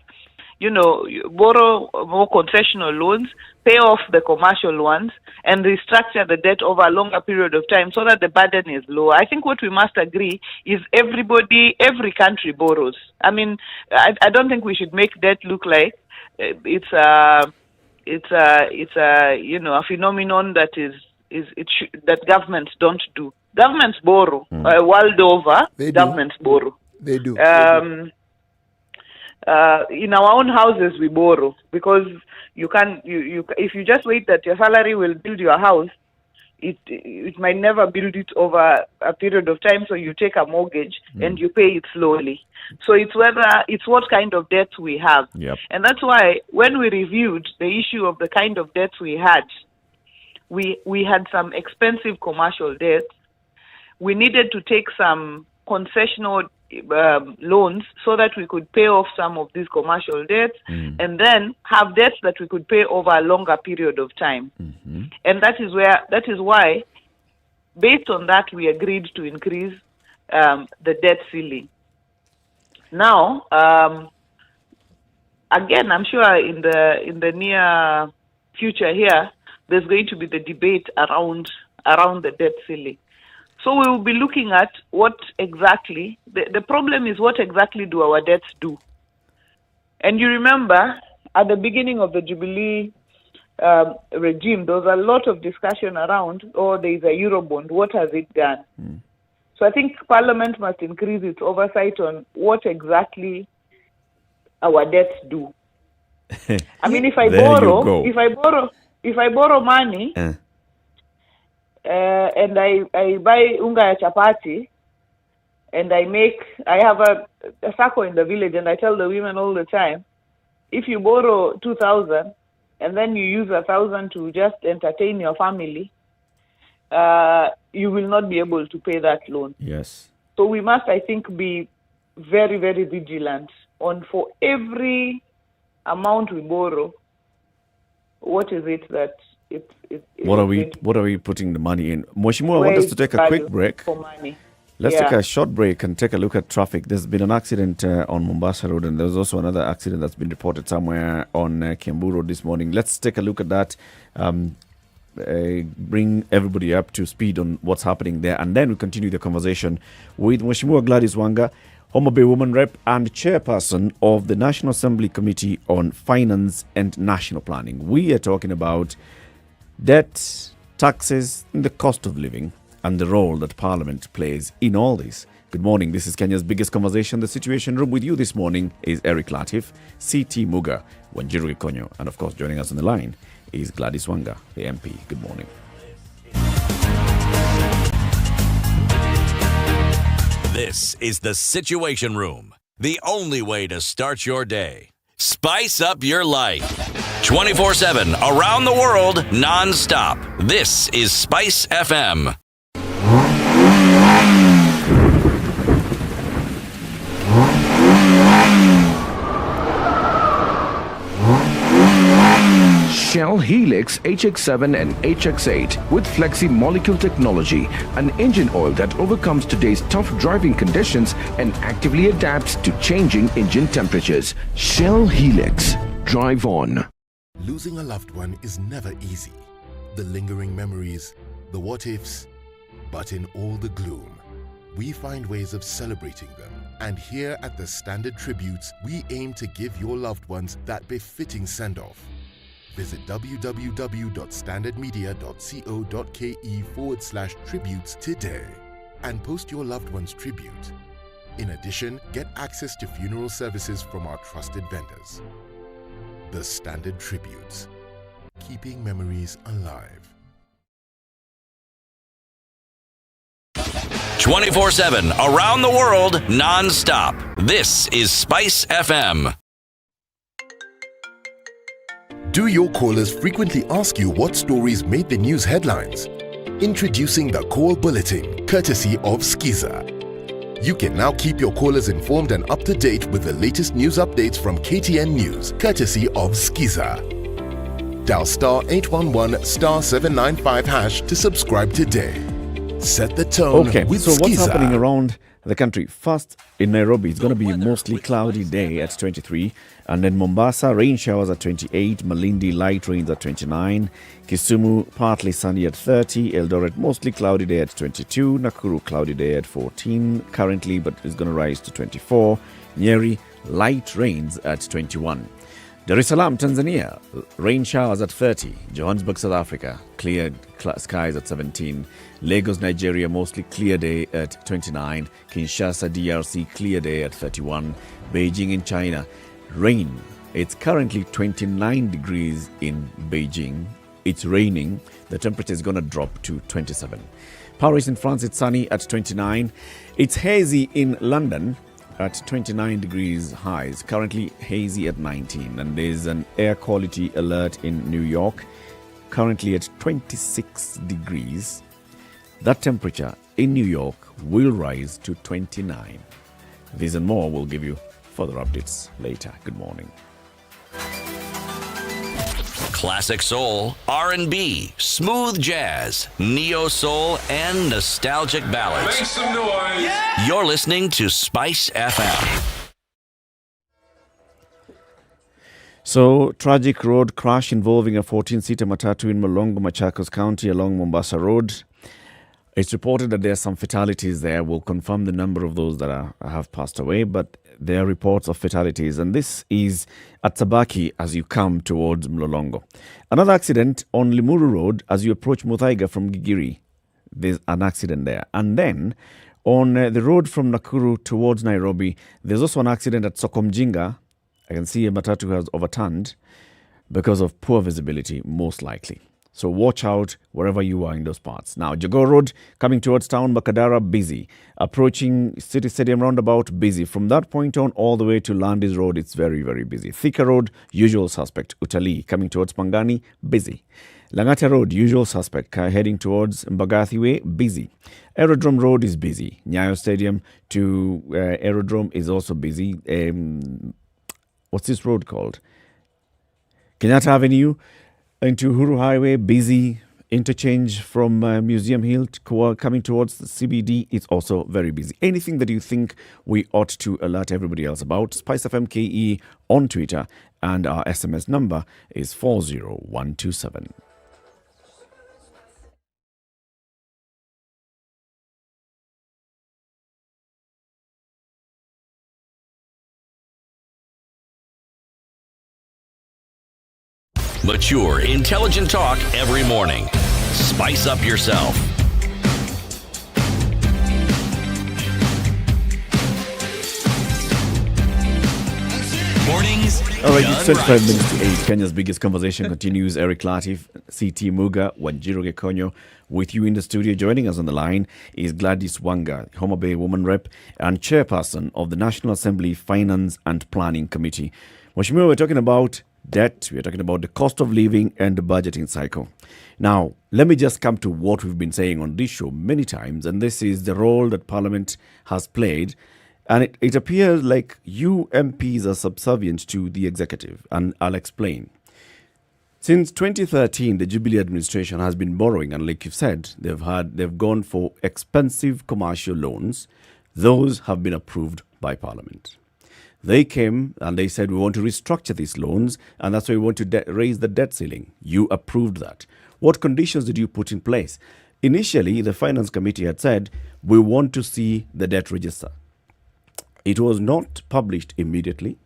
Borrow more concessional loans, pay off the commercial ones, and restructure the debt over a longer period of time so that the burden is lower. I think what we must agree is every country borrows. I mean, I don't think we should make debt look like it's a phenomenon that governments don't do. Governments borrow world over. Governments borrow. They do. In our own houses, we borrow because you if you just wait that your salary will build your house, it might never build it over a period of time. So you take a mortgage and you pay it slowly. So it's what kind of debt we have, and that's why when we reviewed the issue of the kind of debts we had some expensive commercial debts. We needed to take some concessional loans so that we could pay off some of these commercial debts and then have debts that we could pay over a longer period of time. And that is why, based on that, we agreed to increase the debt ceiling. Now, again, I'm sure in the near future here, there's going to be the debate around the debt ceiling. So we will be looking at what exactly, the problem is what exactly do our debts do? And you remember, at the beginning of the Jubilee regime, there was a lot of discussion around, there is a Eurobond, what has it done? So I think Parliament must increase its oversight on what exactly our debts do. I mean, if I borrow money, and I buy unga ya chapati, and I have a circle in the village, and I tell the women all the time, if you borrow 2,000 and then you use 1,000 to just entertain your family, you will not be able to pay that loan. Yes. So we must, I think, be very, very vigilant on, for every amount we borrow, what is it that what are we putting the money in? Mheshimiwa, I want us to take a quick break. Let's take a short break and take a look at traffic. There's been an accident on Mombasa Road, and there's also another accident that's been reported somewhere on Kiambu Road this morning. Let's take a look at that, bring everybody up to speed on what's happening there, and then we continue the conversation with Mheshimiwa Gladys Wanga, Homa Bay Woman Rep and Chairperson of the National Assembly Committee on Finance and National Planning. We are talking about debt, taxes, and the cost of living, and the role that Parliament plays in all this. Good morning. This is Kenya's biggest conversation, The Situation Room. With you this morning is Eric Latif, CT Muga, Wanjiru Gikonyo, and of course joining us on the line is Gladys Wanga, the MP. Good morning. This is The Situation Room The only way to start your day. Spice up your life. 24/7, around the world, non-stop. This is Spice FM. Shell Helix HX7 and HX8 with Flexi Molecule technology, an engine oil that overcomes today's tough driving conditions and actively adapts to changing engine temperatures. Shell Helix. Drive on. Losing a loved one is never easy. The lingering memories, the what-ifs, but in all the gloom, we find ways of celebrating them. And here at the Standard Tributes, we aim to give your loved ones that befitting send-off. Visit www.standardmedia.co.ke/tributes today and post your loved one's tribute. In addition, get access to funeral services from our trusted vendors. The Standard Tributes, keeping memories alive. 24/7, around the world, non-stop. This is Spice FM. Do your callers frequently ask you what stories made the news headlines? Introducing the Call Bulletin, courtesy of Skiza. You can now keep your callers informed and up to date with the latest news updates from KTN News, courtesy of Skiza. Dial *811 *795# to subscribe today. Set the tone with so what's Skiza. happening around the country? First, in Nairobi, it's going to be a mostly cloudy day at 23. And then Mombasa, rain showers at 28. Malindi, light rains at 29. Kisumu, partly sunny at 30. Eldoret, mostly cloudy day at 22. Nakuru, cloudy day at 14 currently, but it's going to rise to 24. Nyeri, light rains at 21. Dar es Salaam, Tanzania, rain showers at 30. Johannesburg, South Africa, clear skies at 17. Lagos, Nigeria, mostly clear day at 29. Kinshasa, DRC, clear day at 31. Beijing in China, rain. It's currently 29 degrees in Beijing. It's raining. The temperature is going to drop to 27. Paris in France, it's sunny at 29. It's hazy in London at 29 degrees highs, currently hazy at 19. And there's an air quality alert in New York, currently at 26 degrees. That temperature in New York will rise to 29. These and more will give you further updates later. Good morning. Classic soul, R&B, smooth jazz, neo soul, and nostalgic ballads. Make some noise. Yeah. You're listening to Spice FM. So, tragic road crash involving a 14-seater matatu in Molongo, Machakos County along Mombasa Road. It's reported that there are some fatalities there. We'll confirm the number of those that have passed away, but there are reports of fatalities. And this is at Sabaki as you come towards Mlolongo. Another accident on Limuru Road as you approach Muthaiga from Gigiri. There's an accident there. And then on the road from Nakuru towards Nairobi, there's also an accident at Sokomjinga. I can see a matatu has overturned because of poor visibility, most likely. So watch out wherever you are in those parts. Now, Jogoo Road, coming towards town, Bakadara, busy. Approaching City Stadium roundabout, busy. From that point on, all the way to Landis Road, it's very, very busy. Thika Road, usual suspect. Utali, coming towards Pangani, busy. Langata Road, usual suspect. Heading towards Mbagathi Way, busy. Aerodrome Road is busy. Nyayo Stadium to Aerodrome is also busy. What's this road called? Kenyatta Avenue into Huru Highway, busy. Interchange from Museum Hill coming towards the CBD is also very busy. Anything that you think we ought to alert everybody else about, SpiceFM KE on Twitter, and our SMS number is 40127. Mature, intelligent talk every morning. Spice up yourself. Mornings All right, it's 25 minutes to 8. Kenya's biggest conversation continues. Eric Latif, CT Muga, Wanjiro Gekonyo with you in the studio. Joining us on the line is Gladys Wanga, Homa Bay Woman Rep and Chairperson of the National Assembly Finance and Planning Committee. Mheshimiwa, we're talking about debt, we're talking about the cost of living and the budgeting cycle. Now, let me just come to what we've been saying on this show many times, and this is the role that Parliament has played. And it appears like you MPs are subservient to the executive, and I'll explain. Since 2013, the Jubilee administration has been borrowing, and like you've said, they've gone for expensive commercial loans. Those have been approved by Parliament. They came and they said, we want to restructure these loans, and that's why we want to raise the debt ceiling. You approved that. What conditions did you put in place? Initially, the Finance Committee had said, we want to see the debt register. It was not published immediately.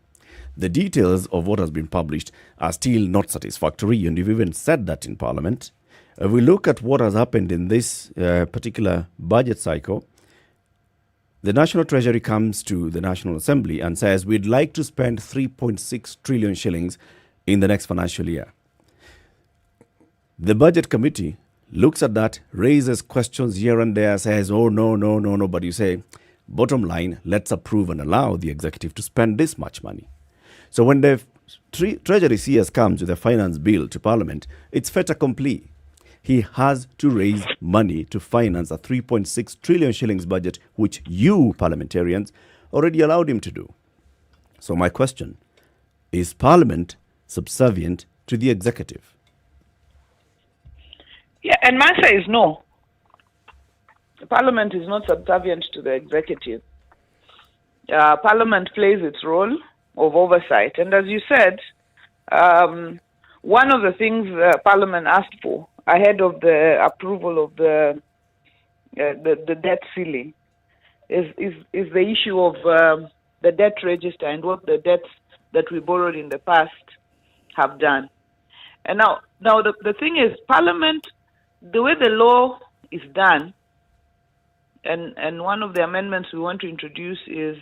The details of what has been published are still not satisfactory, and you've even said that in Parliament. If we look at what has happened in this particular budget cycle, the National Treasury comes to the National Assembly and says, we'd like to spend 3.6 trillion shillings in the next financial year. The Budget Committee looks at that, raises questions here and there, says, oh, no, but you say, bottom line, let's approve and allow the executive to spend this much money. So when the Treasury CS comes with a finance bill to Parliament, it's fait accompli. He has to raise money to finance a 3.6 trillion shillings budget, which you parliamentarians already allowed him to do. So my question, is Parliament subservient to the executive? Yeah, and my answer is no. Parliament is not subservient to the executive. Parliament plays its role of oversight. And as you said, one of the things Parliament asked for ahead of the approval of the debt ceiling is the issue of the debt register and what the debts that we borrowed in the past have done. And now the thing is, Parliament, the way the law is done, and one of the amendments we want to introduce is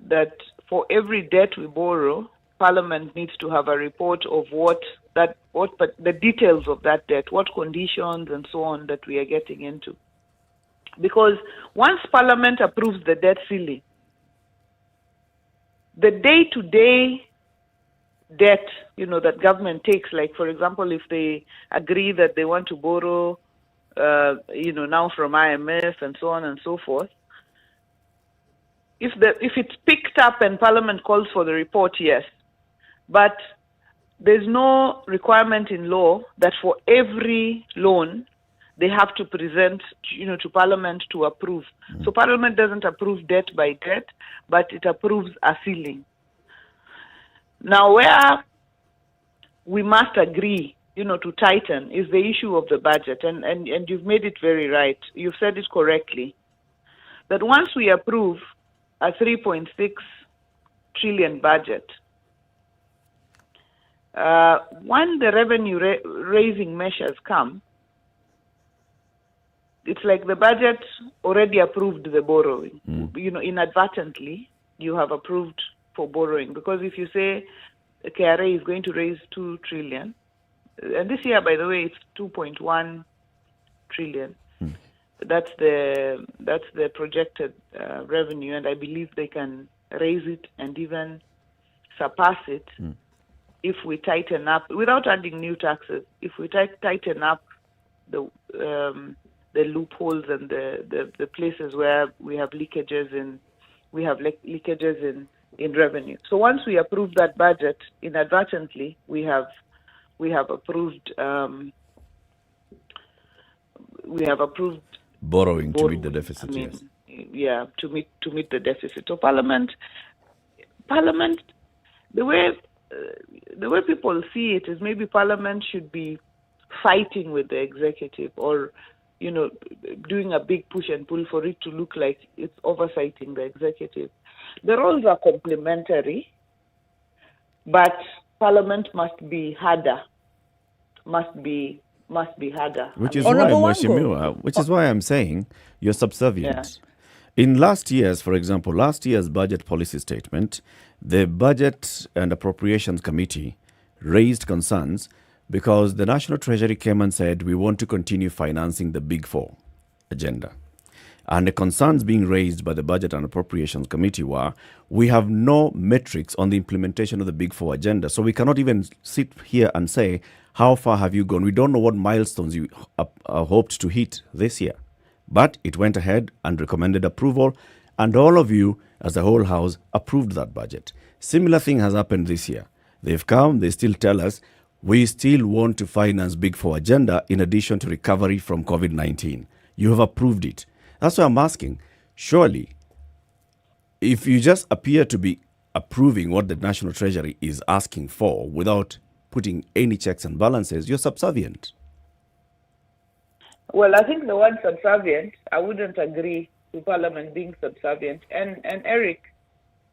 that for every debt we borrow, Parliament needs to have a report of what the details of that debt, what conditions and so on that we are getting into. Because once Parliament approves the debt ceiling, the day-to-day debt, that government takes, like for example, if they agree that they want to borrow now from IMF and so on and so forth. If it's picked up and Parliament calls for the report, yes. But there's no requirement in law that for every loan they have to present, to Parliament to approve. So Parliament doesn't approve debt by debt, but it approves a ceiling. Now, where we must agree to tighten is the issue of the budget. And you've made it very right. You've said it correctly. That once we approve a 3.6 trillion budget, when the revenue raising measures come, it's like the budget already approved the borrowing. Inadvertently, you have approved for borrowing. Because if you say the KRA is going to raise 2 trillion, and this year, by the way, it's 2.1 trillion. That's the projected revenue, and I believe they can raise it and even surpass it if we tighten up without adding new taxes. If we tighten up the loopholes and the places where we have leakages in revenue. So once we approve that budget, inadvertently we have approved borrowing to meet the deficit. Yes. Yeah, to meet the deficit. So Parliament, the way people see it is maybe Parliament should be fighting with the executive, or doing a big push and pull for it to look like it's oversighting the executive. The roles are complementary, but Parliament must be harder. Must be harder. Which is why, Mheshimiwa, which is why I'm saying you're subservient. In last year's, for example, last year's budget policy statement, the Budget and Appropriations Committee raised concerns because the National Treasury came and said, we want to continue financing the Big Four agenda. And the concerns being raised by the Budget and Appropriations Committee were, we have no metrics on the implementation of the Big Four agenda. So we cannot even sit here and say, how far have you gone? We don't know what milestones you hoped to hit this year. But it went ahead and recommended approval, and all of you, as the whole House, approved that budget. Similar thing has happened this year. They've come, they still tell us, we still want to finance Big Four agenda in addition to recovery from COVID-19. You have approved it. That's why I'm asking, surely, if you just appear to be approving what the National Treasury is asking for without putting any checks and balances, you're subservient. Well, I think the word subservient, I wouldn't agree with Parliament being subservient. And Eric,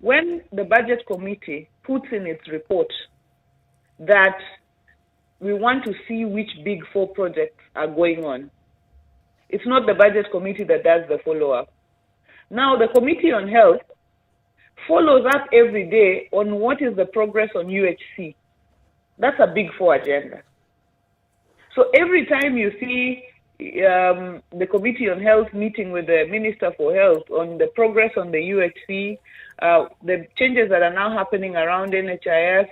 when the Budget Committee puts in its report that we want to see which Big Four projects are going on, it's not the Budget Committee that does the follow-up. Now, the Committee on Health follows up every day on what is the progress on UHC. That's a Big Four agenda. So every time you see the Committee on Health meeting with the Minister for Health on the progress on the UHC, the changes that are now happening around NHIS,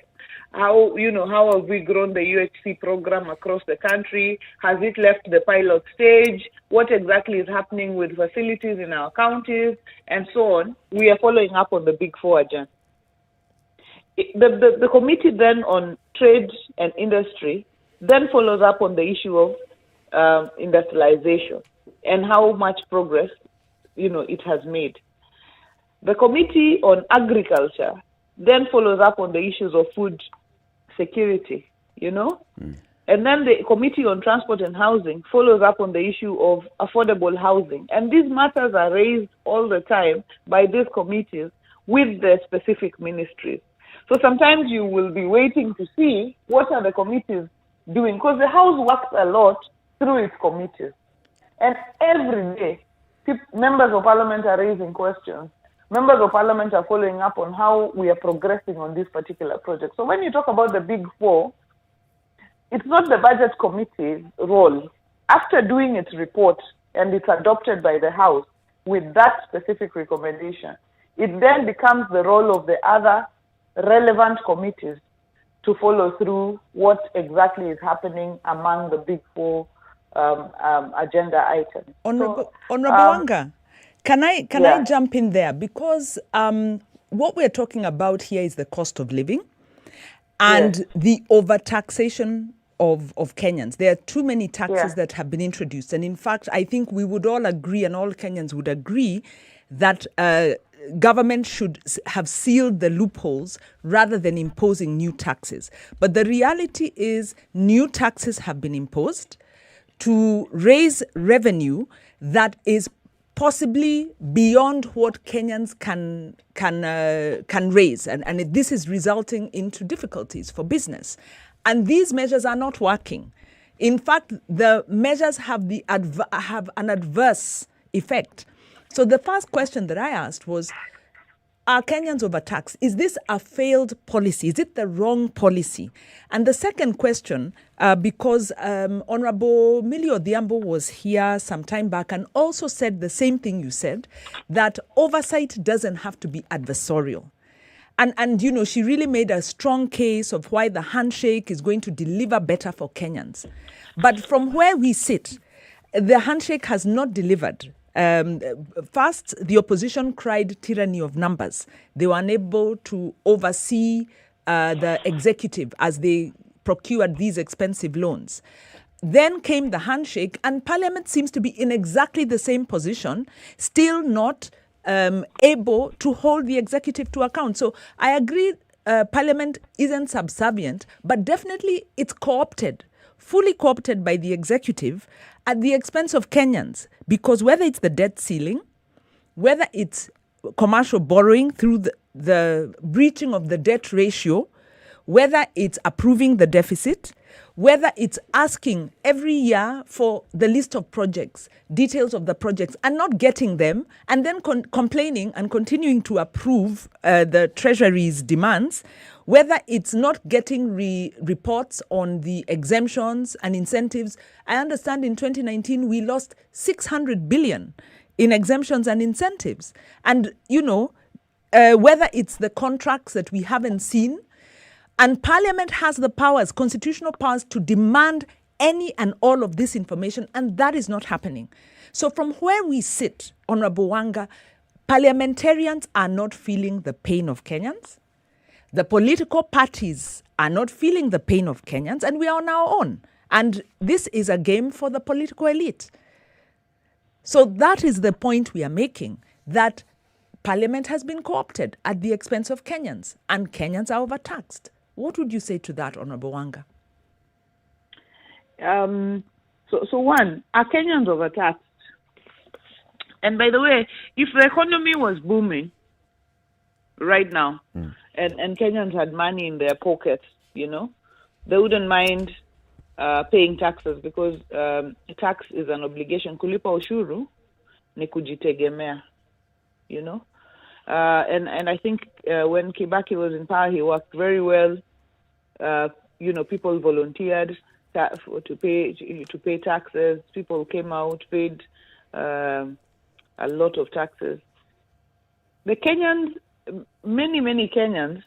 how have we grown the UHC program across the country? Has it left the pilot stage? What exactly is happening with facilities in our counties, and so on? We are following up on the Big Four agenda. The committee then on trade and industry then follows up on the issue of industrialization and how much progress it has made. The Committee on Agriculture then follows up on the issues of food security, and then the Committee on Transport and Housing follows up on the issue of affordable housing. And these matters are raised all the time by these committees with the specific ministries. So sometimes you will be waiting to see what are the committees doing, because the House works a lot through its committees. And every day, members of Parliament are raising questions. Members of Parliament are following up on how we are progressing on this particular project. So when you talk about the Big Four, it's not the Budget Committee's role. After doing its report and it's adopted by the House with that specific recommendation, it then becomes the role of the other relevant committees to follow through what exactly is happening among the Big Four agenda items. Honorable Wanga, can I jump in there? Because what we're talking about here is the cost of living and the overtaxation of Kenyans. There are too many taxes that have been introduced. And in fact, I think we would all agree, and all Kenyans would agree, that government should have sealed the loopholes rather than imposing new taxes. But the reality is new taxes have been imposed to raise revenue that is possibly beyond what Kenyans can raise. And this is resulting into difficulties for business. And these measures are not working. In fact, the measures have an adverse effect. So the first question that I asked was, are Kenyans overtaxed? Is this a failed policy? Is it the wrong policy? And the second question, because Honorable Millie Odhiambo was here some time back and also said the same thing you said, that oversight doesn't have to be adversarial. And she really made a strong case of why the handshake is going to deliver better for Kenyans. But from where we sit, the handshake has not delivered. First, the opposition cried tyranny of numbers. They were unable to oversee the executive as they procured these expensive loans. Then came the handshake, and Parliament seems to be in exactly the same position, still not able to hold the executive to account. So I agree Parliament isn't subservient, but definitely it's co-opted, fully co-opted by the executive at the expense of Kenyans, because whether it's the debt ceiling, whether it's commercial borrowing through the breaching of the debt ratio, whether it's approving the deficit, whether it's asking every year for the list of projects, details of the projects, and not getting them, and then complaining and continuing to approve the Treasury's demands, whether it's not getting reports on the exemptions and incentives. I understand in 2019 we lost 600 billion in exemptions and incentives. And, whether it's the contracts that we haven't seen, and Parliament has the powers, constitutional powers, to demand any and all of this information, and that is not happening. So from where we sit, Honorable Wanga, parliamentarians are not feeling the pain of Kenyans. The political parties are not feeling the pain of Kenyans, and we are on our own. And this is a game for the political elite. So that is the point we are making, that Parliament has been co-opted at the expense of Kenyans, and Kenyans are overtaxed. What would you say to that, Honorable Wanga? So one, are Kenyans overtaxed? And by the way, if the economy was booming right now, and Kenyans had money in their pockets, they wouldn't mind paying taxes, because tax is an obligation. Kulipa ushuru ni kujitegemea, and I think when Kibaki was in power, he worked very well. People volunteered to pay taxes. People came out, paid a lot of taxes. The Kenyans, many Kenyans,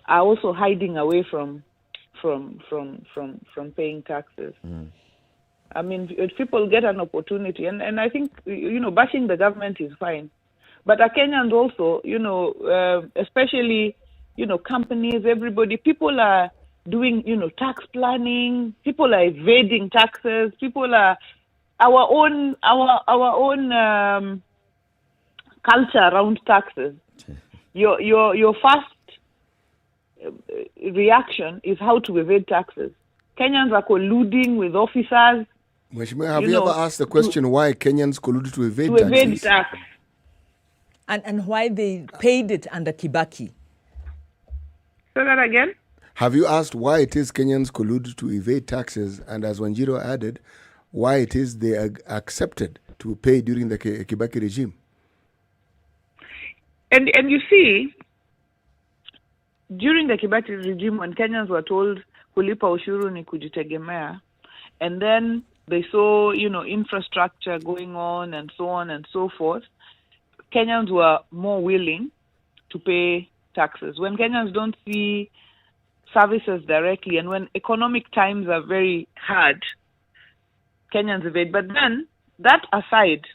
are also hiding away from paying taxes. I mean, if people get an opportunity, and I think bashing the government is fine, but are Kenyans also, especially companies, everybody, people are doing tax planning. People are evading taxes. People are our own culture around taxes. Your first reaction is how to evade taxes. Kenyans are colluding with officers. Mheshimiwa, have you ever asked the question why Kenyans collude to evade taxes? Evade tax. And why they paid it under Kibaki? Say that again? Have you asked why it is Kenyans collude to evade taxes, and as Wanjiro added, why it is they accepted to pay during the Kibaki regime? And you see, during the Kibaki regime, when Kenyans were told kulipa ushuru ni kujitegemea, and then they saw, infrastructure going on and so forth, Kenyans were more willing to pay taxes. When Kenyans don't see services directly, and when economic times are very hard, Kenyans evade. But then, that aside,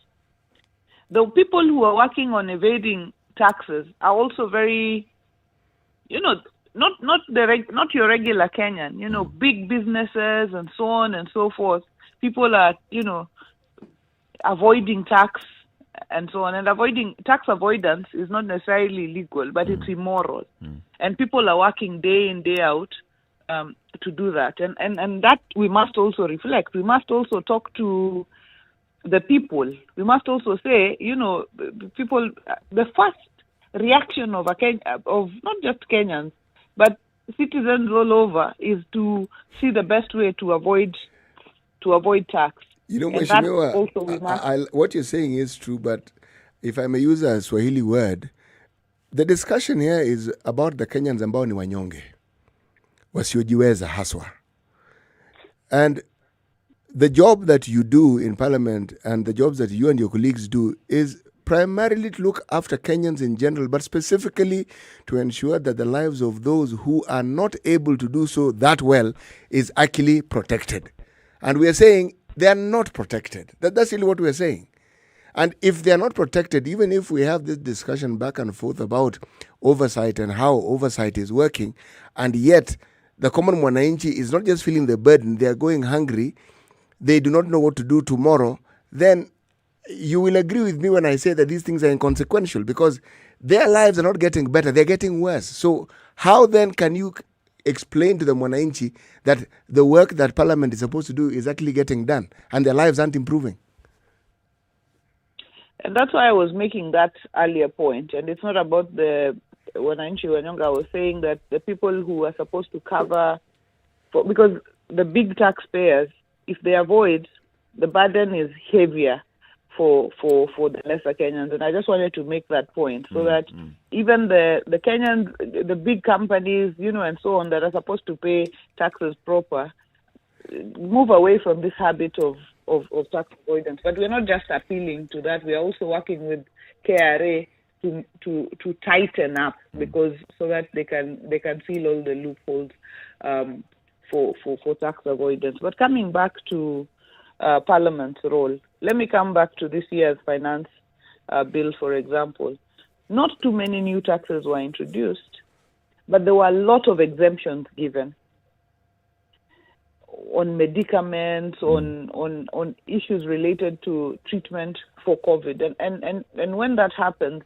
the people who are working on evading taxes are also very, not your regular Kenyan, big businesses and so on and so forth. People are, avoiding tax and so on. And tax avoidance is not necessarily legal, but it's immoral. And people are working day in, day out to do that. And that we must also reflect. We must also talk to the people. We must also say, people, the first reaction of not just Kenyans, but citizens all over is to see the best way to avoid tax. Mheshimiwa, what you're saying is true, but if I may use a Swahili word, the discussion here is about the Kenyans ambao ni wanyonge, wasiojiweza haswa. And the job that you do in Parliament and the jobs that you and your colleagues do is primarily to look after Kenyans in general, but specifically to ensure that the lives of those who are not able to do so that well is actually protected. And we are saying they are not protected. That's really what we are saying. And if they are not protected, even if we have this discussion back and forth about oversight and how oversight is working, and yet the common mwananchi is not just feeling the burden, they are going hungry, they do not know what to do tomorrow, then you will agree with me when I say that these things are inconsequential, because their lives are not getting better, they're getting worse. So how then can you explain to the mwananchi that the work that Parliament is supposed to do is actually getting done and their lives aren't improving? And that's why I was making that earlier point. And it's not about the Wananchi Wanyonga. I was saying that the people who are supposed to cover because the big taxpayers, if they avoid, the burden is heavier for the lesser Kenyans. And I just wanted to make that point so that even the Kenyans, the big companies, and so on, that are supposed to pay taxes proper, move away from this habit of tax avoidance. But we're not just appealing to that. We are also working with KRA to tighten up, because so that they can seal all the loopholes for tax avoidance. But coming back to Parliament's role, let me come back to this year's finance bill, for example. Not too many new taxes were introduced, but there were a lot of exemptions given on medicaments, on issues related to treatment for COVID. And when that happens,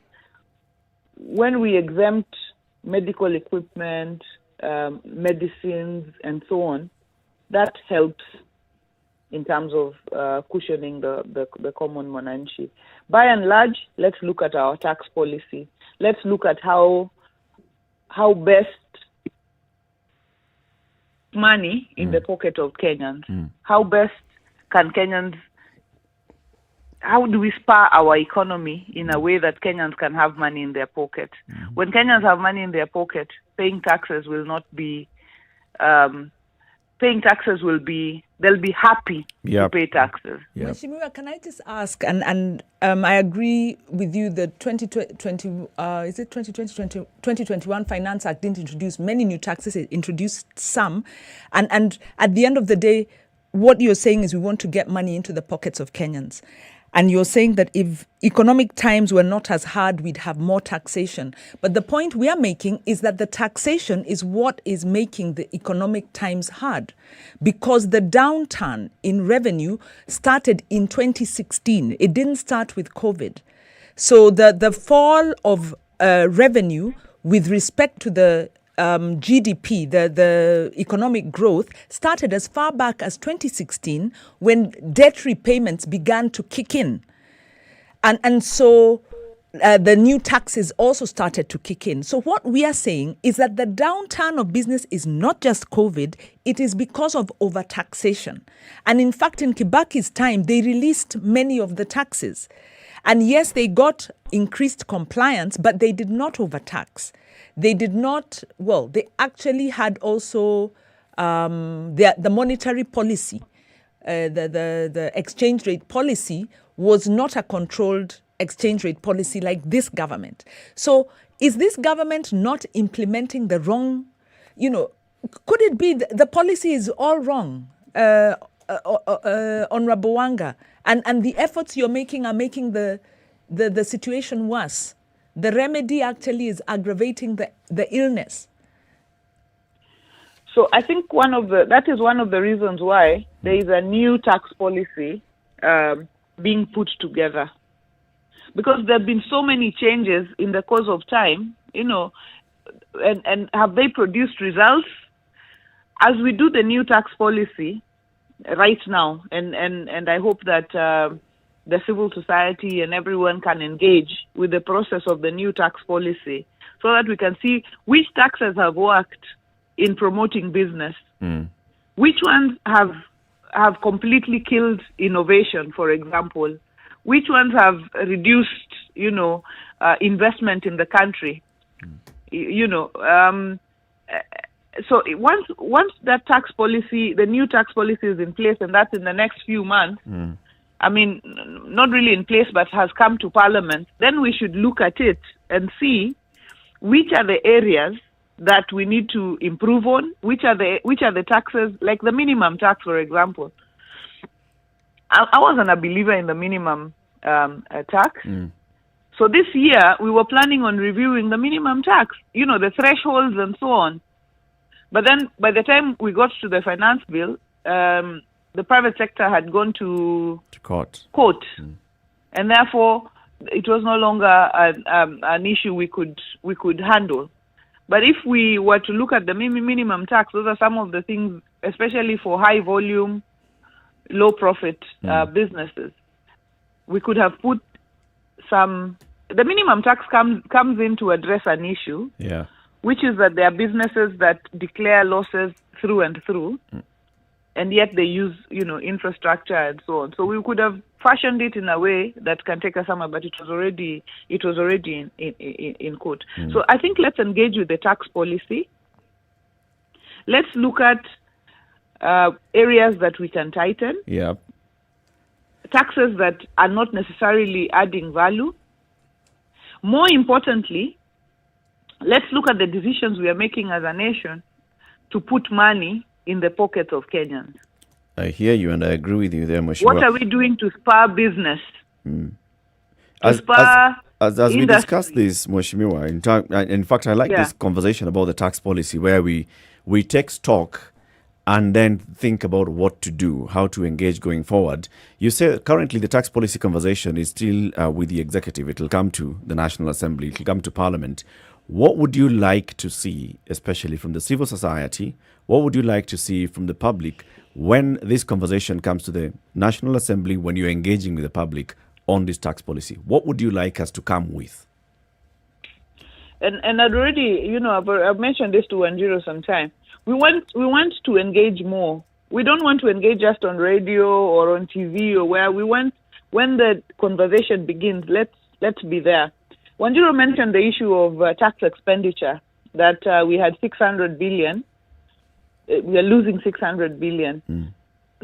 when we exempt medical equipment, medicines, and so on, that helps in terms of cushioning the common mwananchi. By and large, let's look at our tax policy. Let's look at how best money in the pocket of Kenyans. How best can Kenyans, how do we spur our economy in a way that Kenyans can have money in their pocket? When Kenyans have money in their pocket, paying taxes will not be, they'll be happy to pay taxes. Mheshimiwa, can I just ask, and I agree with you, the 2021 Finance Act didn't introduce many new taxes, it introduced some. And at the end of the day, what you're saying is we want to get money into the pockets of Kenyans. And you're saying that if economic times were not as hard, we'd have more taxation. But the point we are making is that the taxation is what is making the economic times hard, because the downturn in revenue started in 2016. It didn't start with COVID. So the fall of revenue with respect to the GDP, the economic growth, started as far back as 2016 when debt repayments began to kick in. And so the new taxes also started to kick in. So what we are saying is that the downturn of business is not just COVID, it is because of overtaxation. And in fact, in Kibaki's time, they released many of the taxes. And yes, they got increased compliance, but they did not overtax. They did not, well, they actually had also the monetary policy, the exchange rate policy was not a controlled exchange rate policy like this government. So is this government not implementing the wrong, could it be the policy is all wrong, Honorable Wanga, and the efforts you're making are making the situation worse? The remedy actually is aggravating the illness. So I think that is one of the reasons why there is a new tax policy being put together. Because there have been so many changes in the course of time, and have they produced results? As we do the new tax policy right now, and I hope that the civil society and everyone can engage with the process of the new tax policy so that we can see which taxes have worked in promoting business, which ones have completely killed innovation, for example, which ones have reduced, investment in the country, So once that tax policy, the new tax policy is in place, and that's in the next few months, I mean, not really in place, but has come to Parliament, then we should look at it and see which are the areas that we need to improve on, which are the taxes, like the minimum tax, for example. I wasn't a believer in the minimum tax. So this year, we were planning on reviewing the minimum tax, the thresholds and so on. But then by the time we got to the finance bill, the private sector had gone to court. And therefore, it was no longer an issue we could handle. But if we were to look at the minimum tax, those are some of the things, especially for high volume, low profit businesses. We could have put some. The minimum tax comes in to address an issue, which is that there are businesses that declare losses through and through, and yet they use, infrastructure and so on. So we could have fashioned it in a way that can take us somewhere, but it was already in court. So I think let's engage with the tax policy. Let's look at areas that we can tighten. Yeah. Taxes that are not necessarily adding value. More importantly, let's look at the decisions we are making as a nation to put money in the pockets of Kenyans. I hear you and I agree with you there, Mheshimiwa. What are we doing to spur business? As we industry. discuss this, Mheshimiwa, in fact, I like this conversation about the tax policy where we take stock and then think about what to do, how to engage going forward. You say currently the tax policy conversation is still with the executive. It will come to the National Assembly. It will come to Parliament. What would you like to see, especially from the civil society? What would you like to see from the public when this conversation comes to the National Assembly, when you're engaging with the public on this tax policy? What would you like us to come with? And I'd already, I've mentioned this to Wanjiru sometime. We want to engage more. We don't want to engage just on radio or on TV or where. We want, when the conversation begins, let's be there. Wanjiru mentioned the issue of tax expenditure, that we had 600 billion. We are losing 600 billion.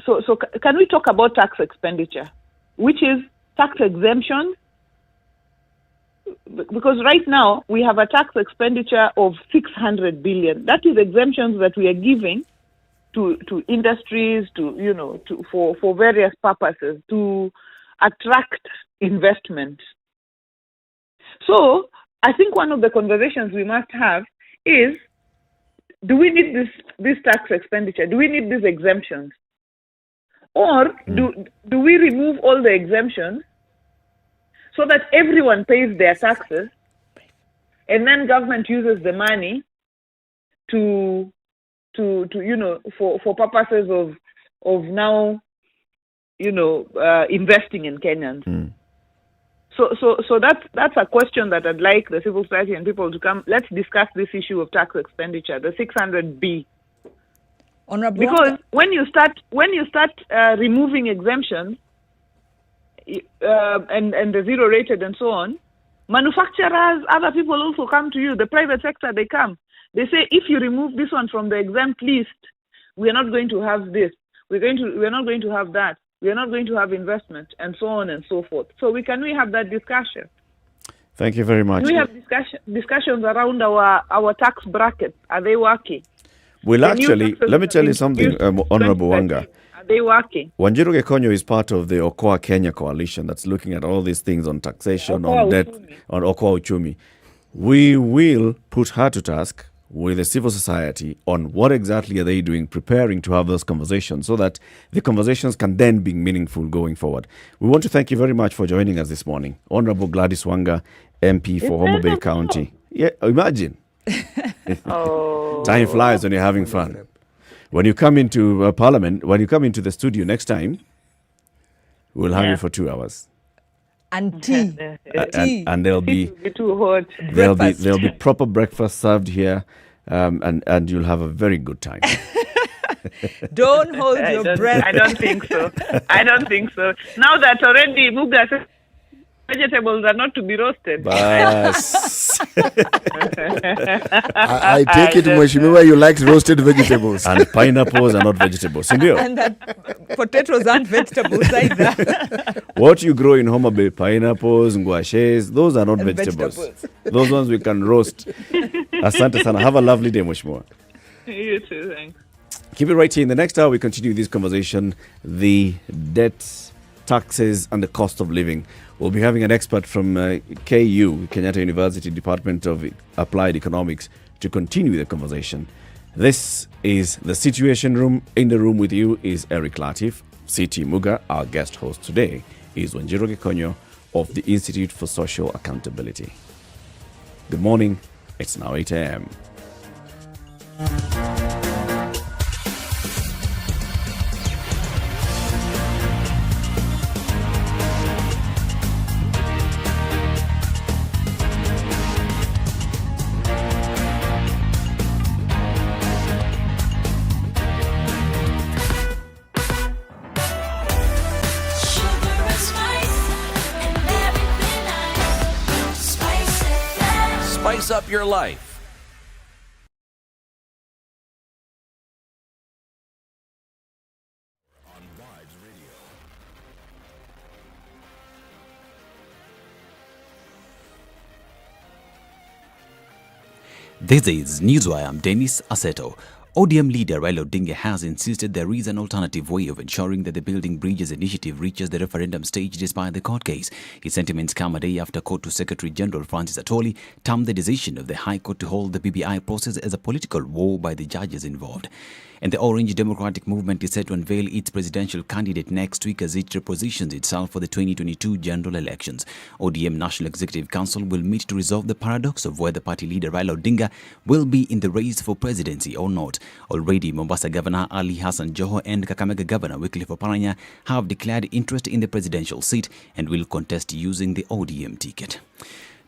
So can we talk about tax expenditure, which is tax exemption? Because right now we have a tax expenditure of 600 billion. That is exemptions that we are giving to industries, for various purposes, to attract investment. So I think one of the conversations we must have is, do we need this tax expenditure? Do we need these exemptions? Or do we remove all the exemptions so that everyone pays their taxes, and then government uses the money to for purposes of now, investing in Kenyans. So that's a question that I'd like the civil society and people to come. Let's discuss this issue of tax expenditure, the 600B. Honorable, because when you start removing exemptions and the zero rated and so on, manufacturers, other people also come to you. The private sector, they come. They say, if you remove this one from the exempt list, we are not going to have this. We are not going to have that. We are not going to have investment, and so on and so forth. So we have that discussion? Thank you very much. We have discussions around our tax brackets. Are they working? Well, actually, let me tell you something, Honorable Wanga. Are they working? Wanjiru Gekonyo is part of the Okoa Kenya coalition that's looking at all these things on taxation, on debt, on Okoa Uchumi. We will put her to task with the civil society on what exactly are they doing, preparing to have those conversations so that the conversations can then be meaningful going forward. We want to thank you very much for joining us this morning. Honorable Gladys Wanga, MP for Homa Bay County. Yeah, imagine. Time flies when you're having fun. When you come into Parliament, when you come into the studio next time, we'll have you for 2 hours. And tea. And there'll be too hot. There'll be proper breakfast served here, and you'll have a very good time. Don't hold your breath. I don't think so. Now that already Muga says vegetables are not to be roasted. Bas. I take it, Mheshimiwa, you like roasted vegetables. And pineapples are not vegetables. Indio. And that potatoes aren't vegetables either. What you grow in Homa Bay, pineapples, ngwashes, those are not vegetables. Those ones we can roast. Asante sana. Have a lovely day, Mheshimiwa. You too, thanks. Keep it right here. In the next hour, we continue this conversation, the debt, taxes, and the cost of living. We'll be having an expert from KU, Kenyatta University Department of Applied Economics, to continue the conversation. This is the Situation Room. In the room with you is Eric Latif. C.T. Muga, our guest host today, is Wanjiru Gekonyo of the Institute for Social Accountability. Good morning. It's now 8 a.m. your life. This is Newswire. I'm Dennis Aseto. ODM leader Raila Odinga has insisted there is an alternative way of ensuring that the Building Bridges initiative reaches the referendum stage despite the court case. His sentiments come a day after Court to Secretary General Francis Atwoli termed the decision of the High Court to hold the BBI process as a political war by the judges involved. And the Orange Democratic Movement is set to unveil its presidential candidate next week as it repositions itself for the 2022 general elections. ODM National Executive Council will meet to resolve the paradox of whether party leader Raila Odinga will be in the race for presidency or not. Already, Mombasa Governor Ali Hassan Joho and Kakamega Governor Wycliffe Oparanya have declared interest in the presidential seat and will contest using the ODM ticket.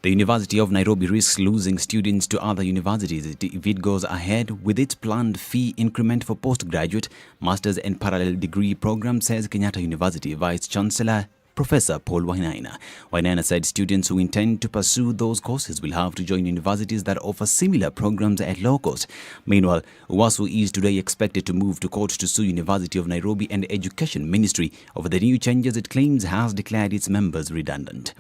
The University of Nairobi risks losing students to other universities if it goes ahead with its planned fee increment for postgraduate, master's and parallel degree programs, says Kenyatta University Vice Chancellor Professor Paul Wainaina. Wainaina said students who intend to pursue those courses will have to join universities that offer similar programs at low cost. Meanwhile, UWASU is today expected to move to court to sue University of Nairobi and Education Ministry over the new changes it claims has declared its members redundant.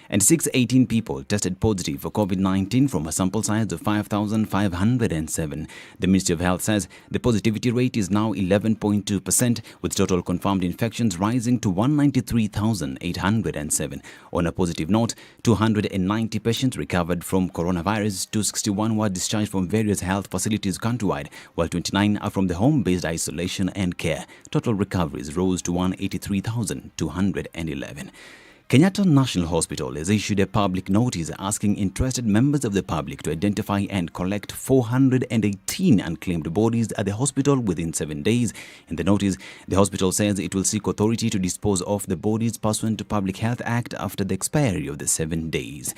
And 618 people tested positive for COVID-19 from a sample size of 5,507. The Ministry of Health says the positivity rate is now 11.2%, with total confirmed infections rising to 193,807. On a positive note, 290 patients recovered from coronavirus, 261 were discharged from various health facilities countrywide, while 29 are from the home-based isolation and care. Total recoveries rose to 183,211. Kenyatta National Hospital has issued a public notice asking interested members of the public to identify and collect 418 unclaimed bodies at the hospital within 7 days. In the notice, the hospital says it will seek authority to dispose of the bodies pursuant to Public Health Act after the expiry of the 7 days.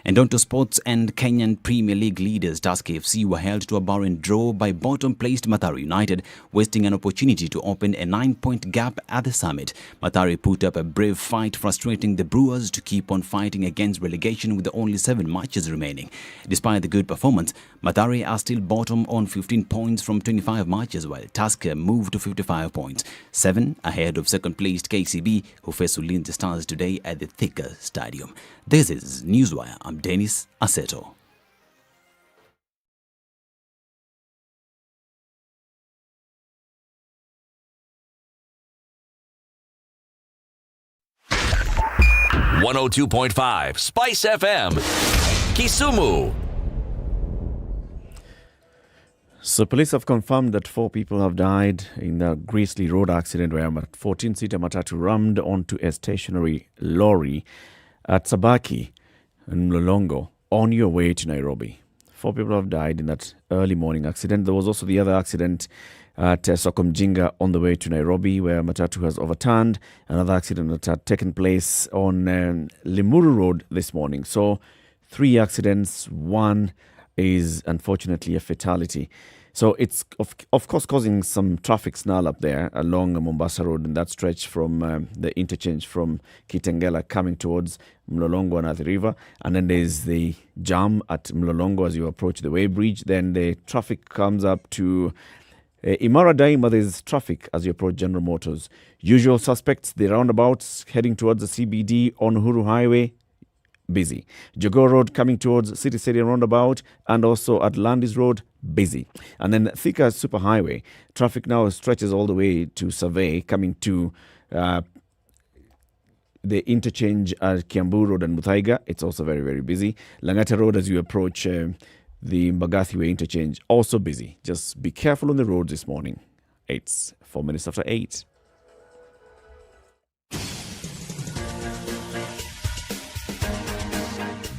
And on to sports, and Kenyan Premier League leaders Tusker FC were held to a barren draw by bottom-placed Mathare United, wasting an opportunity to open a 9-point gap at the summit. Mathare put up a brave fight, frustrating the Brewers to keep on fighting against relegation with only 7 matches remaining. Despite the good performance, Mathare are still bottom on 15 points from 25 matches, while Tusker moved to 55 points, 7 ahead of second-placed KCB, who face Ulinzi Stars today at the Thika Stadium. This is Newswire. I'm Dennis Aseto. .5 Spice FM, Kisumu. So police have confirmed that 4 people have died in a grisly road accident where a 14-seater matatu rammed onto a stationary lorry at Sabaki in Mlolongo on your way to Nairobi. 4 people have died in that early morning accident. There was also the other accident at Sokomjinga on the way to Nairobi, where matatu has overturned. Another accident that had taken place on Limuru Road this morning. So 3 accidents, 1 is unfortunately a fatality. So it's of course causing some traffic snarl up there along Mombasa Road in that stretch from the interchange from Kitengela coming towards Mlolongo and Athi River. And then there's the jam at Mlolongo as you approach the Weighbridge. Then the traffic comes up to Imara Daima. There's traffic as you approach General Motors. Usual suspects, the roundabouts heading towards the CBD on Uhuru Highway, busy. Jogoo Road coming towards City Stadium roundabout, and also at Landis Road, busy. And then Thika Superhighway, traffic now stretches all the way to Survey, coming to the interchange at Kiambu Road and Muthaiga. It's also very, very busy. Langata Road as you approach the Mbagathi Way interchange, also busy. Just be careful on the roads this morning. It's 4 minutes after 8.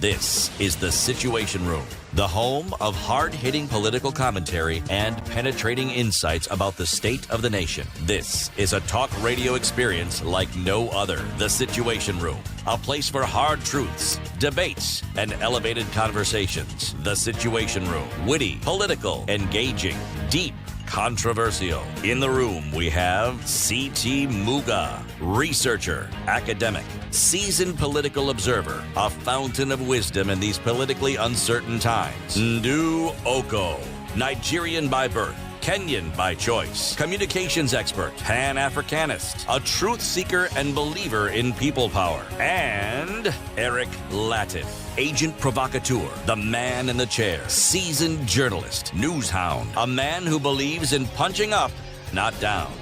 This is The Situation Room, the home of hard-hitting political commentary and penetrating insights about the state of the nation. This is a talk radio experience like no other. The Situation Room, a place for hard truths, debates, and elevated conversations. The Situation Room, witty, political, engaging, deep, controversial. In the room, we have C.T. Muga, researcher, academic, seasoned political observer, a fountain of wisdom in these politically uncertain times. Ndu Oko, Nigerian by birth, Kenyan by choice, communications expert, Pan-Africanist, a truth seeker and believer in people power, and Eric Latif, agent provocateur, the man in the chair, seasoned journalist, news hound, a man who believes in punching up, not down.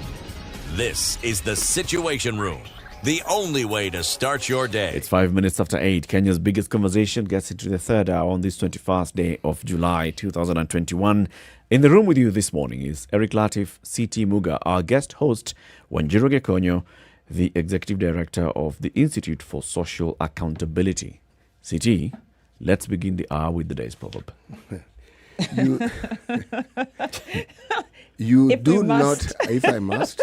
This is the Situation Room, the only way to start your day. It's 5 minutes after 8. Kenya's biggest conversation gets into the third hour on this 21st day of July 2021. In the room with you this morning is Eric Latif, CT Muga, our guest host, Wanjiru Gekonyo, the Executive Director of the Institute for Social Accountability. CT, let's begin the hour with the day's proverb. You If do we not, must. if I must,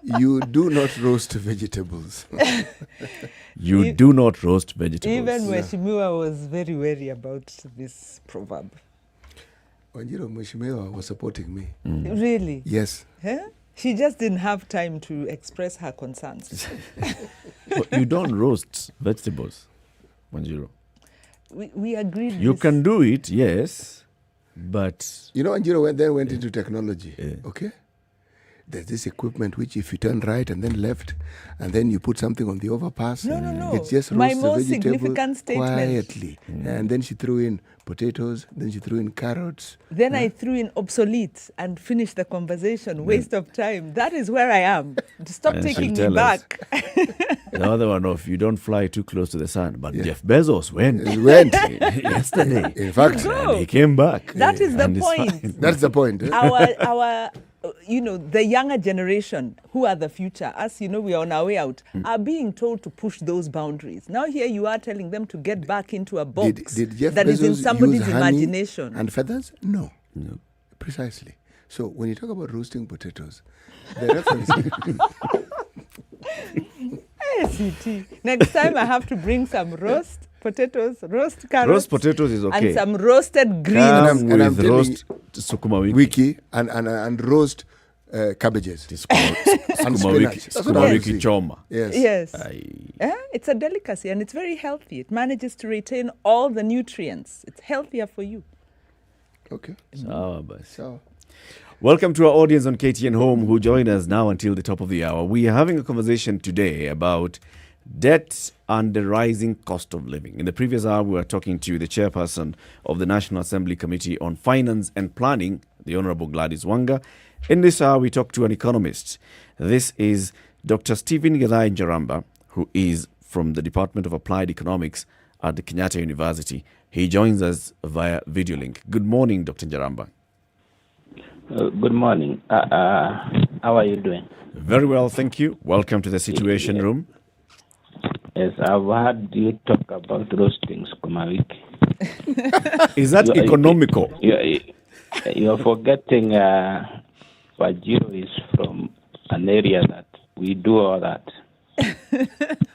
you do not roast vegetables. You do not roast vegetables. Even Mheshimiwa was very wary about this proverb. Wanjiru Mheshimiwa was supporting me. Really? Yes. Huh? She just didn't have time to express her concerns. But you don't roast vegetables, Wanjiru. We agreed. You this. can do it, yes, but... You know, Wanjiru then went into technology, okay? There's this equipment which if you turn right and then left and then you put something on the overpass, No. it just My roasts the most vegetable significant statement. quietly. And then she threw in potatoes, then she threw in carrots. Then I threw in obsolete and finished the conversation. Waste of time. That is where I am. Stop And taking she'll me tell us. back. The other one off, you don't fly too close to the sun. But Jeff Bezos went. He went. Yesterday. In fact, And he came back. That is the And it's point. fine. That's the point. our the younger generation who are the future, us, we are on our way out, are being told to push those boundaries. Now here you are telling them to get back into a box Did Jeff that Bezos is in somebody's use honey imagination. and feathers? No. Precisely. So when you talk about roasting potatoes, the reference... CT. Next time I have to bring some roast potatoes, roast carrots. Roast potatoes is okay. And some roasted greens. Come and I'm with telling roast sukuma wiki. wiki and roast cabbages. And Sukuma spinach. wiki, That's what sukuma I wiki see. choma. Yes. Yes. Aye. It's a delicacy and it's very healthy. It manages to retain all the nutrients. It's healthier for you. Okay. Sawa basi. So, Welcome to our audience on KTN Home who join us now until the top of the hour. We are having a conversation today about debt and the rising cost of living. In the previous hour, we were talking to the chairperson of the National Assembly Committee on Finance and Planning, the Honorable Gladys Wanga. In this hour, we talk to an economist. This is Dr. Stephen Githai Njaramba, who is from the Department of Applied Economics at the Kenyatta University. He joins us via video link. Good morning, Dr. Njaramba. Good morning. How are you doing? Very well, thank you. Welcome to the Situation Room. Yes, I've heard you talk about roasting sukuma wiki. Is that economical? You're forgetting Wanjiru is from an area that we do all that.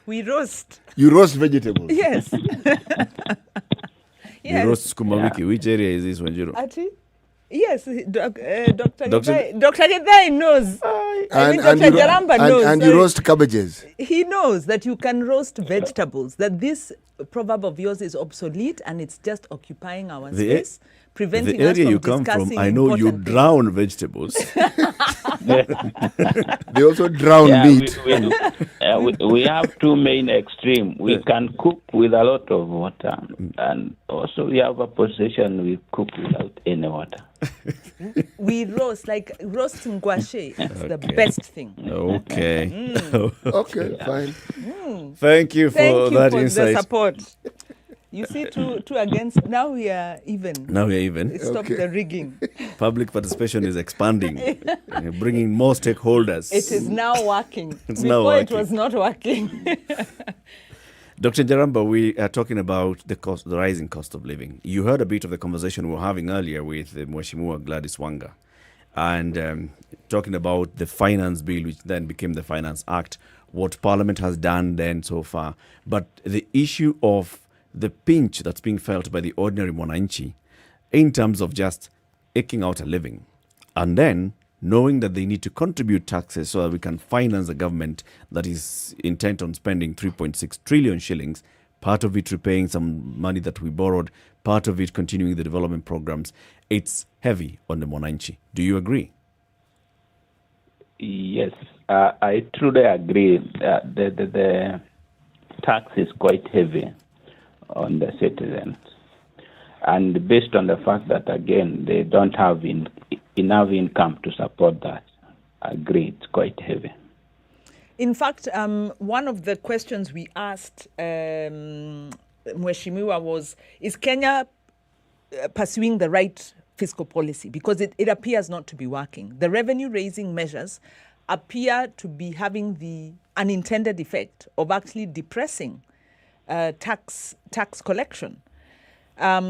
We roast. you roast vegetables. Yes. You roast sukuma wiki. Which area is this, Wanjiru? Ati? Yes, Dr. Githai knows. I mean, Dr. Njaramba knows. And you roast cabbages. He knows that you can roast vegetables, that this proverb of yours is obsolete and it's just occupying our space, preventing the area us you from come from, discussing I know you important drown vegetables. They also drown meat. We have two main extremes. We can cook with a lot of water, and also we have a position we cook without any water. We roast, like roast ngwashe. It's the best thing. Okay. Okay, fine. Thank you for that for insight. the support. You see, two against. Now we are even. Now we are even. Stop the rigging. Public participation is expanding, bringing more stakeholders. It is now working. It's Before now working. it was not working. Dr. Njaramba, we are talking about the rising cost of living. You heard a bit of the conversation we were having earlier with Mheshimiwa Gladys Wanga, and talking about the finance bill, which then became the Finance Act, what Parliament has done then so far. But the issue of the pinch that's being felt by the ordinary mwananchi in terms of just eking out a living, and then knowing that they need to contribute taxes so that we can finance a government that is intent on spending 3.6 trillion shillings, part of it repaying some money that we borrowed, part of it continuing the development programs. It's heavy on the Mwananchi. Do you agree? Yes, I truly agree. The tax is quite heavy on the citizens. And based on the fact that, again, they don't have enough income to support that, I agree, it's quite heavy. In fact, one of the questions we asked Mheshimiwa was, is Kenya pursuing the right fiscal policy? Because it appears not to be working. The revenue-raising measures appear to be having the unintended effect of actually depressing tax collection.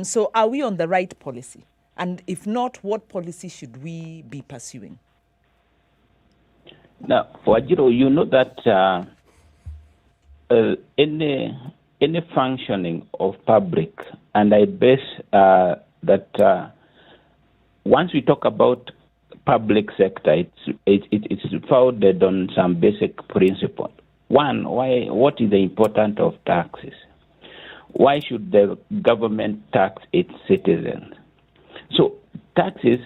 So are we on the right policy? And if not, what policy should we be pursuing? Now, Wajiro, you know that any functioning of public, and I base that once we talk about public sector, it's founded on some basic principles. One, what is the importance of taxes? Why should the government tax its citizens? So taxes,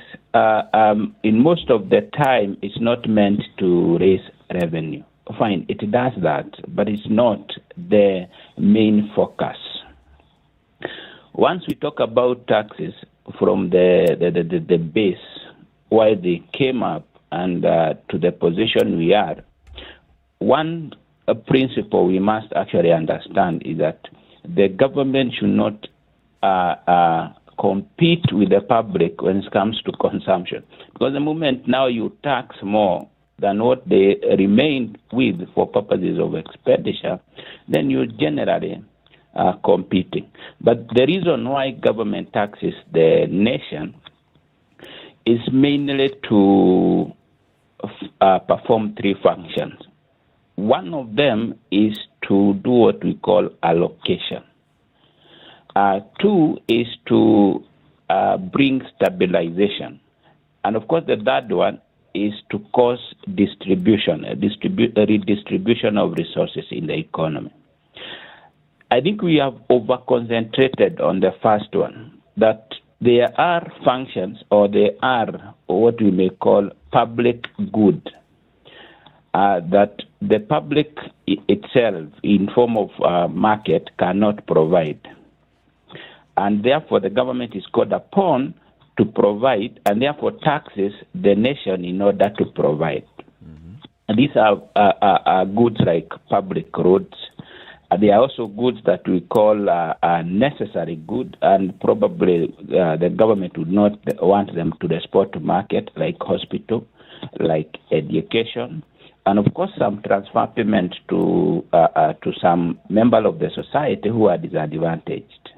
in most of the time, is not meant to raise revenue. Fine, it does that, but it's not the main focus. Once we talk about taxes from the base, why they came up and to the position we are, one principle we must actually understand is that the government should not compete with the public when it comes to consumption. Because the moment now you tax more than what they remain with for purposes of expenditure, then you generally are competing. But the reason why government taxes the nation is mainly to perform three functions. One of them is to do what we call allocation. Two is to bring stabilization. And of course, the third one is to cause distribution, a redistribution of resources in the economy. I think we have over-concentrated on the first one, that there are functions or there are what we may call public good that the public itself in form of market cannot provide. And therefore the government is called upon to provide and therefore taxes the nation in order to provide. And these are goods like public roads. There are also goods that we call necessary good, and probably the government would not want them to the spot market, like hospital, like education, and of course some transfer payment to some member of the society who are disadvantaged.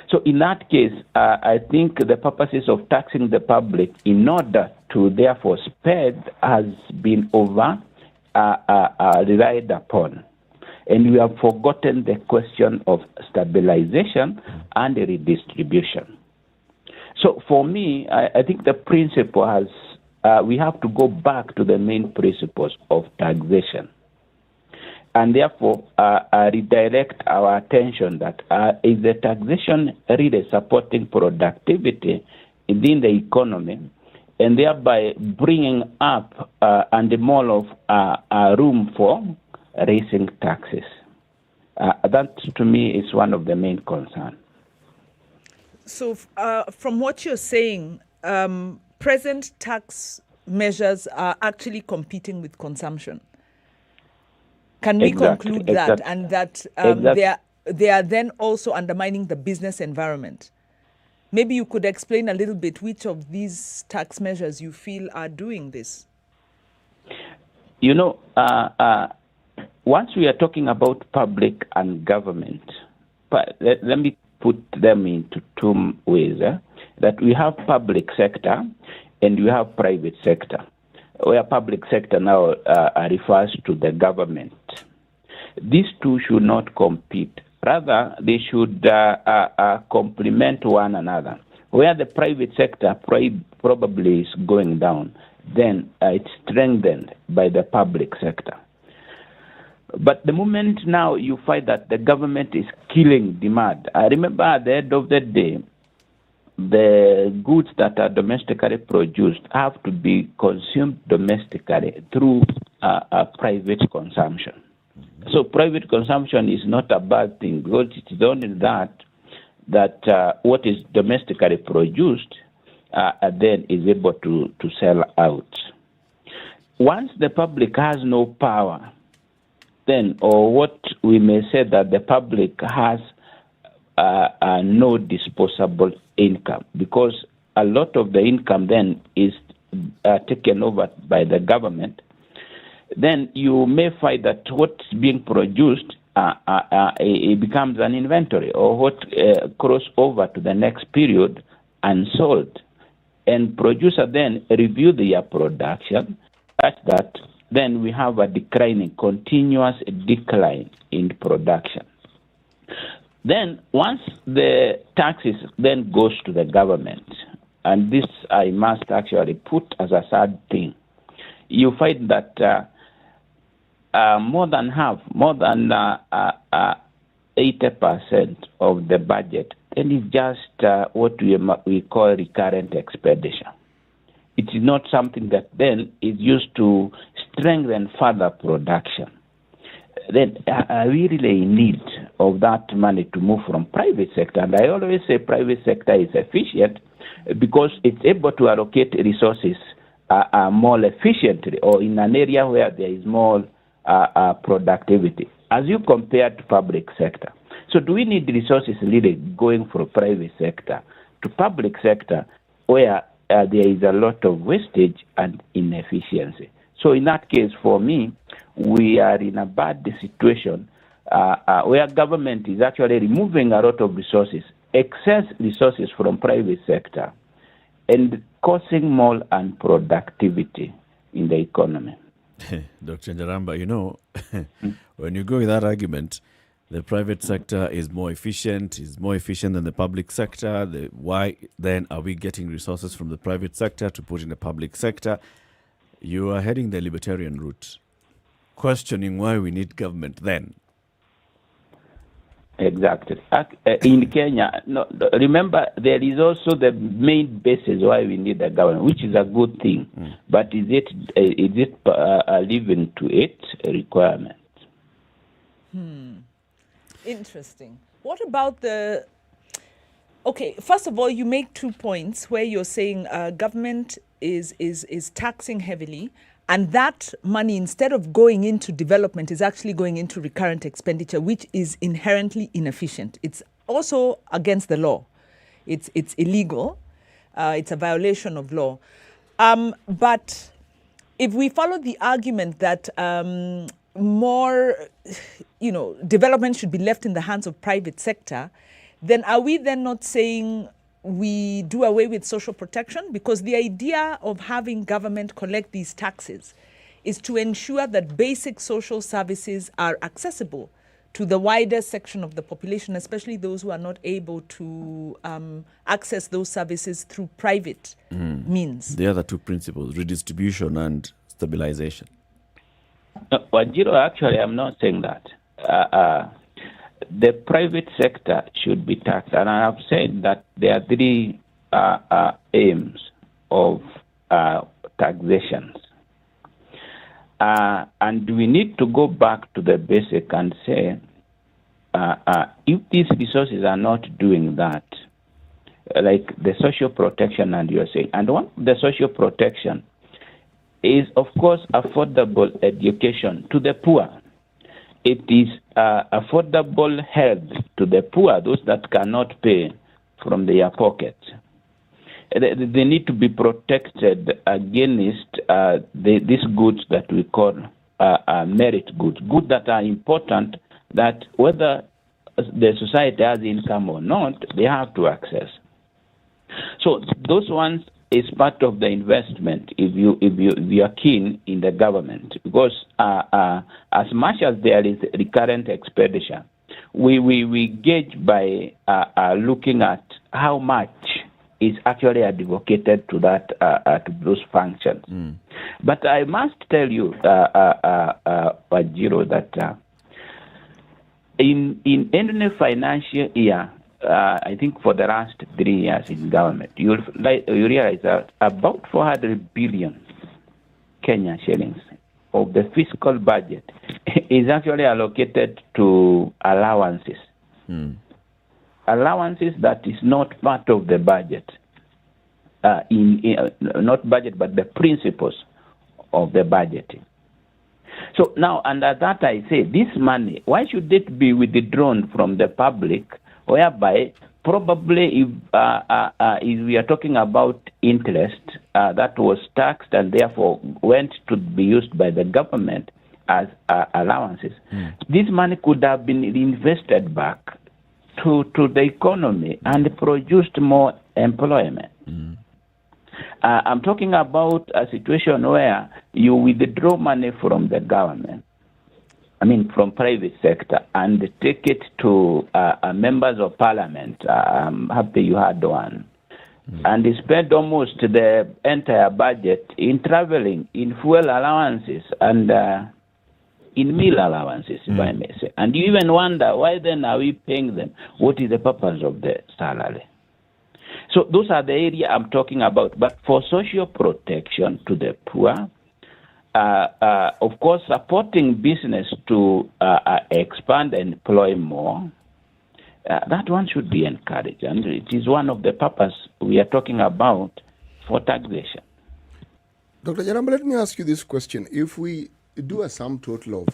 So in that case, I think the purposes of taxing the public in order to therefore spend has been relied upon. And we have forgotten the question of stabilization and redistribution. So for me, I think the principle has, we have to go back to the main principles of taxation. And therefore, redirect our attention that is the taxation really supporting productivity within the economy and thereby bringing up and more of room for raising taxes. That, to me, is one of the main concerns. So from what you're saying, present tax measures are actually competing with consumption. Can we conclude that, and that they are then also undermining the business environment? Maybe you could explain a little bit which of these tax measures you feel are doing this. You know, once we are talking about public and government, let me put them into two ways. That we have public sector and we have private sector, where public sector now refers to the government. These two should not compete. Rather, they should complement one another. Where the private sector probably is going down, then it's strengthened by the public sector. But the moment now you find that the government is killing demand, I remember at the end of the day, the goods that are domestically produced have to be consumed domestically through private consumption. So private consumption is not a bad thing, because it is only that what is domestically produced then is able to sell out. Once the public has no power, then, or what we may say that the public has no disposable income, because a lot of the income then is taken over by the government, then you may find that what's being produced it becomes an inventory, or what cross over to the next period unsold. And producer then review their production such that then we have a continuous decline in production. Then once the taxes then goes to the government, and this I must actually put as a sad thing, you find that more than 80% of the budget then is just what we call recurrent expenditure. It is not something that then is used to strengthen further production. Then we really need of that money to move from private sector. And I always say private sector is efficient because it's able to allocate resources more efficiently, or in an area where there is more productivity, as you compare to public sector. So do we need resources really going from private sector to public sector where there is a lot of wastage and inefficiency? So in that case, for me, we are in a bad situation where government is actually removing a lot of resources, excess resources from private sector, and causing more unproductivity in the economy. Dr. Njaramba, when you go with that argument, the private sector is more efficient than the public sector. Why then are we getting resources from the private sector to put in the public sector? You are heading the libertarian route, questioning why we need government then. Exactly. In Kenya, remember, there is also the main basis why we need the government, which is a good thing. But is it living to its requirements? Interesting. What about the... Okay, first of all, you make 2 points where you're saying government is taxing heavily, and that money, instead of going into development, is actually going into recurrent expenditure, which is inherently inefficient. It's also against the law. It's illegal. It's a violation of law. But if we follow the argument that more, development should be left in the hands of private sector, then are we then not saying we do away with social protection? Because the idea of having government collect these taxes is to ensure that basic social services are accessible to the wider section of the population, especially those who are not able to access those services through private means. The other 2 principles, redistribution and stabilization. Wajiro, actually, I'm not saying that. The private sector should be taxed, and I have said that there are 3 aims of taxations. And we need to go back to the basic and say, if these resources are not doing that, like the social protection, and you're saying, and one of the social protection is, of course, affordable education to the poor. It is affordable health to the poor, those that cannot pay from their pocket. They need to be protected against these goods that we call merit goods, goods that are important, that whether the society has income or not, they have to access. So those ones is part of the investment if you are keen in the government, because as much as there is recurrent expenditure, we gauge by looking at how much is actually advocated to that to those functions. But I must tell you, Wajiro, that in any financial year, I think for the last 3 years in government, you realize that about 400 billion Kenya shillings of the fiscal budget is actually allocated to allowances. Allowances that is not part of the budget, not budget, but the principles of the budgeting. So now, under that, I say this money, why should it be withdrawn from the public, whereby probably if we are talking about interest that was taxed and therefore went to be used by the government as allowances, this money could have been invested back to the economy and produced more employment. I'm talking about a situation where you withdraw money from the government, from private sector, and take it to members of parliament. I'm happy you had one. And spend almost the entire budget in traveling, in fuel allowances, and in meal allowances, if I may say. And you even wonder, why then are we paying them? What is the purpose of the salary? So those are the area I'm talking about. But for social protection to the poor, of course, supporting business to expand and employ more, that one should be encouraged. And it is one of the purpose we are talking about for taxation. Dr. Jaramba, let me ask you this question. If we do a sum total of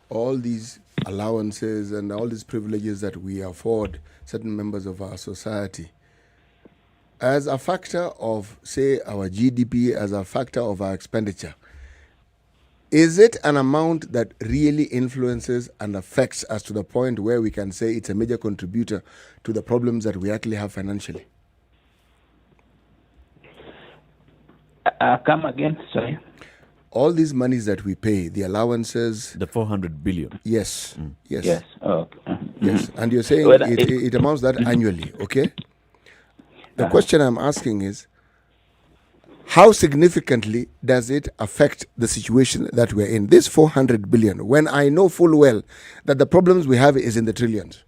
all these allowances and all these privileges that we afford certain members of our society, as a factor of, say, our GDP, as a factor of our expenditure, is it an amount that really influences and affects us to the point where we can say it's a major contributor to the problems that we actually have financially? Come again, sorry. All these monies that we pay, the allowances... The 400 billion. Yes. Yes. Okay. Yes. And you're saying it amounts that annually, okay? The question I'm asking is, how significantly does it affect the situation that we're in? This 400 billion, when I know full well that the problems we have is in the trillions.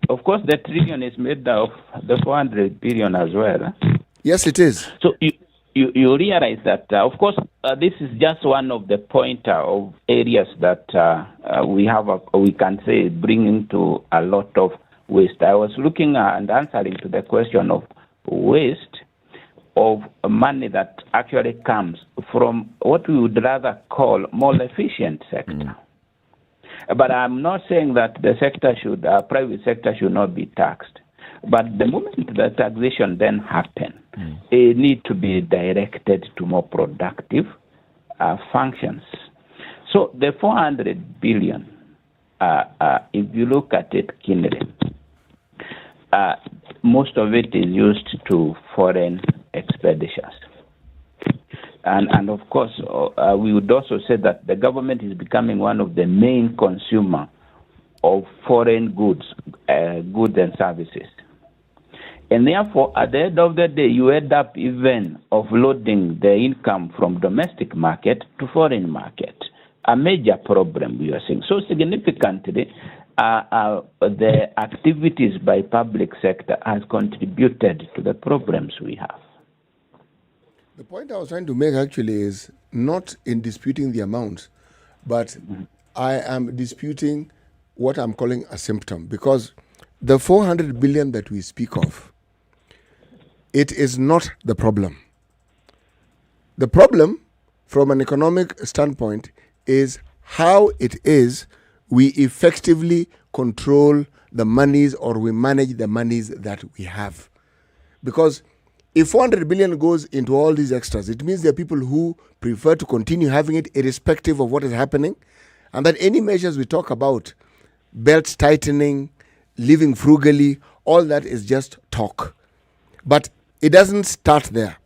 Of course, the trillion is made of the 400 billion as well. Yes, it is. So you realize that, of course, this is just one of the pointer of areas that we can say bringing to a lot of waste. I was looking and answering to the question of waste of money that actually comes from what we would rather call more efficient sector. But I'm not saying that the sector private sector should not be taxed. But the moment the taxation then happens, it needs to be directed to more productive functions. So the 400 billion, if you look at it keenly, most of it is used to foreign expenditures. And of course, we would also say that the government is becoming one of the main consumer of foreign goods and services. And therefore, at the end of the day, you end up even offloading the income from domestic market to foreign market. A major problem we are seeing. So significantly, the activities by public sector has contributed to the problems we have. The point I was trying to make actually is not in disputing the amount, but I am disputing what I'm calling a symptom, because the 400 billion that we speak of, it is not the problem. The problem, from an economic standpoint, is how it is we effectively control the monies, or we manage the monies that we have. Because if 400 billion goes into all these extras, it means there are people who prefer to continue having it irrespective of what is happening, and that any measures we talk about, belt tightening, living frugally, all that is just talk. But it doesn't start there.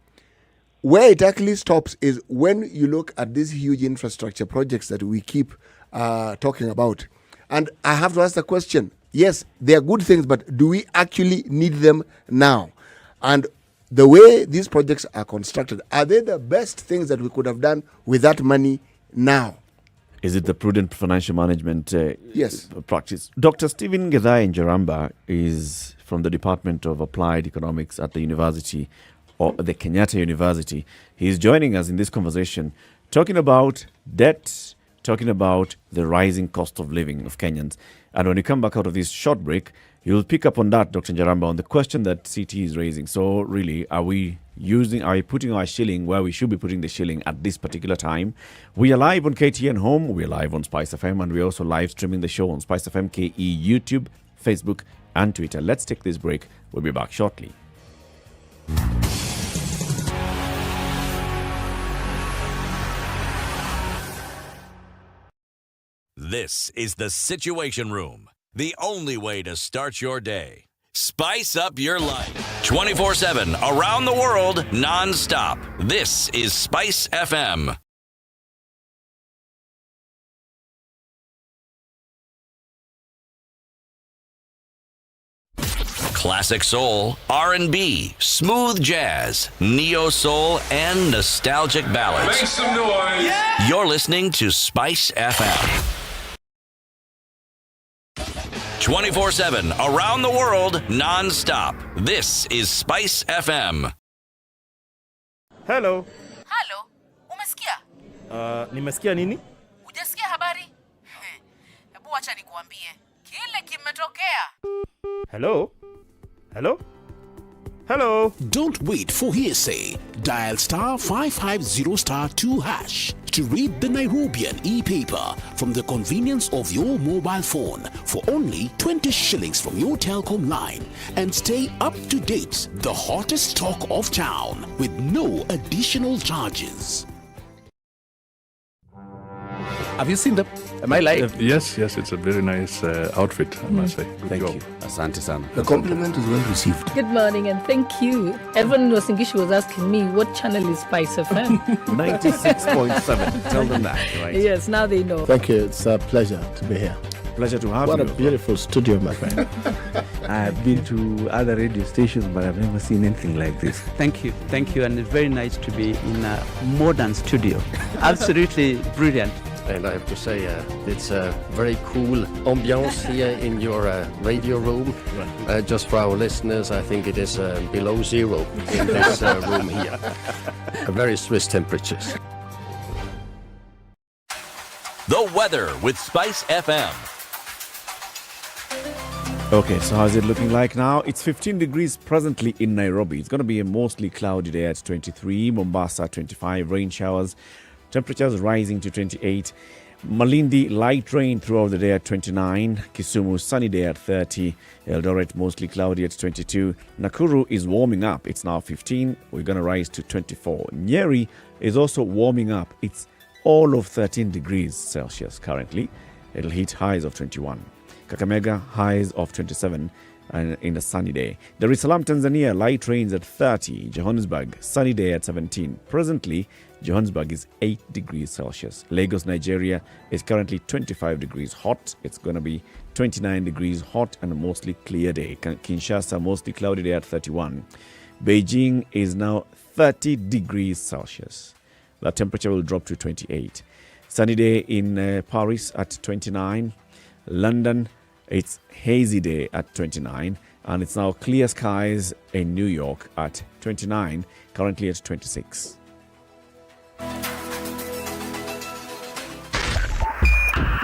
Where it actually stops is when you look at these huge infrastructure projects that we keep talking about. And I have to ask the question, yes, they are good things, but do we actually need them now? And the way these projects are constructed, are they the best things that we could have done with that money now? Is it the prudent financial management Yes. practice? Dr. Stephen Gedai Njaramba is from the Department of Applied Economics at the University, or the Kenyatta University. He's joining us in this conversation, talking about debt, talking about the rising cost of living of Kenyans. And when you come back out of this short break, you'll pick up on that, Dr. Njaramba, on the question that CT is raising. So really, are we putting our shilling where we should be putting the shilling at this particular time? We are live on KTN Home, we are live on SpiceFM, and we're also live streaming the show on SpiceFM KE, YouTube, Facebook, and Twitter. Let's take this break. We'll be back shortly. This is the Situation Room, the only way to start your day. Spice up your life. 24/7, around the world, non-stop. This is Spice FM. Classic soul, R&B, smooth jazz, neo soul, and nostalgic ballads. Make some noise. Yeah. You're listening to Spice FM. 24/7, around the world, non-stop. This is Spice FM. Hello. Halo, umesikia? Nimesikia nini? Hujasikia habari? Hebu acha nikuambie. Kile kimetokea. Hello? Hello? Hello? Don't wait for hearsay. Dial star 550 star 2 hash to read the Nairobian e-paper from the convenience of your mobile phone for only 20 shillings from your telecom line and stay up to date. The hottest talk of town with no additional charges. Have you seen them? Am I lying? Yes, it's a very nice outfit, I must say. Good Thank job. you. Asante sana. The compliment is well received. Good morning and thank you. Everyone in Wasingishu was asking me, what channel is Spice FM? 96.7. Tell them that, right? Yes, now they know. Thank you. It's a pleasure to be here. Pleasure to have you. you. What a beautiful studio, my friend. I've been to other radio stations, but I've never seen anything like this. Thank you. And it's very nice to be in a modern studio. Absolutely brilliant. And I have to say, it's a very cool ambiance here in your radio room. Just for our listeners, I think it is below zero in this room here. Very Swiss temperatures. The weather with Spice FM. Okay, so how's it looking like now? It's 15 degrees presently in Nairobi. It's going to be a mostly cloudy day at 23, Mombasa 25, rain showers. Temperatures rising to 28. Malindi, light rain throughout the day at 29. Kisumu, sunny day at 30. Eldoret, mostly cloudy at 22. Nakuru is warming up. It's now 15. We're going to rise to 24. Nyeri is also warming up. It's all of 13 degrees Celsius currently. It'll hit highs of 21. Kakamega, highs of 27. And in a sunny day. Dar es Salaam, Tanzania, light rains at 30. Johannesburg, sunny day at 17. Presently, Johannesburg is 8 degrees Celsius. Lagos, Nigeria is currently 25 degrees hot. It's going to be 29 degrees hot and a mostly clear day. Kinshasa, mostly cloudy day at 31. Beijing is now 30 degrees Celsius. The temperature will drop to 28. Sunny day in Paris at 29. London, it's hazy day at 29, and it's now clear skies in New York at 29, currently at 26.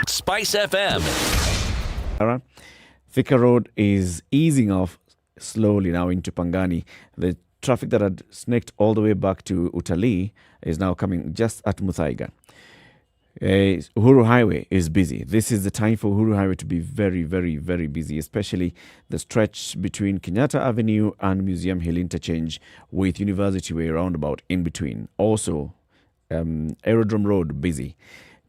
Spice FM. Thika Road is easing off slowly now into Pangani. The traffic that had snaked all the way back to Utalii is now coming just at Muthaiga. Uhuru Highway is busy. This is the time for Uhuru Highway to be very, very, very busy, especially the stretch between Kenyatta Avenue and Museum Hill interchange with University Way roundabout in between. Also, Aerodrome Road busy.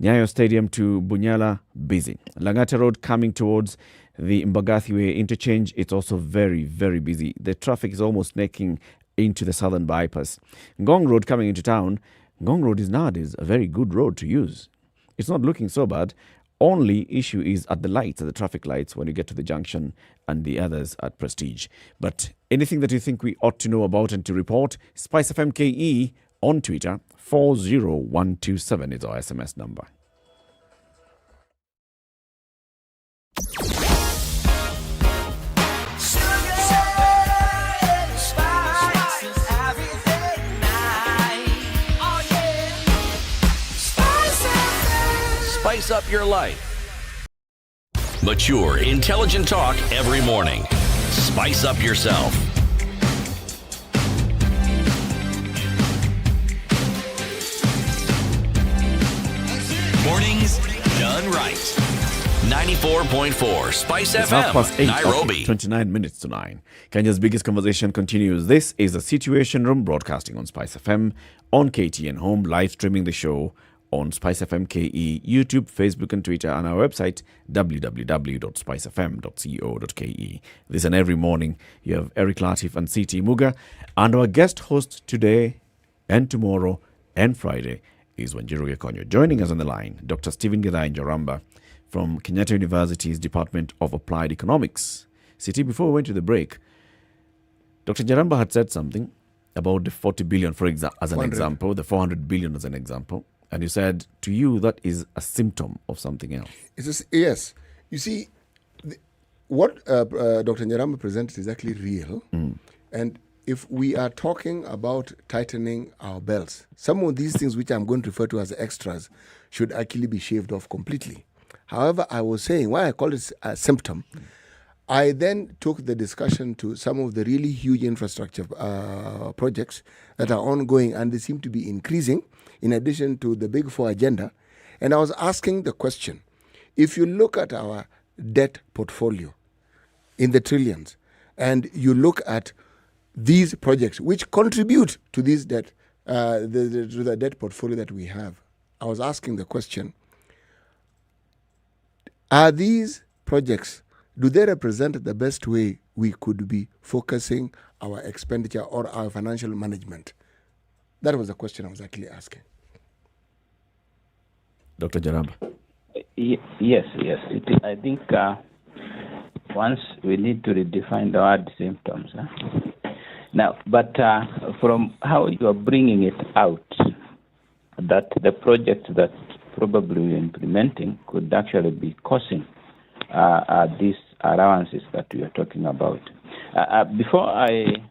Nyayo Stadium to Bunyala busy. Langata Road coming towards the Mbagathi Way interchange, it's also very, very busy. The traffic is almost snaking into the southern bypass. Ngong Road coming into town. Ngong Road is nowadays a very good road to use. It's not looking so bad. only issue is at the lights, at the traffic lights when you get to the junction, and the others at Prestige. But anything that you think we ought to know about and to report, SpiceFM KE on Twitter, 40127 is our SMS number. Spice up your life. Mature, intelligent talk every morning. Spice up yourself. Mornings done right. 94.4 Spice It's half past FM, 8, Nairobi. 29 minutes to 9. Kenya's biggest conversation continues. This is the Situation Room, broadcasting on Spice FM, on KTN Home, live streaming the show on SpiceFM KE, YouTube, Facebook and Twitter, and our website www.spicefm.co.ke. This and every morning you have Eric Latif and CT Muga, and our guest host today and tomorrow and Friday is Wanjiru Gekonyo. Joining us on the line, Dr. Stephen Githai Njoramba from Kenyatta University's Department of Applied Economics. CT, before we went to the break, Dr. Njoramba had said something about the 40 billion as an example, the 400 billion as an example. And you said, to you, that is a symptom of something else. Yes. You see, what Dr. Njoramba presented is actually real. And if we are talking about tightening our belts, some of these things which I'm going to refer to as extras should actually be shaved off completely. However, I was saying, why I call it a symptom, I then took the discussion to some of the really huge infrastructure projects that are ongoing, and they seem to be increasing in addition to the Big Four agenda. And I was asking the question, if you look at our debt portfolio in the trillions, and you look at these projects which contribute to this debt, to the debt portfolio that we have, I was asking the question, are these projects, do they represent the best way we could be focusing our expenditure or our financial management? That was the question I was actually asking. Dr. Njoramba. Yes. I think once we need to redefine the word symptoms. Now, but from how you are bringing it out, that the projects that probably we're implementing could actually be causing these allowances that we are talking about. Before I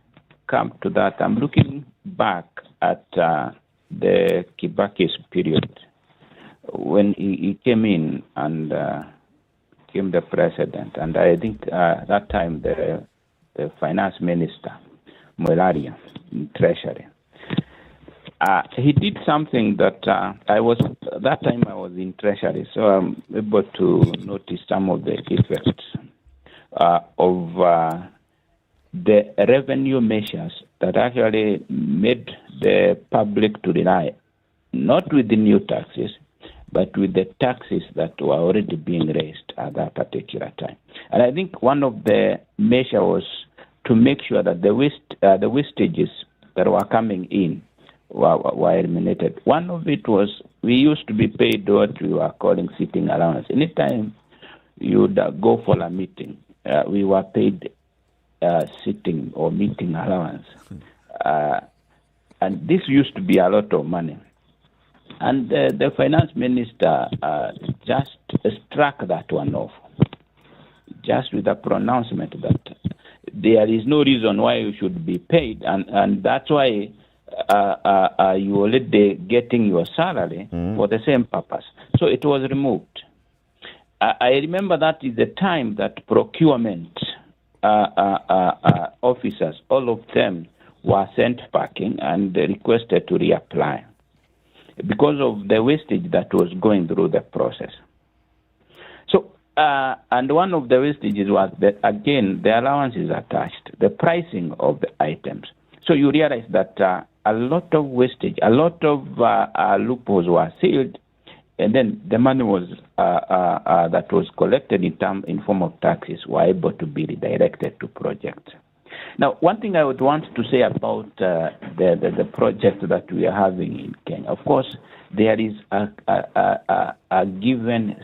come to that, I'm looking back at the Kibaki's period when he came in and became the president. And I think that time the finance minister, Mwelaria, in Treasury, he did something that that time I was in Treasury, so I'm able to notice some of the effects of the revenue measures that actually made the public to rely not with the new taxes, but with the taxes that were already being raised at that particular time. And I think one of the measures was to make sure that the wastages that were coming in were eliminated. One of it was we used to be paid what we were calling sitting allowance. Anytime you would go for a meeting, we were paid sitting or meeting allowance. And this used to be a lot of money. And the finance minister just struck that one off, just with a pronouncement that there is no reason why you should be paid, and that's why you already getting your salary for the same purpose. So it was removed. I remember that is the time that procurement officers, all of them were sent packing and requested to reapply because of the wastage that was going through the process. So, and one of the wastages was that, again, the allowances attached, the pricing of the items. So you realize that a lot of wastage, a lot of loopholes were sealed, and then the money was that was collected in form of taxes were able to be redirected to projects. Now, one thing I would want to say about the project that we are having in Kenya, of course, there is a given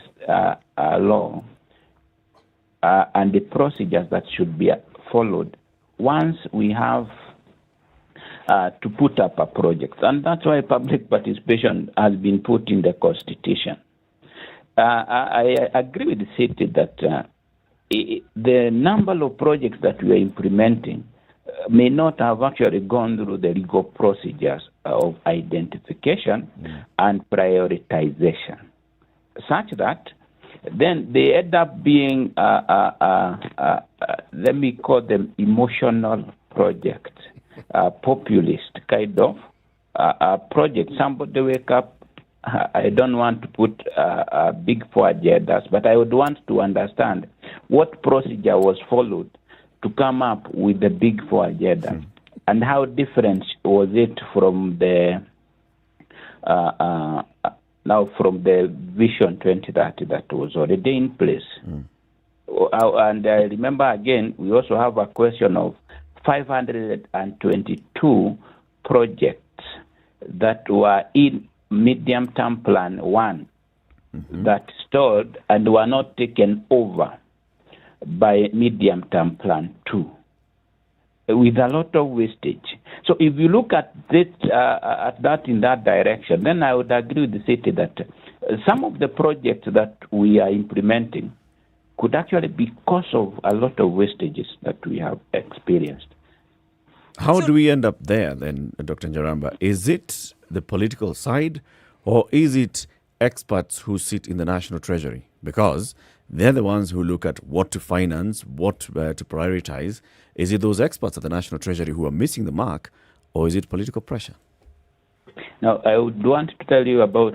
law and the procedures that should be followed once we have to put up a project. And that's why public participation has been put in the Constitution. I agree with the city that the number of projects that we are implementing may not have actually gone through the legal procedures of identification and prioritization, such that then they end up being, let me call them emotional projects, populist kind of project. Somebody wake up, I don't want to put big four agendas, but I would want to understand what procedure was followed to come up with the big four agendas, and how different was it from the from the Vision 2030 that was already in place. And I remember again, we also have a question of 522 projects that were in medium-term plan 1 that stalled and were not taken over by medium-term plan 2, with a lot of wastage. So if you look at this, at that in that direction, then I would agree with the city that some of the projects that we are implementing could actually be cause of a lot of wastages that we have experienced. How do we end up there then, Dr. Njaramba? Is it the political side, or is it experts who sit in the National Treasury? Because they're the ones who look at what to finance, what to prioritize. Is it those experts at the National Treasury who are missing the mark, or is it political pressure? Now, I would want to tell you about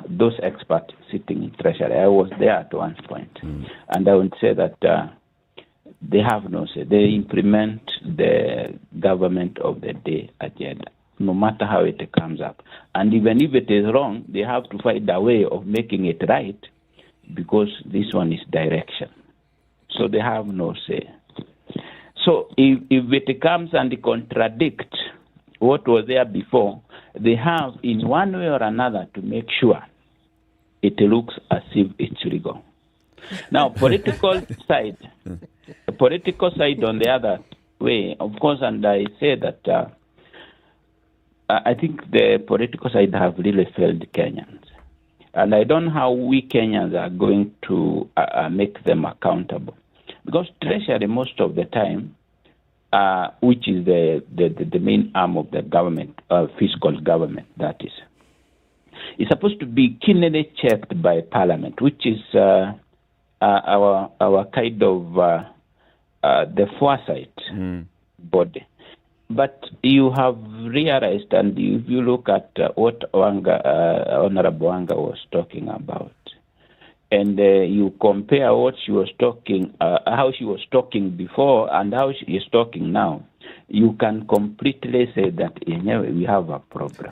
those experts sitting in Treasury. I was there at one point, and I would say that they have no say. They implement the government of the day agenda, no matter how it comes up. And even if it is wrong, they have to find a way of making it right, because this one is direction. So they have no say. So if it comes and contradicts what was there before, they have in one way or another to make sure it looks as if it's legal. Now, political side on the other way, of course, and I say that I think the political side have really failed Kenyans. And I don't know how we Kenyans are going to make them accountable. Because Treasury, most of the time, which is the main arm of the government, fiscal government, that is supposed to be keenly checked by Parliament, which is our kind of the foresight body. But you have realized, and if you look at what Honorable Wanga was talking about, and you compare what she was talking, how she was talking before and how she is talking now, you can completely say that we have a problem.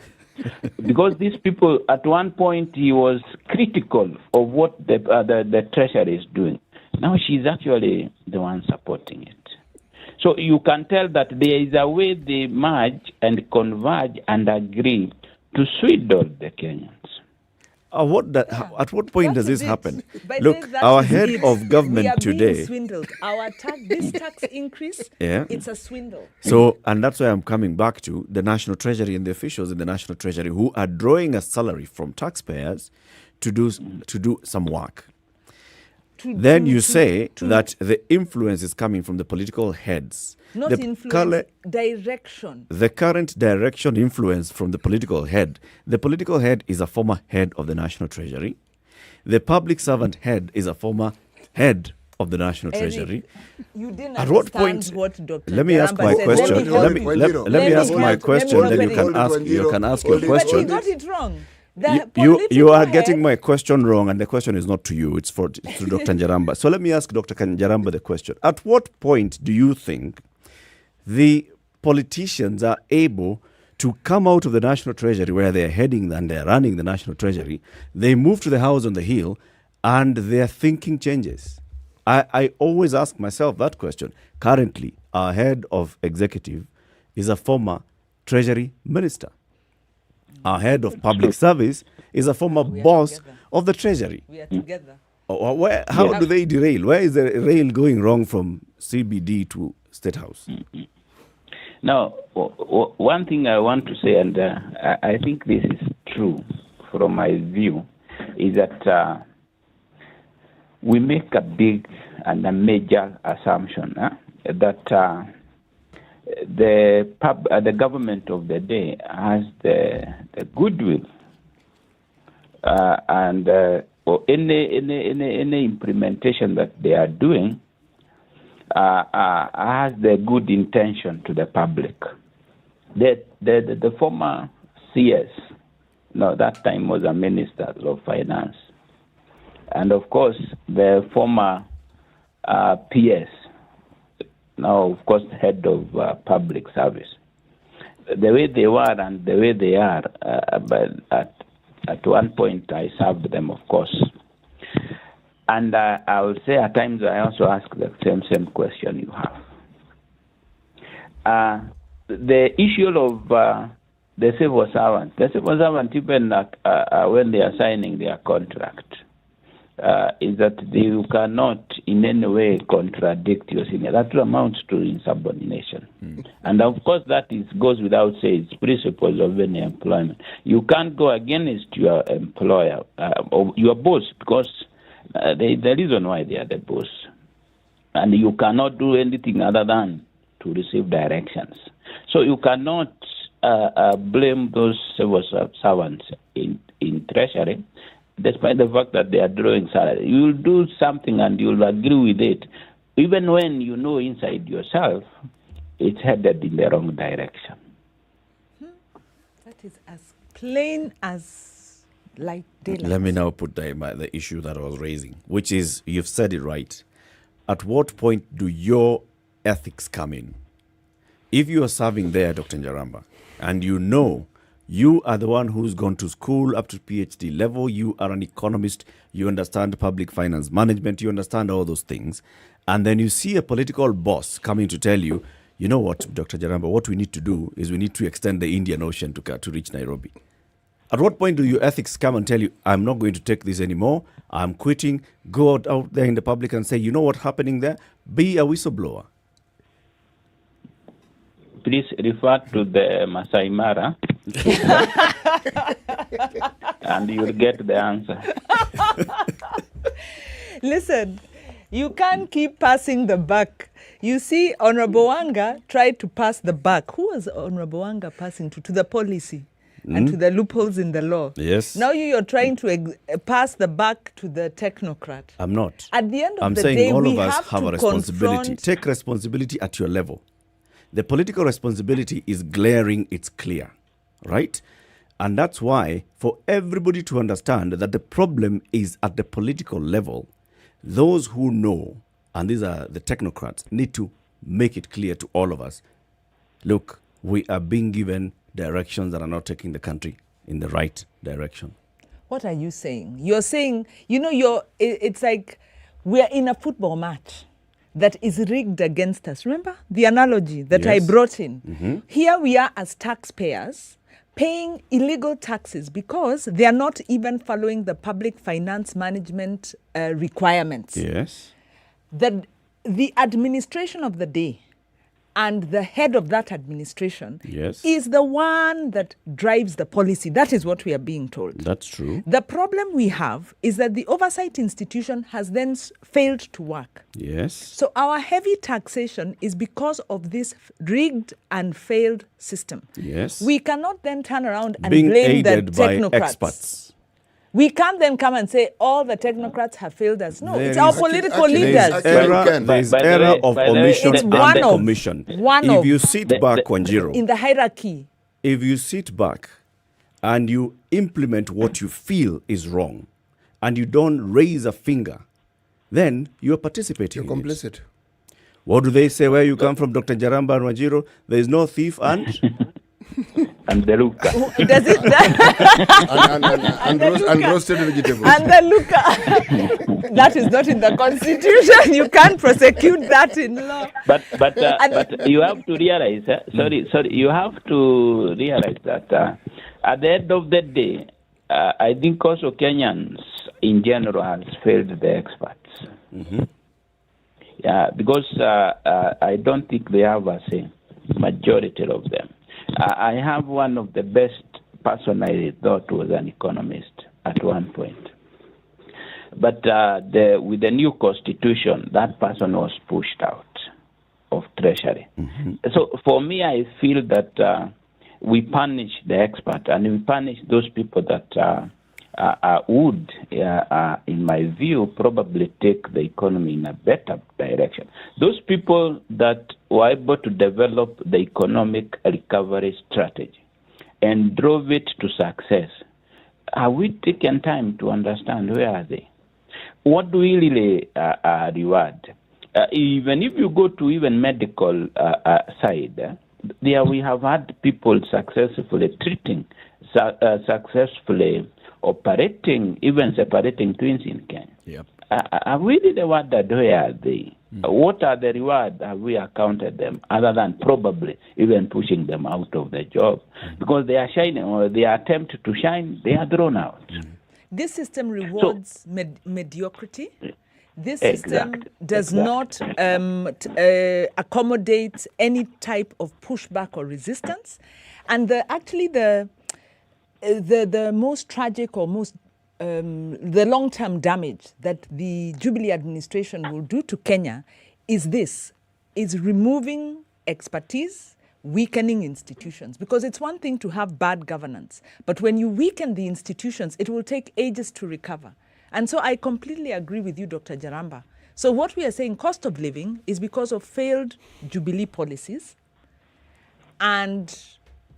Because these people, at one point, he was critical of what the Treasury is doing. Now she's actually the one supporting it. So you can tell that there is a way they merge and converge and agree to swindle the Kenyans. At what point does this happen? Look, our head of government today. Being swindled. This tax increase, it's a swindle. So, and that's why I'm coming back to the National Treasury and the officials in the National Treasury who are drawing a salary from taxpayers to do some work. Then you say that the influence is coming from the political heads. Not influence, direction. The current direction influence from the political head. The political head is a former head of the National Treasury. The public servant head is a former head of the National Treasury. You didn't At what point? What Dr. Let me ask my question. Let me ask my question. Then you can ask your question. But you got it wrong. You are getting my question wrong, and the question is not to you, it's to Dr. Njaramba. So let me ask Dr. Njaramba the question. At what point do you think the politicians are able to come out of the National Treasury, where they're heading and they're running the National Treasury, they move to the house on the hill, and their thinking changes? I always ask myself that question. Currently, our head of executive is a former Treasury minister. our head of public service is a former boss of the Treasury. We are together. How do they derail? Where is the rail going wrong from CBD to State House? Now, one thing I want to say, and I think this is true from my view, is that we make a big and a major assumption that the government of the day has the goodwill and any implementation that they are doing has the good intention to the public. The former CS, that time was a minister of finance, and of course the former PS, now of course head of public service. The way they were and the way they are, but at one point I served them, of course. And I will say at times I also ask the same question you have. The issue of the civil servant, even when they are signing their contract, is that you cannot in any way contradict your senior. That amounts to insubordination. And of course that goes without saying. It's principles of any employment. You can't go against your employer or your boss, because the reason why they are the boss. And you cannot do anything other than to receive directions. So you cannot blame those civil servants in Treasury, despite the fact that they are drawing salary. You will do something and you will agree with it, even when you know inside yourself it's headed in the wrong direction. That is as plain as light daylight. Let me now put the issue that I was raising, which is, you've said it right. At what point do your ethics come in? If you are serving there, Dr. Njaramba, and you know you are the one who's gone to school up to PhD level, you are an economist, you understand public finance management, you understand all those things, and then you see a political boss coming to tell you, you know what, Dr. Njaramba, what we need to do is we need to extend the Indian Ocean to reach Nairobi. At what point do your ethics come and tell you, I'm not going to take this anymore, I'm quitting, go out there in the public and say, you know what's happening there? Be a whistleblower. Please refer to the Masai Mara and you'll get the answer. Listen, you can't keep passing the buck. You see, Honorable Wanga tried to pass the buck. Who was Honorable Wanga passing to? To the policy and to the loopholes in the law. Yes. Now you're trying to pass the buck to the technocrat. I'm not. At the end of the saying day, all we of us have a responsibility. Take responsibility at your level. The political responsibility is glaring, it's clear, right? And that's why, for everybody to understand that the problem is at the political level, those who know, and these are the technocrats, need to make it clear to all of us, look, we are being given directions that are not taking the country in the right direction. What are you saying? You're saying, it's like we're in a football match that is rigged against us. Remember the analogy that I brought in? Mm-hmm. Here we are as taxpayers paying illegal taxes because they are not even following the public finance management requirements. Yes. The administration of the day and the head of that administration is the one that drives the policy. That is what we are being told. That's true. The problem we have is that the oversight institution has then failed to work. Yes. So our heavy taxation is because of this rigged and failed system. Yes. We cannot then turn around and being blame the aided by technocrats. Experts. We can't then come and say all the technocrats have failed us. No, There it's our is- political leaders. There's error of omission It's and one of- commission. one If of you sit back, Wanjiru, in the hierarchy. if you sit back and you implement what you feel is wrong and you don't raise a finger, then you are participating. You're complicit. What do they say where you come from, Dr. Njaramba and Wanjiru? There is no thief and... and the luka. Does it? and roasted vegetables. And the luka. That is not in the constitution. You can't prosecute that in law. But you have to realize, you have to realize that At the end of the day, I think also Kenyans in general has failed the experts. Mm-hmm. Yeah, because I don't think they have a say, majority of them. I have one of the best person I thought was an economist at one point. But with the new constitution, that person was pushed out of Treasury. Mm-hmm. So for me, I feel that we punish the expert and we punish those people that would, in my view, probably take the economy in a better direction. Those people that were able to develop the economic recovery strategy and drove it to success, have we taken time to understand where are they? What do we really reward? Even if you go to even medical side, there we have had people successfully treating, successfully operating, even separating twins in Kenya. Yep. Have we really rewarded where are they? What are the rewards? Have we accounted them other than probably even pushing them out of the job? Because they are shining or they attempt to shine, they are thrown out. This system rewards mediocrity. This system does not accommodate any type of pushback or resistance. And the most tragic or most the long-term damage that the Jubilee administration will do to Kenya is removing expertise, weakening institutions. Because it's one thing to have bad governance, but when you weaken the institutions, it will take ages to recover. And so I completely agree with you, Dr. Jaramba. So what we are saying, cost of living, is because of failed Jubilee policies and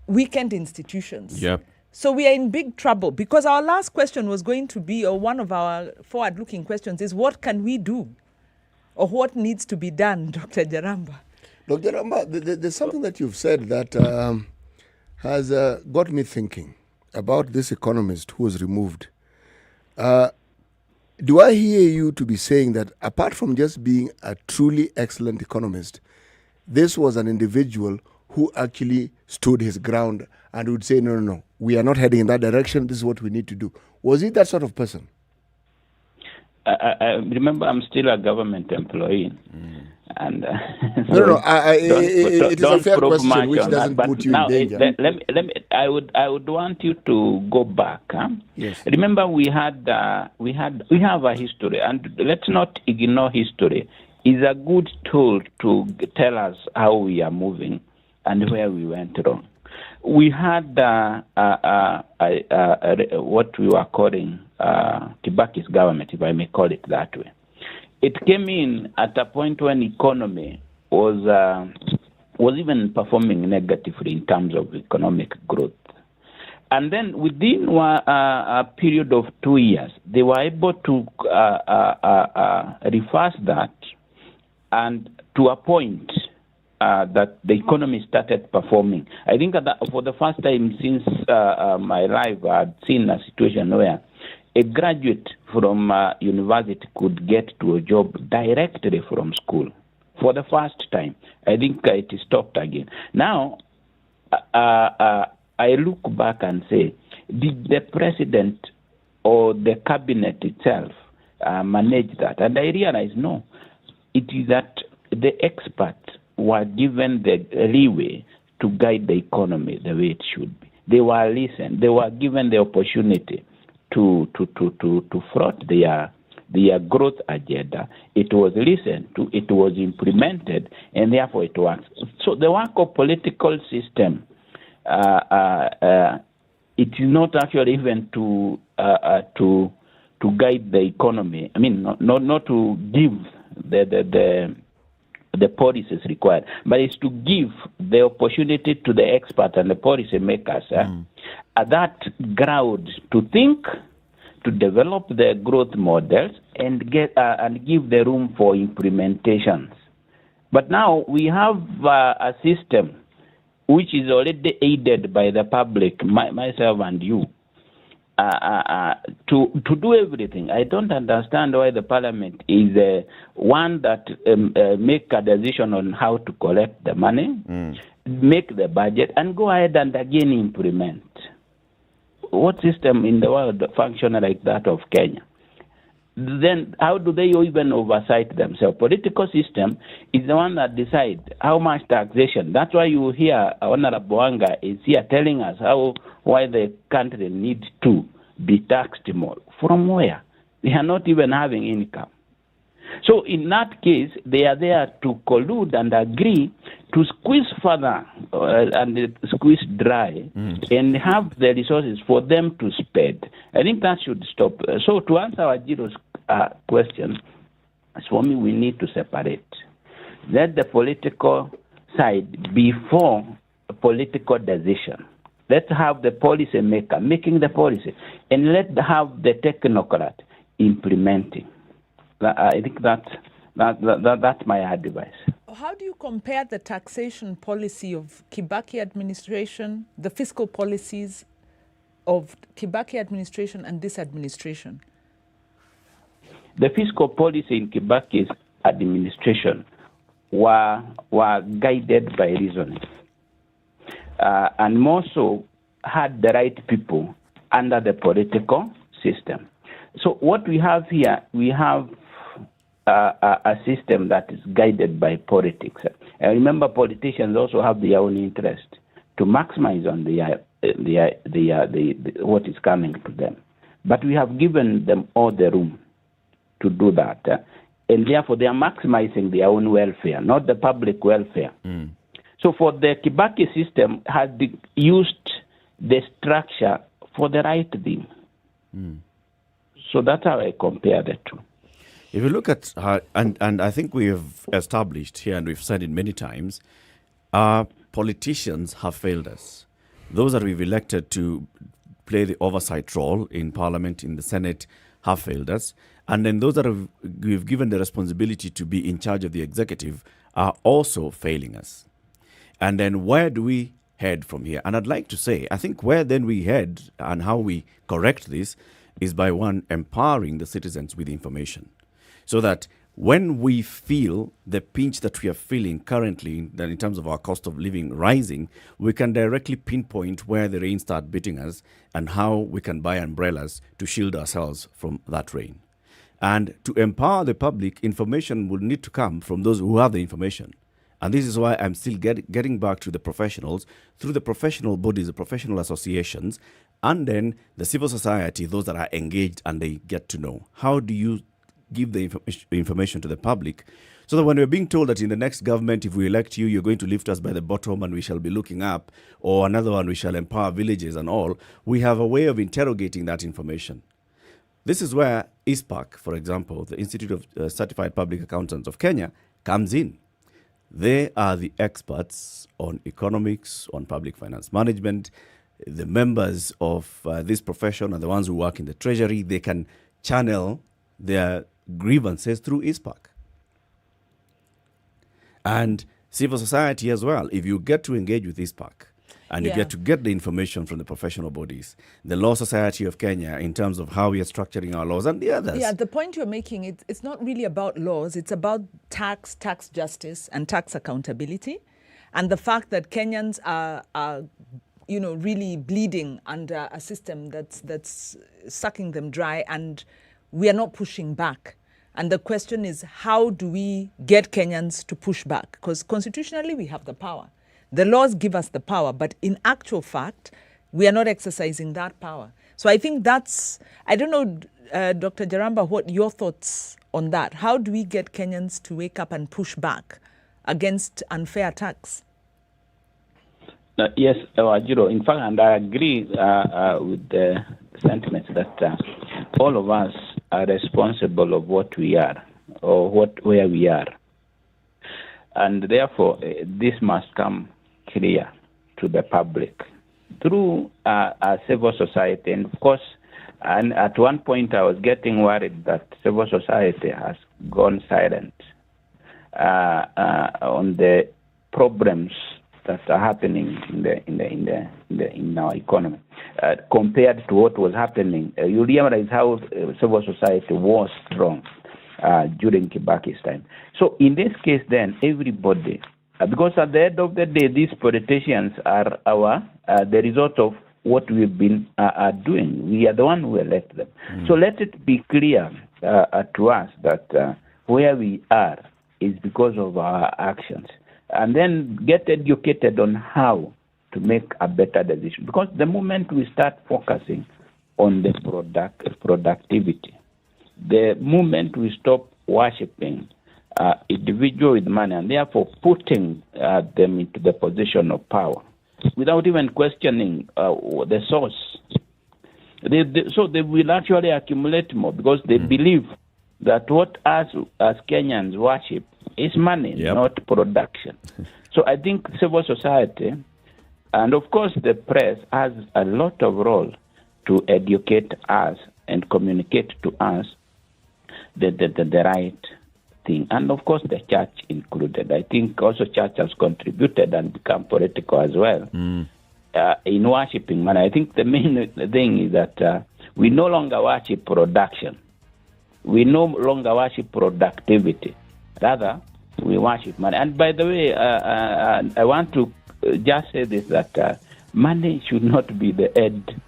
weakened institutions. Yep. So we are in big trouble, because our last question was going to be, or one of our forward-looking questions is, what can we do? Or what needs to be done, Dr. Jaramba? Dr. Jaramba, there's something that you've said that has got me thinking about this economist who was removed. Do I hear you to be saying that apart from just being a truly excellent economist, this was an individual who actually stood his ground and would say, no, we are not heading in that direction, this is what we need to do? Was he that sort of person? I remember, I'm still a government employee. And it is a fair question which doesn't put you in danger. I would want you to go back. Yes. Remember, we have a history, and let's not ignore history. It's a good tool to tell us how we are moving and where we went wrong. We had what we were calling Kibaki's government, if I may call it that way. It came in at a point when economy was even performing negatively in terms of economic growth. And then within a period of 2 years, they were able to reverse that, and to a point that the economy started performing. I think for the first time since my life, I had seen a situation where a graduate from university could get to a job directly from school. For the first time. I think it stopped again. Now, I look back and say, did the president or the cabinet itself manage that? And I realize, no. It is that the experts were given the leeway to guide the economy the way it should be. They were listened. They were given the opportunity to front their growth agenda. It was listened to, it was implemented, and therefore it works. So the work of political system, it is not actually even to guide the economy. I mean, not to give the policies required, but it's to give the opportunity to the experts and the policy makers that ground to think, to develop the growth models, and give the room for implementations. But now we have a system which is already aided by the public, myself and you, to do everything. I don't understand why the parliament is one that make a decision on how to collect the money, make the budget, and go ahead and again implement. what system in the world function like that of Kenya? Then how do they even oversight themselves? Political system is the one that decides how much taxation. That's why you hear Honorable Wanga is here telling us why the country needs to be taxed more. From where? They are not even having income. So in that case, they are there to collude and agree to squeeze further and squeeze dry and have the resources for them to spend. I think that should stop. So to answer our Jiro's question, for me, we need to separate. Let the political side before political decision. Let's have the policy maker making the policy, and let's have the technocrat implementing. I think that's my advice. How do you compare the taxation policy of Kibaki administration, the fiscal policies of Kibaki administration and this administration? The fiscal policy in Kibaki's administration were guided by reasoning, and more so had the right people under the political system. So what we have here, we have a system that is guided by politics. And remember, politicians also have their own interest to maximize on what is coming to them. But we have given them all the room to do that, and therefore they are maximizing their own welfare, not the public welfare. So for the Kibaki system, has used the structure for the right thing. So that's how I compare the two. If you look at how, and I think we have established here, and we've said it many times, politicians have failed us. Those that we've elected to play the oversight role in Parliament, in the Senate, have failed us. And then those that we've given the responsibility to be in charge of the executive are also failing us. And then where do we head from here? And I'd like to say, I think where then we head and how we correct this is by one, empowering the citizens with information. So that when we feel the pinch that we are feeling currently in terms of our cost of living rising, we can directly pinpoint where the rain starts beating us and how we can buy umbrellas to shield ourselves from that rain. And to empower the public, information will need to come from those who have the information. And this is why I'm still getting back to the professionals, through the professional bodies, the professional associations, and then the civil society, those that are engaged and they get to know. How do you give the information to the public so that when we're being told that in the next government, if we elect you, you're going to lift us by the bottom and we shall be looking up, or another one, we shall empower villages and all, we have a way of interrogating that information. This is where ISPAC, for example, the Institute of Certified Public Accountants of Kenya, comes in. They are the experts on economics, on public finance management. The members of this profession are the ones who work in the treasury. They can channel their grievances through ISPAC. And civil society as well. If you get to engage with ISPAC and you get to get the information from the professional bodies, the Law Society of Kenya in terms of how we are structuring our laws and the others. Yeah, the point you're making, it's not really about laws. It's about tax justice and tax accountability. And the fact that Kenyans are really bleeding under a system that's sucking them dry, and we are not pushing back. And the question is, how do we get Kenyans to push back? Because constitutionally, we have the power. The laws give us the power, but in actual fact, we are not exercising that power. So I think I don't know, Dr. Jaramba, what your thoughts on that? How do we get Kenyans to wake up and push back against unfair tax? Yes, Wajiro. In fact, and I agree with the sentiments that all of us are responsible of what we are or where we are. And therefore, this must come clear to the public through civil society. And of course, and at one point I was getting worried that civil society has gone silent on the problems that are happening in our economy compared to what was happening. You realize how civil society was strong during Kibaki's time. So in this case, then everybody, because at the end of the day, these politicians are the result of what we've been doing. We are the one who elect them. So let it be clear to us that where we are is because of our actions. And then get educated on how to make a better decision. Because the moment we start focusing on the productivity, the moment we stop worshipping individual with money and therefore putting them into the position of power without even questioning the source, so they will actually accumulate more because they believe that what us as Kenyans worship is money, not production. So I think civil society and of course the press has a lot of role to educate us and communicate to us the right thing. And of course the church included. I think also church has contributed and become political as well in worshipping money. I think the main thing is that we no longer worship production. We no longer worship productivity. Rather, we worship money. And by the way, I want to just say this, that money should not be the end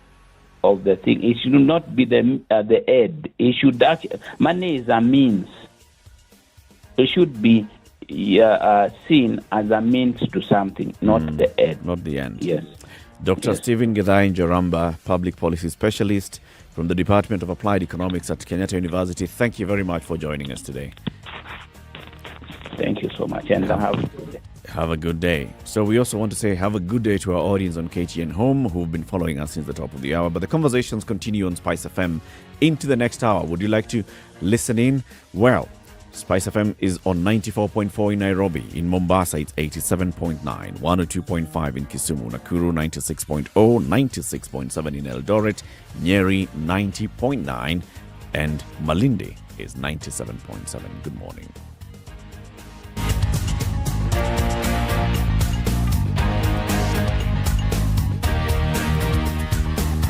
of the thing. It should not be the end. It should actually, money is a means. It should be seen as a means to something, not the end. Not the end. Yes. Dr. Stephen Githain Jaramba, Public Policy Specialist from the Department of Applied Economics at Kenyatta University. Thank you very much for joining us today. Thank you so much, and have a good day. Have a good day. So we also want to say have a good day to our audience on KTN Home who've been following us since the top of the hour. But the conversations continue on SpiceFM into the next hour. Would you like to listen in? Well, SpiceFM is on 94.4 in Nairobi. In Mombasa, it's 87.9, 102.5 in Kisumu, Nakuru 96.0, 96.7 in Eldoret, Nyeri 90.9, and Malindi is 97.7. Good morning.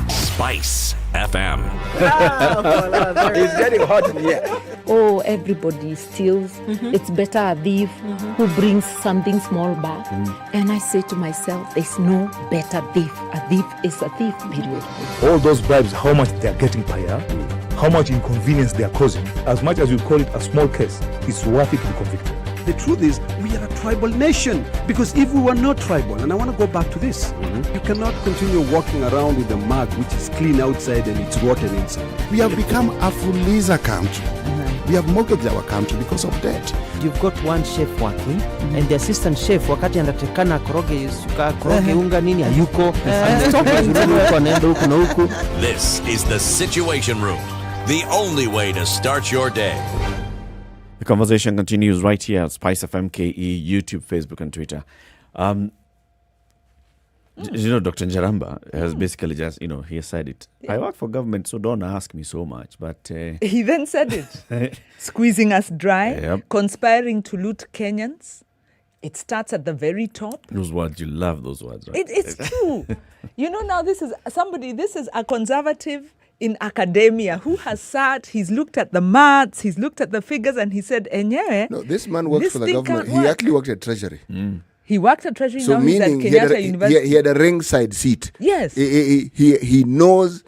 Spice FM. It's getting hot in here. Oh, everybody steals. It's better a thief who brings something small back. And I say to myself, there's no better thief. A thief is a thief, period. All those bribes, how much they're getting per year, how much inconvenience they're causing. As much as you call it a small case, it's worth it to be convicted. The truth is, we are a tribal nation. Because if we were not tribal, and I want to go back to this, you cannot continue walking around with a mug which is clean outside and it's rotten inside. We have become a fuliza country. We have mortgaged our country because of debt. You've got one chef working and the assistant chef wakati anatakana koroge unga nini hayuko. This is the Situation Room, the only way to start your day. The conversation continues right here at Spice FM KE, YouTube, Facebook, and Twitter. Dr. Njaramba has basically just, he has said it. I work for government, so don't ask me so much. But he then said it. Squeezing us dry, conspiring to loot Kenyans. It starts at the very top. Those words, you love those words, right? It's true. Now this is a conservative in academia who has sat, he's looked at the maths, he's looked at the figures, and he said, no, this man worked for the government. He actually worked at Treasury. He worked at Treasury, so now he's at Kenyatta University. He had a ringside seat. Yes. He knows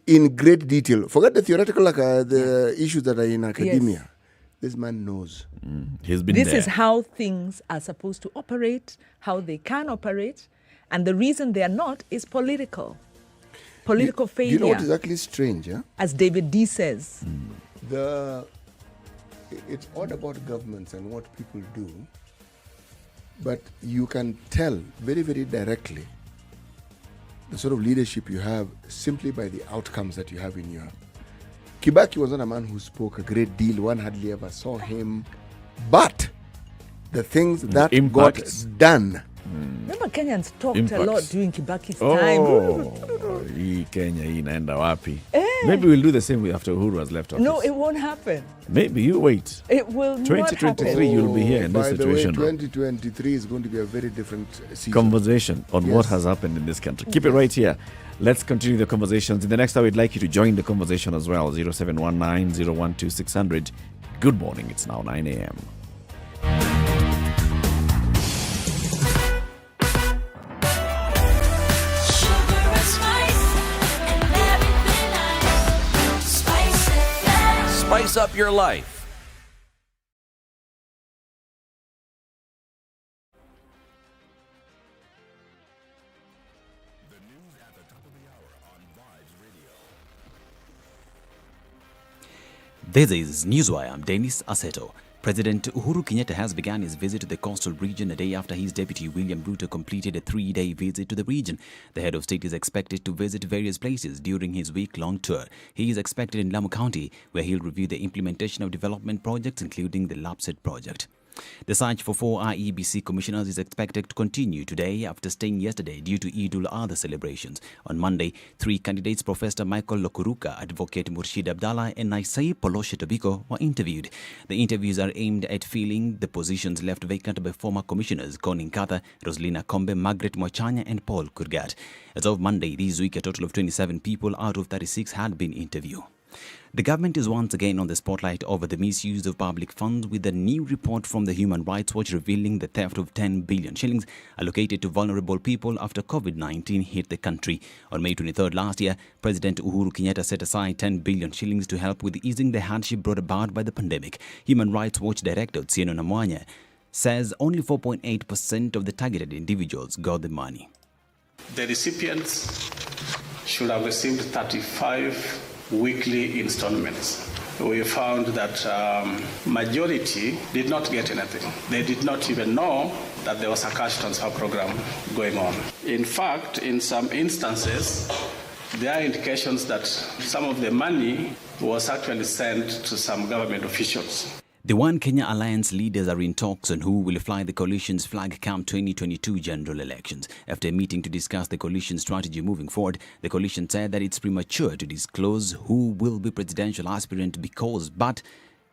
in great detail. Forget the theoretical, the issues that are in academia. Yes. This man knows. He's been This there. is how things are supposed to operate, how they can operate, and the reason they are not is political failure. You know what is actually strange, yeah? As David D says. It's all about governments and what people do, but you can tell very, very directly the sort of leadership you have simply by the outcomes that you have in your... Kibaki was not a man who spoke a great deal. One hardly ever saw him. But the things that got done... Remember, Kenyans talked a lot during Kibaki's time. Kenya inaenda wapi? Maybe we'll do the same after Uhuru has left office. No, it won't happen. Maybe you wait. It will not happen. 2023, you'll be here in this situation. By the way, 2023 is going to be a very different season. Conversation on what has happened in this country. Keep it right here. Let's continue the conversations. In the next hour, we'd like you to join the conversation as well. 0719 012 600. Good morning. It's now 9 a.m. spice up your life. This is Newswire. I'm Dennis Aseto. President Uhuru Kenyatta has begun his visit to the coastal region a day after his deputy William Ruto completed a 3-day visit to the region. The head of state is expected to visit various places during his week-long tour. He is expected in Lamu County, where he'll review the implementation of development projects, including the LAPSET project. The search for 4 IEBC commissioners is expected to continue today after staying yesterday due to Eid al-Adha celebrations. On Monday, 3 candidates, Professor Michael Lokuruka, Advocate Murshid Abdallah and Naisai Poloshe Tobiko, were interviewed. The interviews are aimed at filling the positions left vacant by former commissioners Conin Katha, Roslina Kombe, Margaret Mwachanya and Paul Kurgat. As of Monday this week, a total of 27 people out of 36 had been interviewed. The government is once again on the spotlight over the misuse of public funds, with a new report from the Human Rights Watch revealing the theft of 10 billion shillings allocated to vulnerable people after COVID-19 hit the country. On May 23rd last year, President Uhuru Kenyatta set aside 10 billion shillings to help with easing the hardship brought about by the pandemic. Human Rights Watch Director Tsieno Namwanya says only 4.8% of the targeted individuals got the money. The recipients should have received 35 weekly installments. We found that majority did not get anything. They did not even know that there was a cash transfer program going on. In fact, in some instances, there are indications that some of the money was actually sent to some government officials. The One Kenya Alliance leaders are in talks on who will fly the coalition's flag come 2022 general elections. After a meeting to discuss the coalition strategy moving forward, the coalition said that it's premature to disclose who will be presidential aspirant but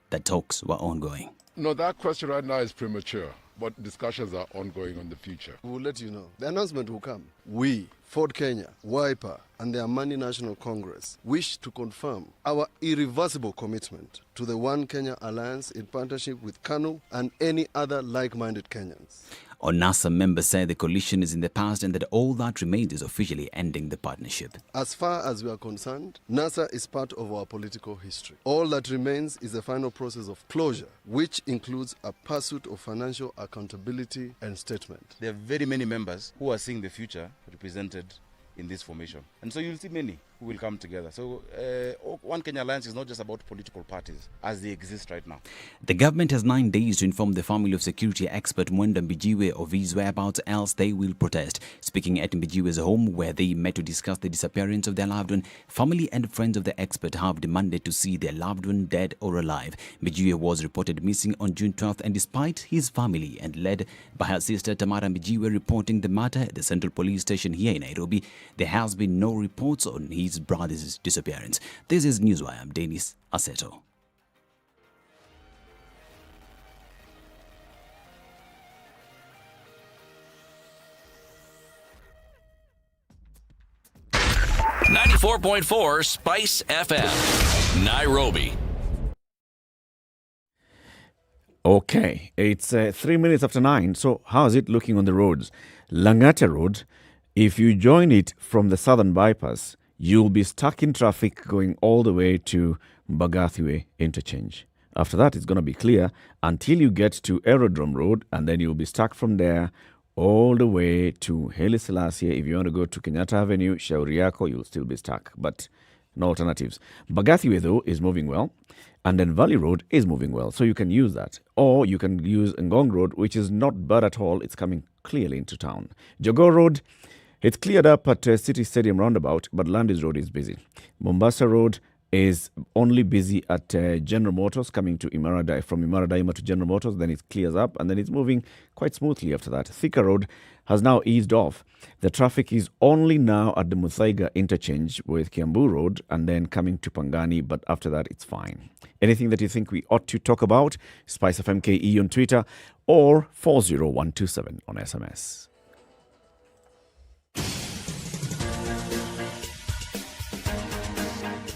that talks were ongoing. No, that question right now is premature, but discussions are ongoing on the future. We'll let you know. The announcement will come. We, Ford Kenya, Wiper, and the Amani National Congress wish to confirm our irreversible commitment to the One Kenya Alliance in partnership with KANU and any other like-minded Kenyans. NASA members say the coalition is in the past and that all that remains is officially ending the partnership. As far as we are concerned, NASA is part of our political history. All that remains is the final process of closure, which includes a pursuit of financial accountability and statement. There are very many members who are seeing the future represented in this formation. And so you'll see many who will come together. So One Kenya Alliance is not just about political parties as they exist right now. The government has 9 days to inform the family of security expert Mwenda Mbijiwe of his whereabouts, else they will protest. Speaking at Mbijiwe's home, where they met to discuss the disappearance of their loved one, family and friends of the expert have demanded to see their loved one dead or alive. Mbijiwe was reported missing on June 12th, and despite his family and led by her sister Tamara Mbijiwe reporting the matter at the Central Police Station here in Nairobi, there has been no reports on his brother's disappearance. This is Newswire. I'm Dennis Aseto. .4 Spice FM, Nairobi. Okay, it's 3 minutes after 9. So how is it looking on the roads? Langata Road, if you join it from the southern bypass, you'll be stuck in traffic going all the way to Mbagathi interchange. After that, it's going to be clear until you get to Aerodrome Road, and then you'll be stuck from there all the way to Haile Selassie. If you want to go to Kenyatta Avenue, Shauri Yako, you'll still be stuck, but no alternatives. Mbagathi, though, is moving well, and then Valley Road is moving well, so you can use that. Or you can use Ngong Road, which is not bad at all. It's coming clearly into town. Jogoo Road, it's cleared up at City Stadium roundabout, but Landis Road is busy. Mombasa Road is only busy at General Motors, coming to Imarada, from Imaradaima to General Motors, then it clears up, and then it's moving quite smoothly after that. Thika Road has now eased off. The traffic is only now at the Muthaiga interchange with Kiambu Road, and then coming to Pangani, but after that, it's fine. Anything that you think we ought to talk about, SpiceFM KE on Twitter, or 40127 on SMS.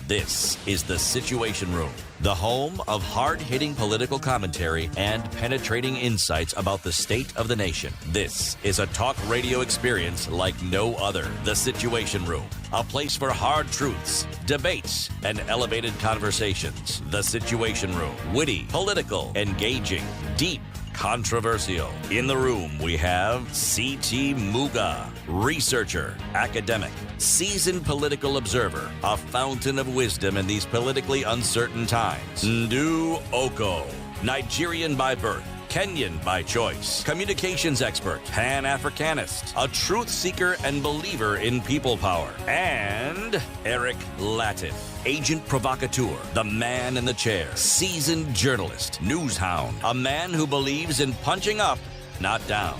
This is The Situation Room, the home of hard-hitting political commentary and penetrating insights about the state of the nation. This is a talk radio experience like no other. The Situation Room. a place for hard truths, debates, and elevated conversations. The Situation Room. Witty, political, engaging, deep, controversial. In the room, we have C.T. Muga, researcher, academic, seasoned political observer, a fountain of wisdom in these politically uncertain times. Ndu Oko, Nigerian by birth, Kenyan by choice, communications expert, Pan-Africanist, a truth seeker and believer in people power, and Eric Latif, agent provocateur, the man in the chair, seasoned journalist, news hound, a man who believes in punching up, not down.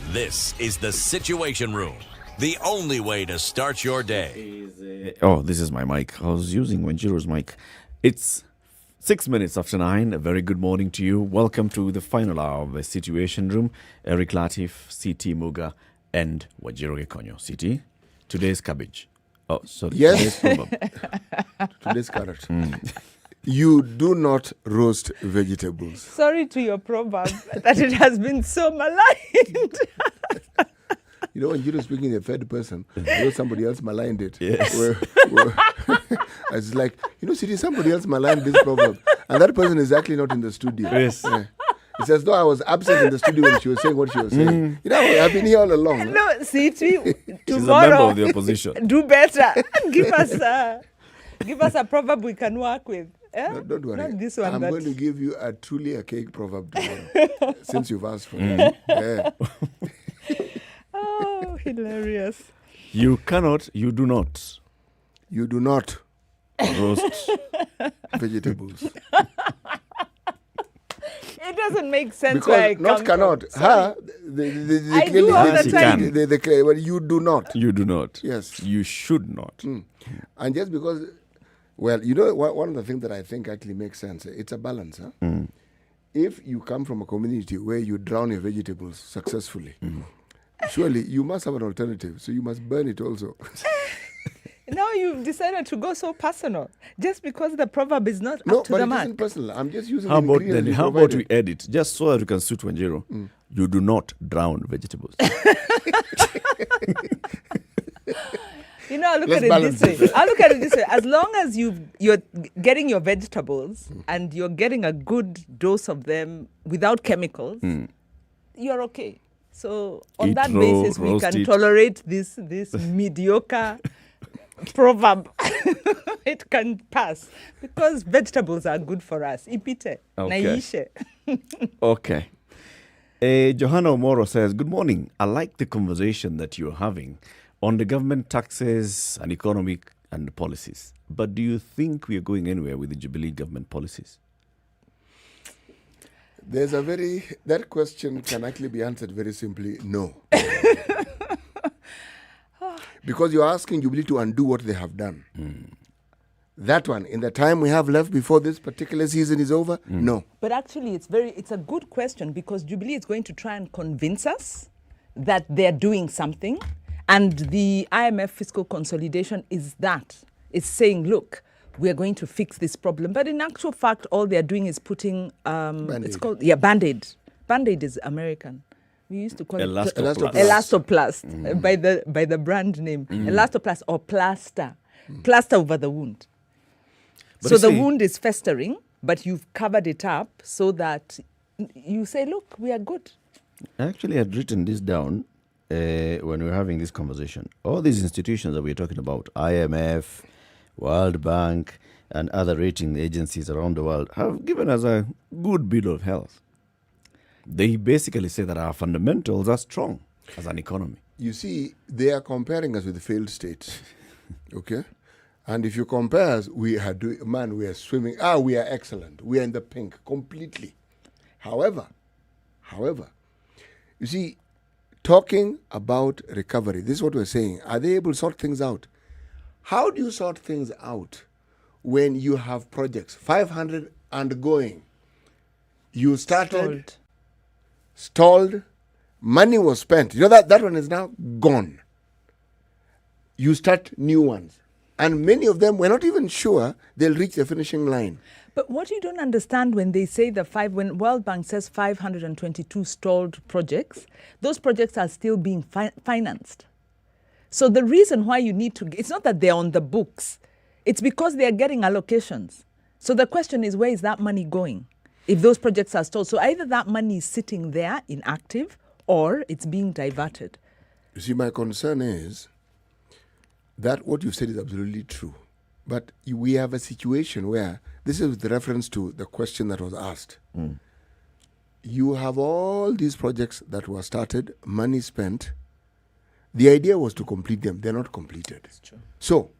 This is the Situation Room, the only way to start your day. Oh, this is my mic. I was using Wanjiro's mic. It's 6 minutes after 9. A very good morning to you. Welcome to the final hour of the Situation Room. Eric Latif, C.T. Muga, and Wajiro Gekonyo. C.T., today's cabbage. Oh, sorry. Yes. Today's proverb. Today's carrot. You do not roast vegetables. Sorry to your proverb that it has been so maligned. You know, when you're speaking in the third person, somebody else maligned it. Yes. It's like, somebody else maligned this proverb. And that person is actually not in the studio. Yes. It's as though I was absent in the studio when she was saying what she was saying. I've been here all along. No, see, tomorrow, she's a member of the opposition. Do better. Give us a proverb we can work with. No, don't worry. Not this one. I'm going to give you a truly archaic proverb tomorrow, since you've asked for it. Yeah. Oh, hilarious. You do not roast vegetables. It doesn't make sense. Because where I not come cannot. From. I do all the time. But you do not. You do not. Yes. You should not. And just because, one of the things that I think actually makes sense, it's a balance. If you come from a community where you drown your vegetables successfully, surely you must have an alternative. So you must burn it also. Now you've decided to go so personal, just because the proverb is not up to the mark. No, but it isn't personal. I'm just using How the about ingredients then? How about we edit, just so that we can suit Wanjiro? You do not drown vegetables. I'll look at it this way. As long as you're getting your vegetables and you're getting a good dose of them without chemicals, you're okay. So on that basis, we can tolerate this mediocre proverb. It can pass because vegetables are good for us. Ipite, naishe. Okay. Johanna Omoro says, good morning. I like the conversation that you're having on the government taxes and economic and policies. But do you think we are going anywhere with the Jubilee government policies? That question can actually be answered very simply, no. Because you're asking Jubilee to undo what they have done. That one, in the time we have left before this particular season is over, no. But actually, it's a good question because Jubilee is going to try and convince us that they're doing something. And the IMF fiscal consolidation is saying, look, we are going to fix this problem. But in actual fact, all they're doing is putting, it's called, Band-Aid. Band-Aid is American. We used to call it Elastoplast by the brand name. Elastoplast or plaster. Plaster over the wound. But so the wound is festering, but you've covered it up so that you say, look, we are good. I actually had written this down when we were having this conversation. All these institutions that we're talking about, IMF, World Bank, and other rating agencies around the world, have given us a good bill of health. They basically say that our fundamentals are strong as an economy. You see, they are comparing us with failed states. Okay? And if you compare us, we are swimming. We are excellent. We are in the pink completely. However, you see, talking about recovery, this is what we're saying. Are they able to sort things out? How do you sort things out when you have projects, 500 and going? You started, stalled, money was spent. You know that one is now gone. You start new ones. And many of them, we're not even sure they'll reach the finishing line. But what you don't understand when they say when World Bank says 522 stalled projects, those projects are still being financed. So the reason why you need to, it's not that they're on the books, it's because they're getting allocations. So the question is, where is that money going if those projects are stalled? So either that money is sitting there inactive or it's being diverted. You see, my concern is that what you said is absolutely true. But we have a situation where, this is with reference to the question that was asked. You have all these projects that were started, money spent. The idea was to complete them. They're not completed. That's true. So,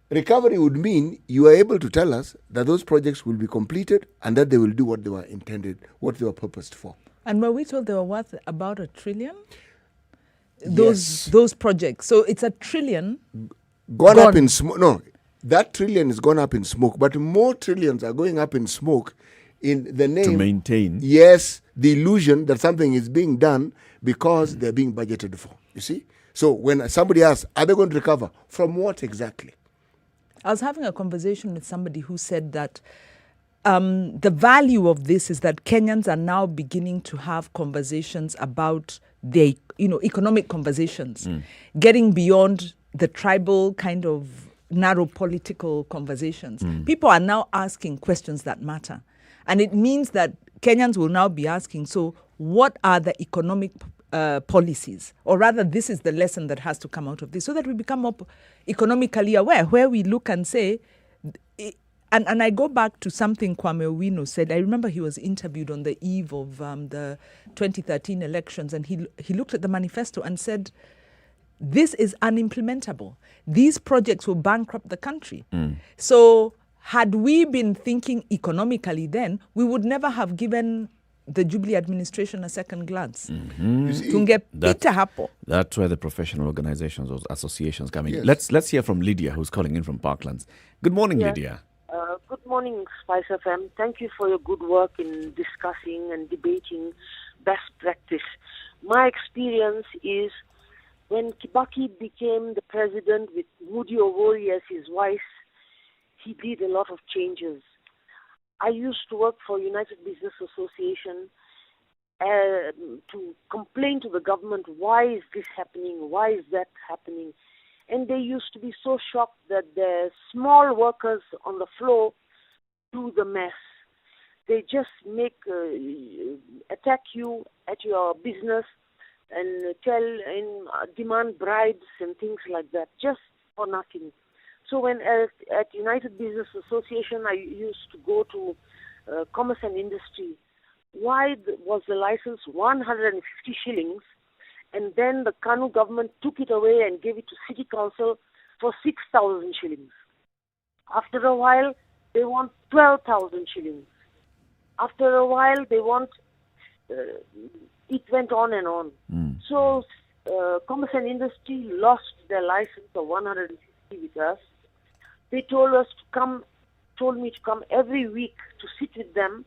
recovery would mean you are able to tell us that those projects will be completed and that they will do what they were intended, what they were purposed for. And were we told they were worth about $1 trillion? Yes. Those projects. So it's $1 trillion gone up in smoke. No, that trillion is gone up in smoke, but more trillions are going up in smoke in the name to maintain. Yes, the illusion that something is being done because they're being budgeted for. You see? So when somebody asks, are they going to recover? From what exactly? I was having a conversation with somebody who said that the value of this is that Kenyans are now beginning to have conversations about their, economic conversations, getting beyond the tribal kind of narrow political conversations. People are now asking questions that matter. And it means that Kenyans will now be asking, so what are the economic policies? Or rather, this is the lesson that has to come out of this, so that we become more economically aware, where we look and say, and I go back to something Kwame Owino said. I remember he was interviewed on the eve of the 2013 elections, and he looked at the manifesto and said, this is unimplementable. These projects will bankrupt the country. So had we been thinking economically then, we would never have given the Jubilee administration a second glance. That's where the professional organizations or associations come in. Yes. Let's hear from Lydia, who's calling in from Parklands. Good morning, Lydia. Good morning, SpiceFM. Thank you for your good work in discussing and debating best practice. My experience is when Kibaki became the president with Moody Owori as his vice, he did a lot of changes. I used to work for United Business Association to complain to the government, why is this happening, why is that happening? And they used to be so shocked that the small workers on the floor do the mess. They just attack you at your business and demand bribes and things like that, just for nothing. So when at United Business Association, I used to go to Commerce and Industry. Why was the license 150 shillings? And then the Kanu government took it away and gave it to City Council for 6,000 shillings. After a while, they want 12,000 shillings. After a while, they want, it went on and on. So Commerce and Industry lost their license of 150 with us. They told me to come every week to sit with them.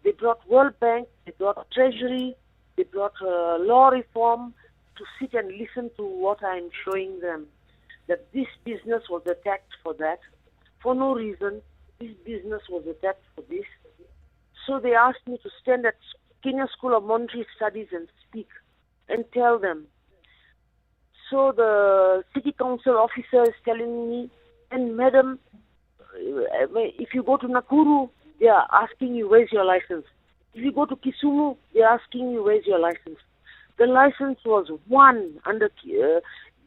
They brought World Bank, they brought Treasury, they brought law reform to sit and listen to what I'm showing them. That this business was attacked for that. For no reason, this business was attacked for this. So they asked me to stand at Kenya School of Monetary Studies and speak and tell them. So the City Council officer is telling me, and madam, if you go to Nakuru, they are asking you, where's your license? If you go to Kisumu, they are asking you, where's your license? The license was one under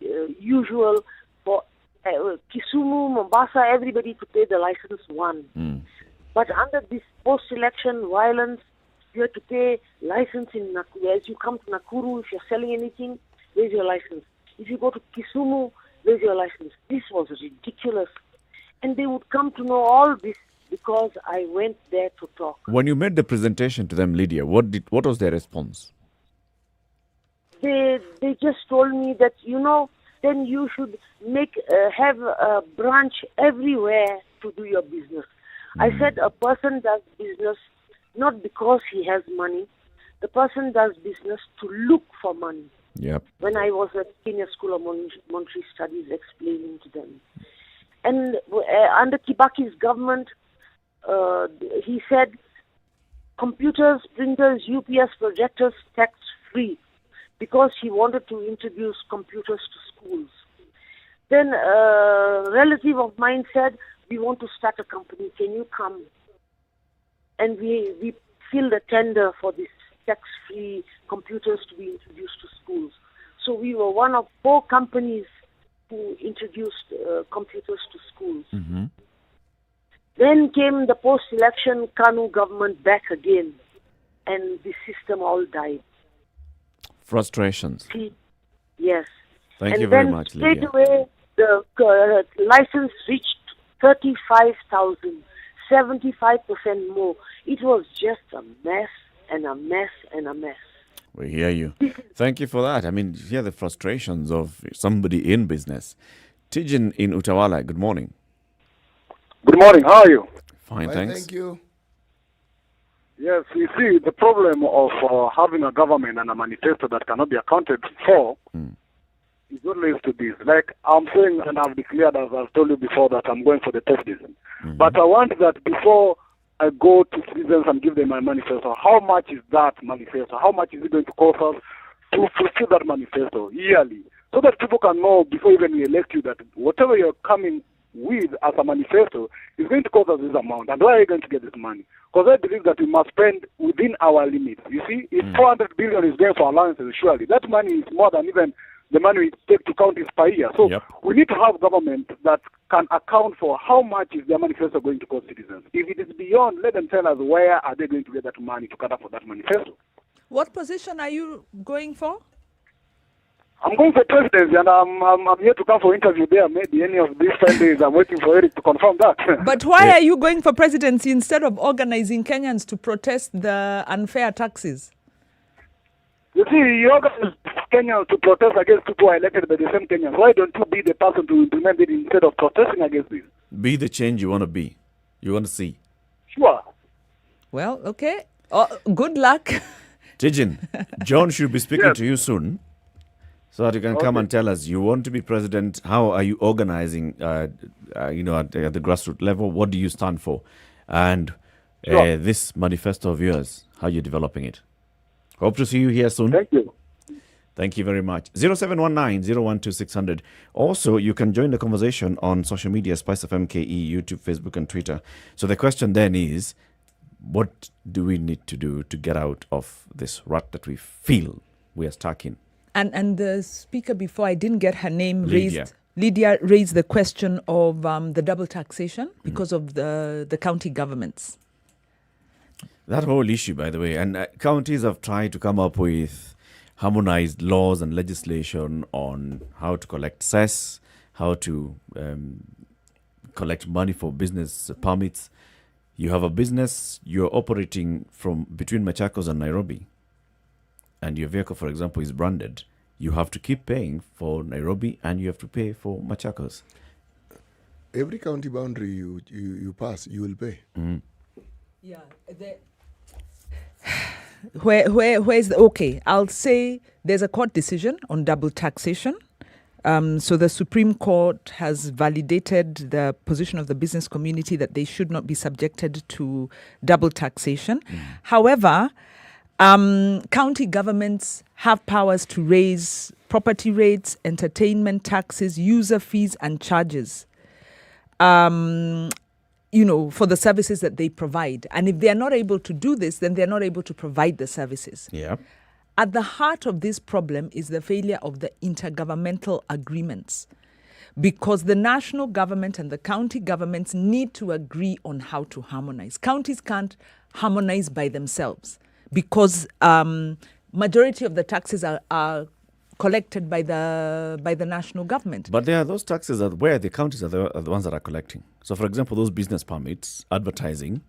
usual for Kisumu, Mombasa, everybody to pay the license one. But under this post-election violence, you have to pay license in Nakuru. As you come to Nakuru, if you're selling anything, where's your license? If you go to Kisumu, where's your license? This was ridiculous. And they would come to know all this because I went there to talk. When you made the presentation to them, Lydia, what was their response? They just told me that, then you should have a branch everywhere to do your business. I said a person does business not because he has money. The person does business to look for money. Yep. When I was at Kenya School of Monetary Studies explaining to them. And under Kibaki's government, he said computers, printers, UPS projectors tax-free because he wanted to introduce computers to schools. Then a relative of mine said, we want to start a company, can you come? And we filled a tender for these tax-free computers to be introduced to schools. So we were one of 4 companies who introduced computers to schools. Mm-hmm. Then came the post-election KANU government back again, and the system all died. Frustrations. Yes. Thank and you very then much, straight Lydia. away, the license reached 35,000, 75% more. It was just a mess and a mess and a mess. We hear you. Thank you for that. I mean, you hear the frustrations of somebody in business. Tinge in Utawala, good morning. Good morning. How are you? Fine, thanks. Thank you. Yes, you see, the problem of having a government and a manifesto that cannot be accounted for is what leads to this. Like I'm saying, and I've declared, as I've told you before, that I'm going for the test season. But I want that before I go to citizens and give them my manifesto, how much is that manifesto? How much is it going to cost us to fulfill that manifesto yearly? So that people can know before even we elect you that whatever you're coming with as a manifesto is going to cost us this amount. And where are you going to get this money? Because I believe that we must spend within our limits. You see, if 400 billion is going for allowances, surely that money is more than even the money we take to counties per year. So we need to have government that can account for how much is their manifesto going to cost citizens. If it is beyond, let them tell us where are they going to get that money to cut up for that manifesto. What position are you going for? I'm going for presidency, and I'm here to come for interview there. Maybe any of these 10 days, I'm waiting for Eric to confirm that. But why are you going for presidency instead of organizing Kenyans to protest the unfair taxes? You see, you organize Kenyans to protest against people who are elected by the same Kenyans. Why don't you be the person to implement it instead of protesting against this? Be the change you want to be. You want to see. Sure. Well, okay. Good luck. Tijin, John should be speaking to you soon, so that you can come and tell us you want to be president. How are you organizing? At the grassroots level, what do you stand for? And this manifesto of yours, how are you developing it? Hope to see you here soon. Thank you. Thank you very much. 0719-012-600. Also, you can join the conversation on social media, SpiceFM KE, YouTube, Facebook, and Twitter. So the question then is, what do we need to do to get out of this rut that we feel we are stuck in? And the speaker before, I didn't get her name, Lydia. Lydia raised the question of the double taxation because of the county governments. That whole issue, by the way, and counties have tried to come up with harmonized laws and legislation on how to collect cess, how to collect money for business permits. You have a business, you're operating from between Machakos and Nairobi, and your vehicle, for example, is branded. You have to keep paying for Nairobi and you have to pay for Machakos. Every county boundary you pass, you will pay. Yeah. Where's the... Okay, I'll say there's a court decision on double taxation. So the Supreme Court has validated the position of the business community that they should not be subjected to double taxation. However, county governments have powers to raise property rates, entertainment taxes, user fees and charges, for the services that they provide. And if they are not able to do this, then they're not able to provide the services. Yeah. At the heart of this problem is the failure of the intergovernmental agreements, because the national government and the county governments need to agree on how to harmonize. Counties can't harmonize by themselves because majority of the taxes are collected by the national government. But there are those taxes that where the counties are the ones that are collecting. So, for example, those business permits, advertising,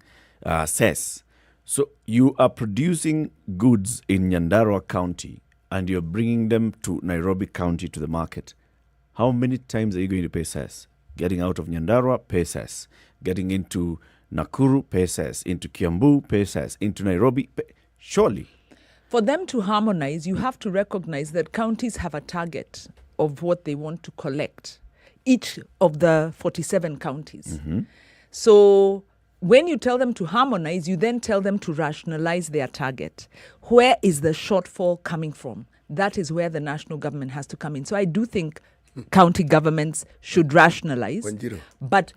cess. So you are producing goods in Nyandarua County and you're bringing them to Nairobi County to the market. How many times are you going to pay cess? Getting out of Nyandarua, pay cess. Getting into Nakuru, pay cess. Into Kiambu, pay cess. Into Nairobi, surely. For them to harmonize, you have to recognize that counties have a target of what they want to collect, each of the 47 counties. So when you tell them to harmonize, you then tell them to rationalize their target. Where is the shortfall coming from? That is where the national government has to come in. So I do think county governments should rationalize. 1-0. But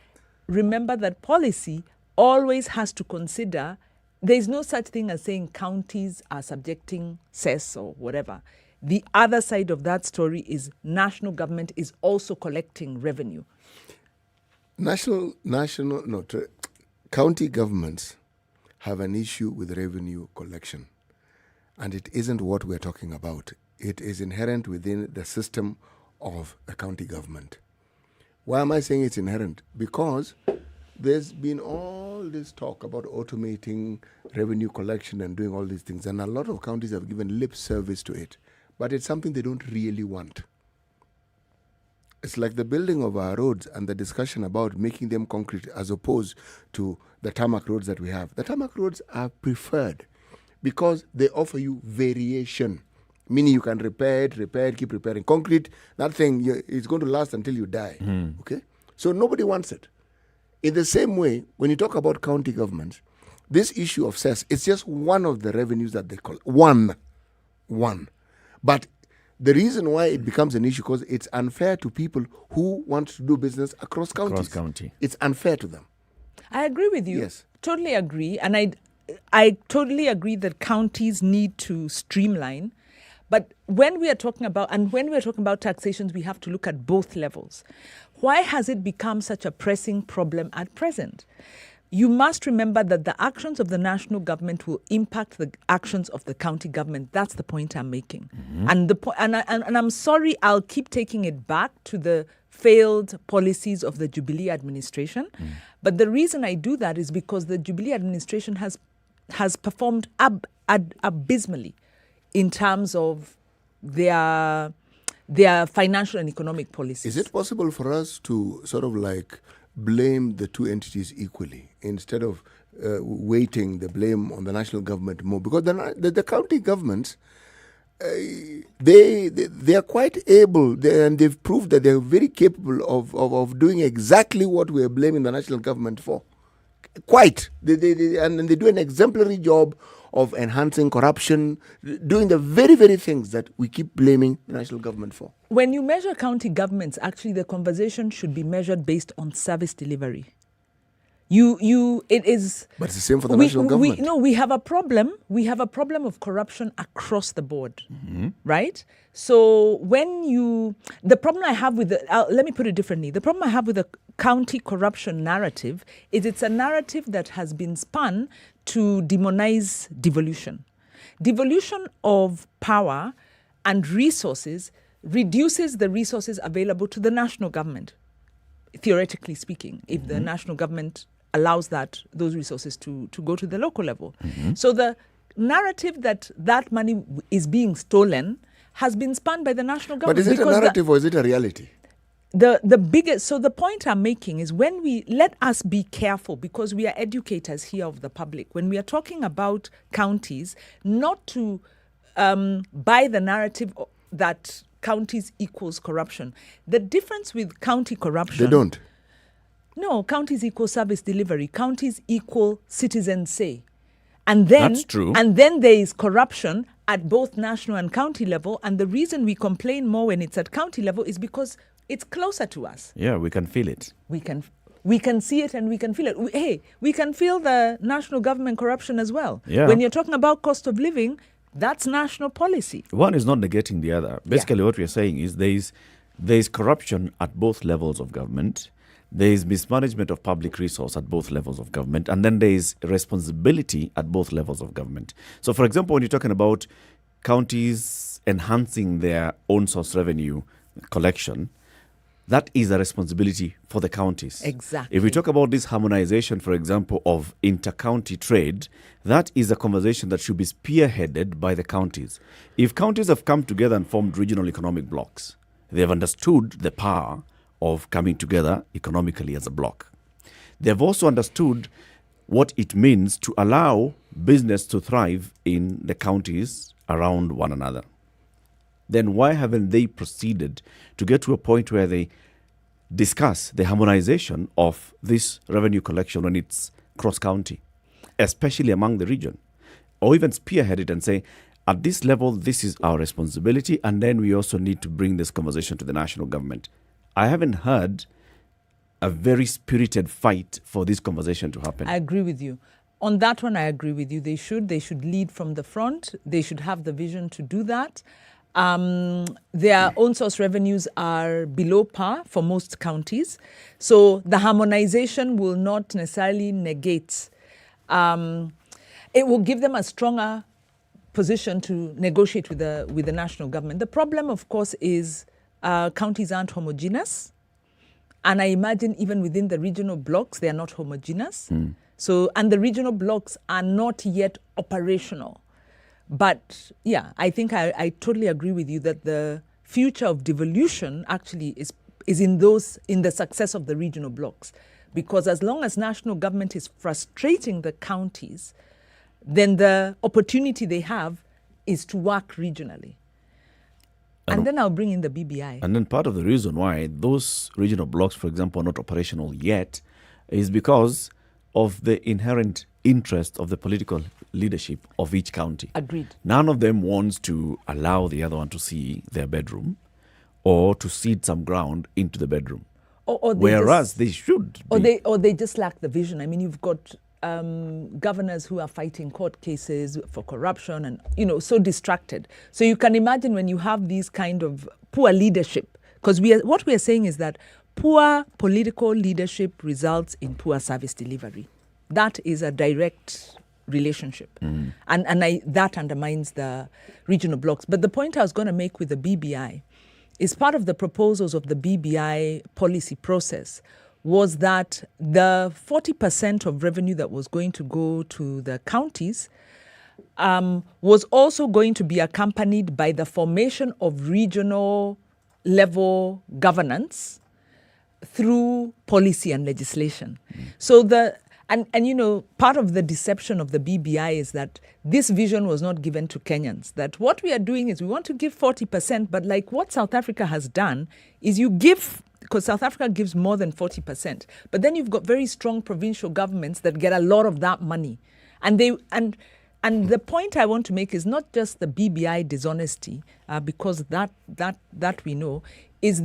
remember that policy always has to consider there's no such thing as saying counties are subjecting cess or whatever. The other side of that story is national government is also collecting revenue. County governments have an issue with revenue collection. And it isn't what we're talking about. It is inherent within the system of a county government. Why am I saying it's inherent? Because there's been all this talk about automating revenue collection and doing all these things, and a lot of counties have given lip service to it, but it's something they don't really want. It's like the building of our roads and the discussion about making them concrete as opposed to the tarmac roads that we have. The tarmac roads are preferred because they offer you variation, meaning you can repair it, keep repairing. Concrete, that thing, it's going to last until you die. Okay? So nobody wants it. In the same way, when you talk about county governments, this issue of cess, it's just one of the revenues that they call one. But the reason why it becomes an issue because it's unfair to people who want to do business across counties. It's unfair to them. I agree with you. Yes. Totally agree. And I totally agree that counties need to streamline. But when we are talking about taxations, we have to look at both levels. Why has it become such a pressing problem at present? You must remember that the actions of the national government will impact the actions of the county government. That's the point I'm making. And I'm sorry, I'll keep taking it back to the failed policies of the Jubilee administration. But the reason I do that is because the Jubilee administration has performed abysmally in terms of their financial and economic policies. Is it possible for us to sort of like blame the two entities equally instead of weighting the blame on the national government more? Because the county governments, they are quite able, and they've proved that they're very capable of doing exactly what we're blaming the national government for. Quite. They do an exemplary job of enhancing corruption, doing the very, very things that we keep blaming the national government for. When you measure county governments, actually the conversation should be measured based on service delivery. It is. But it's the same for the national government. We have a problem. We have a problem of corruption across the board, right? So the problem I have with let me put it differently. The problem I have with the county corruption narrative is it's a narrative that has been spun to demonize devolution. Devolution of power and resources reduces the resources available to the national government, theoretically speaking, if the national government allows those resources to go to the local level. So the narrative that money is being stolen has been spun by the national government. But is it a narrative or is it a reality? So the point I'm making is let us be careful, because we are educators here of the public. When we are talking about counties, not to buy the narrative that counties equals corruption. The difference with county corruption... They don't. No, counties equal service delivery. Counties equal citizen say. And then, that's true. And then there is corruption at both national and county level. And the reason we complain more when it's at county level is because it's closer to us. Yeah, we can feel it. We can see it and we can feel it. We can feel the national government corruption as well. Yeah. When you're talking about cost of living, that's national policy. One is not negating the other. Basically, what we're saying is there is corruption at both levels of government. There is mismanagement of public resource at both levels of government. And then there is responsibility at both levels of government. So, for example, when you're talking about counties enhancing their own source revenue collection, that is a responsibility for the counties. Exactly. If we talk about this harmonization, for example, of inter-county trade, that is a conversation that should be spearheaded by the counties. If counties have come together and formed regional economic blocks, they have understood the power of coming together economically as a block. They have also understood what it means to allow business to thrive in the counties around one another. Then why haven't they proceeded to get to a point where they discuss the harmonization of this revenue collection when it's cross-county, especially among the region, or even spearhead it and say, at this level, this is our responsibility, and then we also need to bring this conversation to the national government. I haven't heard a very spirited fight for this conversation to happen. I agree with you. On that one, I agree with you. They should lead from the front. They should have the vision to do that. Their own source revenues are below par for most counties. So the harmonization will not necessarily negate. It will give them a stronger position to negotiate with the national government. The problem, of course, is counties aren't homogeneous. And I imagine even within the regional blocks, they are not homogeneous. So, and the regional blocks are not yet operational. But yeah, I think I totally agree with you that the future of devolution actually is in the success of the regional blocks. Because as long as national government is frustrating the counties, then the opportunity they have is to work regionally. And then I'll bring in the BBI. And then part of the reason why those regional blocks, for example, are not operational yet is because of the inherent interest of the political leadership of each county. Agreed. None of them wants to allow the other one to see their bedroom or to cede some ground into the bedroom. Whereas they should. Or they just lack the vision. I mean, you've got governors who are fighting court cases for corruption and, so distracted. So you can imagine when you have these kind of poor leadership, because what we are saying is that poor political leadership results in poor service delivery. That is a direct relationship. And that undermines the regional blocks. But the point I was going to make with the BBI is part of the proposals of the BBI policy process was that the 40% of revenue that was going to go to the counties was also going to be accompanied by the formation of regional level governance through policy and legislation. So part of the deception of the BBI is that this vision was not given to Kenyans. That what we are doing is we want to give 40%, but like what South Africa has done is you give, because South Africa gives more than 40%, but then you've got very strong provincial governments that get a lot of that money. And the point I want to make is not just the BBI dishonesty, because that we know, is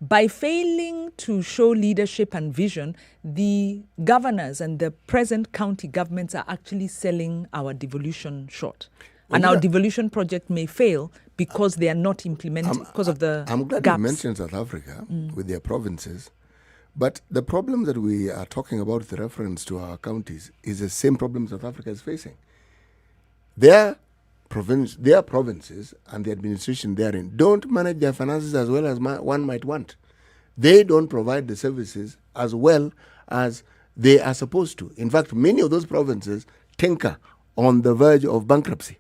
by failing to show leadership and vision, the governors and the present county governments are actually selling our devolution short. And our devolution project may fail because they are not implementing, because of the I'm glad gaps. you mentioned South Africa with their provinces. But the problem that we are talking about with reference to our counties is the same problem South Africa is facing. Their provinces and the administration therein don't manage their finances as well as one might want. They don't provide the services as well as they are supposed to. In fact, many of those provinces tinker on the verge of bankruptcy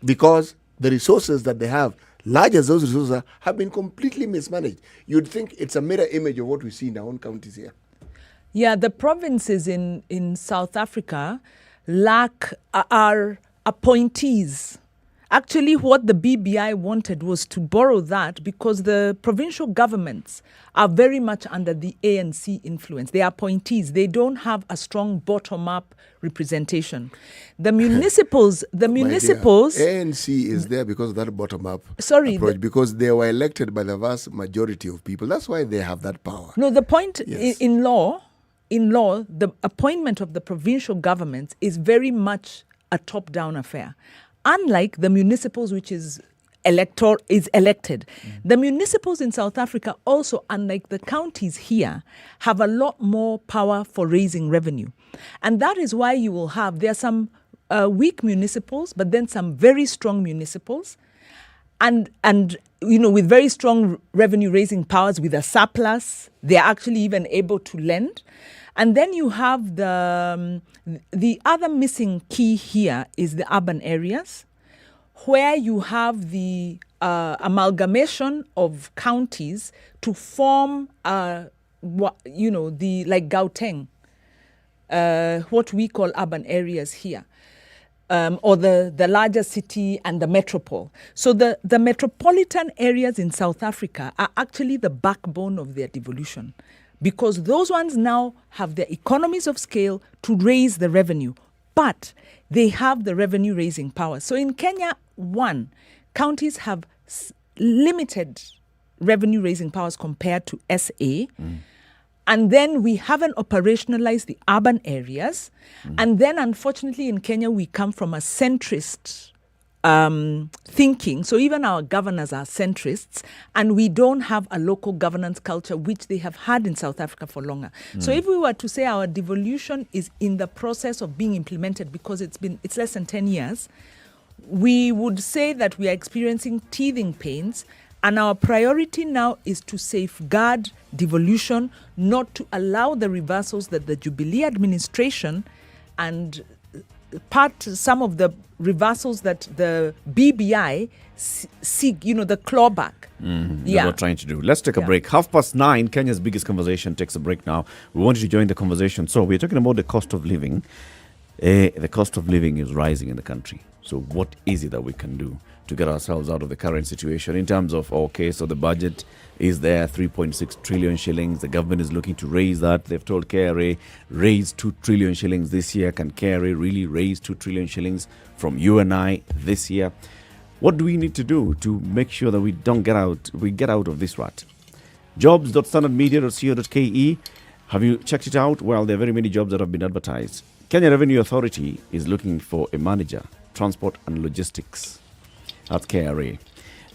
because the resources that they have, large as those resources are, have been completely mismanaged. You'd think it's a mirror image of what we see in our own counties here. Yeah, the provinces in South Africa are appointees. Actually, what the BBI wanted was to borrow that because the provincial governments are very much under the ANC influence. They are appointees. They don't have a strong bottom-up representation. The municipals... ANC is there because of that bottom-up approach, because they were elected by the vast majority of people. That's why they have that power. No, the point in law, the appointment of the provincial governments is very much a top-down affair. Unlike the municipals, which is elected. The municipals in South Africa also, unlike the counties here, have a lot more power for raising revenue. And that is why you will have, there are some weak municipals, but then some very strong municipals. And with very strong revenue raising powers with a surplus, they're actually even able to lend. And then you have the other missing key here is the urban areas, where you have the amalgamation of counties to form, the like Gauteng, what we call urban areas here, or the larger city and the metropole. So the metropolitan areas in South Africa are actually the backbone of their devolution, because those ones now have their economies of scale to raise the revenue. but they have the revenue raising power. So in Kenya, counties have limited revenue raising powers compared to SA. And then we haven't operationalized the urban areas. And then, unfortunately, in Kenya, we come from a centrist thinking. So even our governors are centrists, and we don't have a local governance culture, which they have had in South Africa for longer. So if we were to say our devolution is in the process of being implemented because it's less than 10 years, we would say that we are experiencing teething pains. And our priority now is to safeguard devolution, not to allow the reversals that the Jubilee administration and some of the reversals that the BBI seek, the clawback. That we're trying to do. Let's take a break. 9:30, Kenya's biggest conversation takes a break now. We want you to join the conversation. So we're talking about the cost of living. The cost of living is rising in the country. So what is it that we can do to get ourselves out of the current situation in terms of, so the budget is there, 3.6 trillion shillings. The government is looking to raise that. They've told KRA, raise 2 trillion shillings this year. Can KRA really raise 2 trillion shillings from you and I this year? What do we need to do to make sure that we get out of this rut? Jobs.standardmedia.co.ke. Have you checked it out? Well, there are very many jobs that have been advertised. Kenya Revenue Authority is looking for a manager, transport and logistics. That's KRA.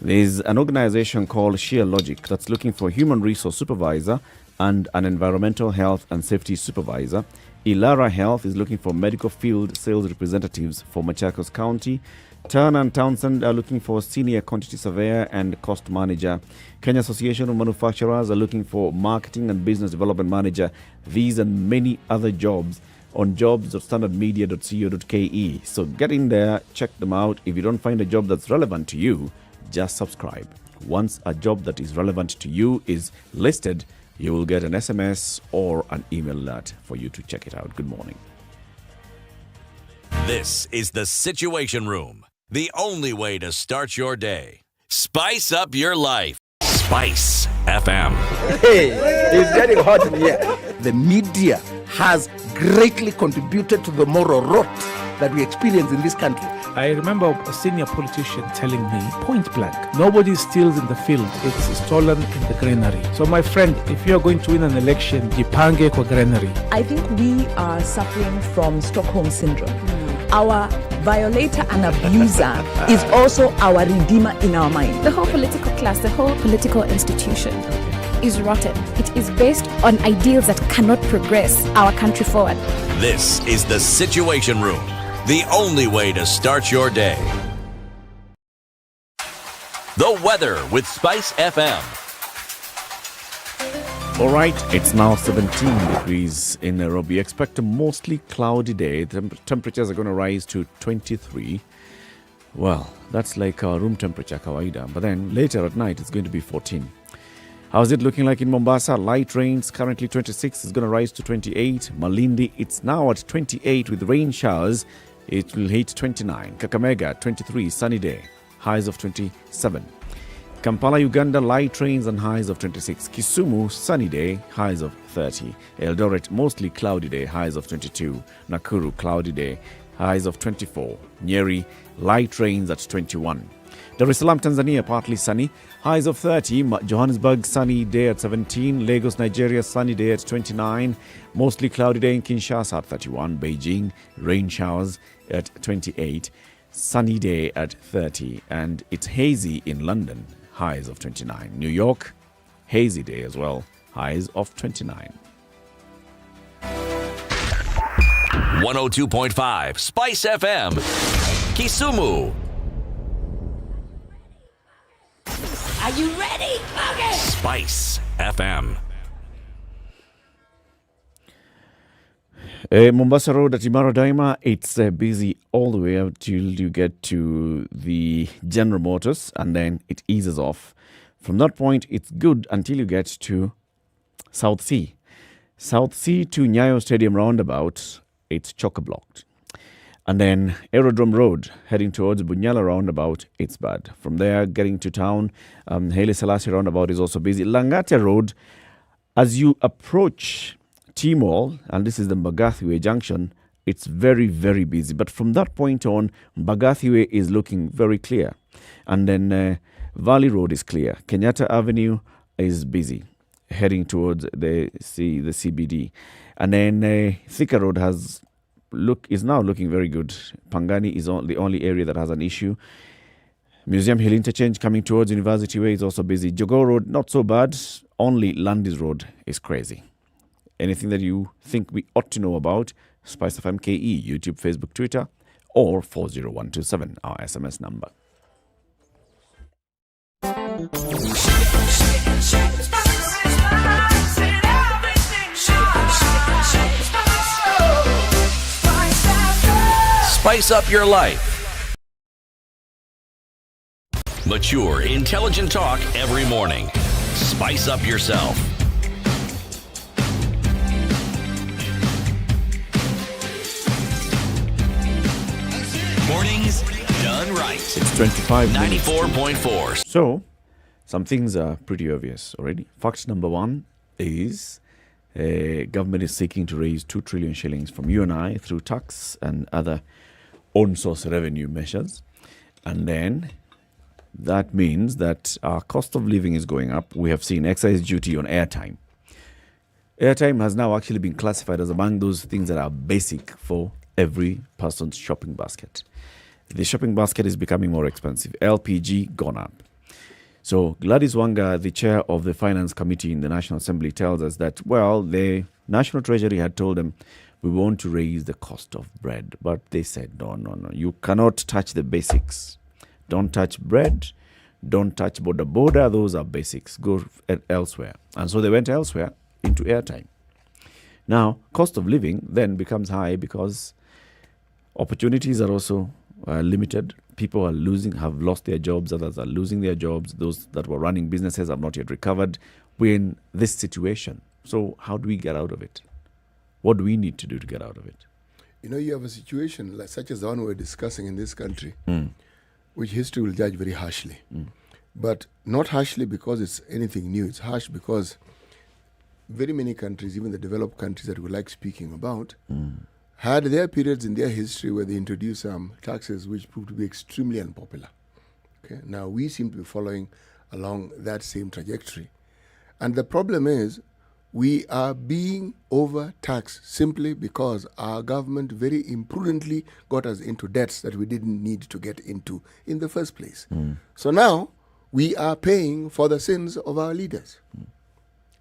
There's an organization called Sheer Logic that's looking for a human resource supervisor and an environmental health and safety supervisor. Ilara Health is looking for medical field sales representatives for Machakos County. Turner and Townsend are looking for senior quantity surveyor and cost manager. Kenya Association of Manufacturers are looking for marketing and business development manager. These and many other jobs on jobs.standardmedia.co.ke. So get in there, check them out. If you don't find a job that's relevant to you, just subscribe. Once a job that is relevant to you is listed, you will get an SMS or an email alert for you to check it out. Good morning. This is the Situation Room, the only way to start your day. Spice up your life. Spice FM. Hey, it's getting hot in here. The media has greatly contributed to the moral rot that we experience in this country. I remember a senior politician telling me, point blank, nobody steals in the field, it's stolen in the granary. So my friend, if you're going to win an election, jipange kwa granary. I think we are suffering from Stockholm Syndrome. Our violator and abuser is also our redeemer in our mind. The whole political class, the whole political institution is rotten. It is based on ideals that cannot progress our country forward. This is the Situation Room, the only way to start your day. The weather with Spice FM. All right, it's now 17 degrees in Nairobi. Expect a mostly cloudy day. Temperatures are going to rise to 23. Well, that's like our room temperature, kawaida. But then later at night, it's going to be 14. How's it looking like in Mombasa? Light rains, currently 26, is going to rise to 28. Malindi, it's now at 28 with rain showers. It will hit 29. Kakamega, 23, sunny day, highs of 27. Kampala, Uganda, light rains and highs of 26. Kisumu, sunny day, highs of 30. Eldoret, mostly cloudy day, highs of 22. Nakuru, cloudy day, highs of 24. Nyeri, light rains at 21. Dar es Salaam, Tanzania, partly sunny, highs of 30. Johannesburg, sunny day at 17. Lagos, Nigeria, sunny day at 29. Mostly cloudy day in Kinshasa at 31. Beijing, rain showers at 28. Sunny day at 30. And it's hazy in London, highs of 29. New York, hazy day as well, highs of 29. 102.5 Spice FM, Kisumu. Are you ready? Okay. Spice FM. Mombasa Road at Imara Daima, it's busy all the way up till you get to the General Motors, and then it eases off. From that point, it's good until you get to South Sea. South Sea to Nyayo Stadium roundabout, it's chock-a-blocked. And then Aerodrome Road, heading towards Bunyala roundabout, it's bad. From there, getting to town, Haile Selassie roundabout is also busy. Langate Road, as you approach T-Mall, and this is the Mbagathi Way Junction, it's very, very busy. But from that point on, Mbagathi Way is looking very clear. And then Valley Road is clear. Kenyatta Avenue is busy, heading towards the CBD. And then Thika Road is now looking very good. Pangani is the only area that has an issue. Museum Hill Interchange coming towards University Way is also busy. Jogoo Road, not so bad. Only Landis Road is crazy. Anything that you think we ought to know about, SpiceFM KE, YouTube, Facebook, Twitter, or 40127, our SMS number. Spice up your life. Mature, intelligent talk every morning. Spice up yourself. Mornings done right. It's 25 minutes. 94.4. So, some things are pretty obvious already. Fact number one is government is seeking to raise 2 trillion shillings from you and I through tax and other own source revenue measures. And then that means that our cost of living is going up. We have seen excise duty on airtime. Airtime has now actually been classified as among those things that are basic for every person's shopping basket. The shopping basket is becoming more expensive. LPG gone up. So Gladys Wanga, the chair of the Finance Committee in the National Assembly, tells us that, well, the National Treasury had told them, we want to raise the cost of bread. But they said, no, you cannot touch the basics. Don't touch bread. Don't touch boda. Those are basics. Go elsewhere. And so they went elsewhere into airtime. Now, cost of living then becomes high because opportunities are also limited. People have lost their jobs. Others are losing their jobs. Those that were running businesses have not yet recovered. We're in this situation. So how do we get out of it? What do we need to do to get out of it? You know, you have a situation such as the one we're discussing in this country, which history will judge very harshly. But not harshly because it's anything new. It's harsh because very many countries, even the developed countries that we like speaking about, had their periods in their history where they introduced some taxes which proved to be extremely unpopular. Okay? Now, we seem to be following along that same trajectory. And the problem is, we are being overtaxed simply because our government very imprudently got us into debts that we didn't need to get into in the first place. So now, we are paying for the sins of our leaders.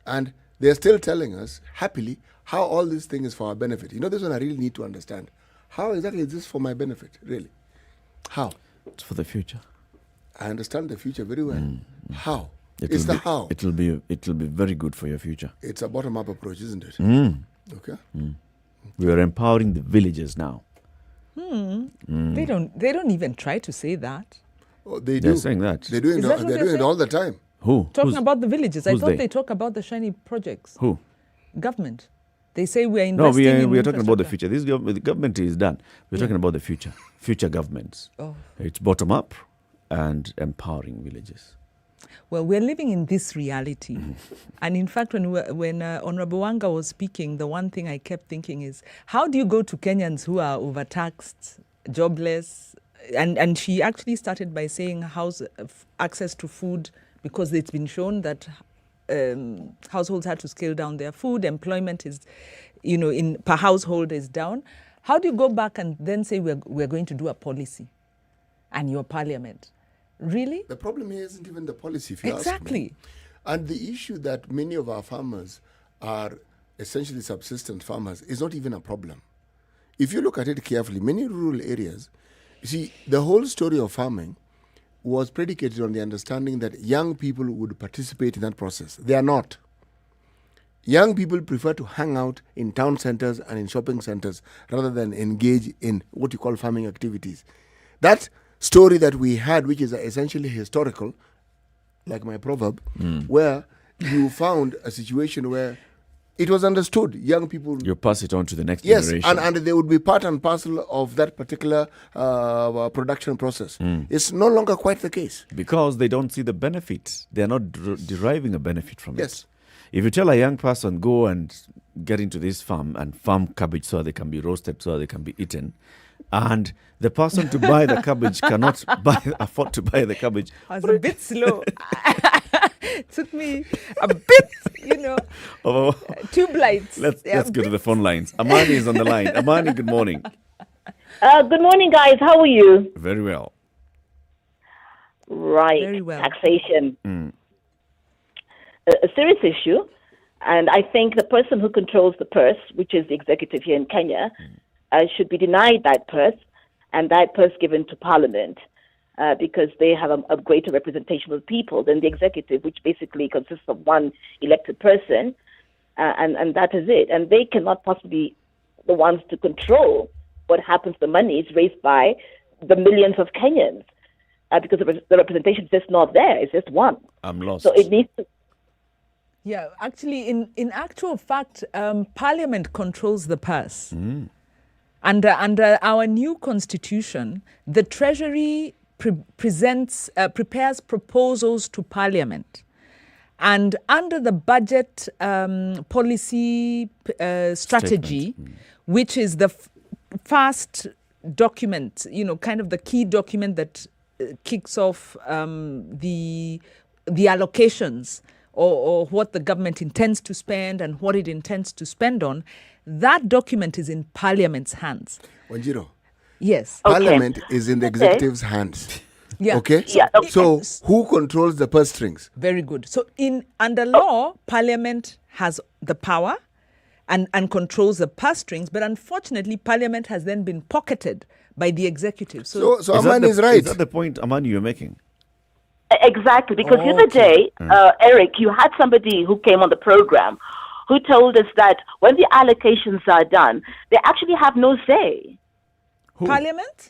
And they're still telling us, happily, how all this thing is for our benefit. You know, this one I really need to understand. How exactly is this for my benefit, really? How? It's for the future. I understand the future very well. How? How. It'll be very good for your future. It's a bottom-up approach, isn't it? Okay. We are empowering the villages now. They don't even try to say that. Oh, they They're do. saying that. They're doing it all the time. Who? Talking about the villages. I thought they? they talk about the shiny projects. Who? Government. They say we are investing in we are talking about the future. The government is done. We're talking about the future. Future governments. Oh. It's bottom up and empowering villages. Well, we're living in this reality. And in fact, when Honorable Wanga was speaking, the one thing I kept thinking is, how do you go to Kenyans who are overtaxed, jobless? And she actually started by saying access to food, because it's been shown that households had to scale down their food. Employment is, per household is down. How do you go back and then say we're going to do a policy and your parliament? Really? The problem here isn't even the policy, if you ask me. Exactly. And the issue that many of our farmers are essentially subsistence farmers is not even a problem. If you look at it carefully, many rural areas, you see, the whole story of farming was predicated on the understanding that young people would participate in that process. They are not. Young people prefer to hang out in town centers and in shopping centers rather than engage in what you call farming activities. That story that we had, which is essentially historical, like my proverb, where you found a situation where it was understood. Young people... You pass it on to the next generation. Yes, and they would be part and parcel of that particular production process. It's no longer quite the case. Because they don't see the benefit. They're not deriving a benefit from it. Yes. If you tell a young person, go and get into this farm and farm cabbage so they can be roasted, so they can be eaten, and the person to buy the cabbage cannot afford to buy the cabbage. I was a bit slow. It took me a bit, Oh, 2 blights. let's go to the phone lines. Amani is on the line. Amani, good morning. Good morning, guys. How are you? Very well. Right. Very well. Taxation. A serious issue. And I think the person who controls the purse, which is the executive here in Kenya, should be denied that purse, and that purse given to Parliament, because they have a greater representation of people than the executive, which basically consists of one elected person, and that is it. And they cannot possibly be the ones to control what happens to the money is raised by the millions of Kenyans, because the representation is just not there. It's just one. I'm lost. So it needs to... Yeah, actually, in actual fact, Parliament controls the purse. Under our new constitution, the Treasury prepares proposals to Parliament. And under the budget policy strategy, which is the first document, kind of the key document that kicks off the allocations or what the government intends to spend and what it intends to spend on, that document is in Parliament's hands. Wanjiro. Yes. Parliament is in the executive's hands. Yeah. Okay? Yeah, okay. So who controls the purse strings? Very good. So under law, Parliament has the power and controls the purse strings, but unfortunately, Parliament has then been pocketed by the executive. So Amani is right. Is that the point, Amani, you're making? Exactly, because the other day, Eric, you had somebody who came on the program who told us that when the allocations are done, they actually have no say. Who? Parliament?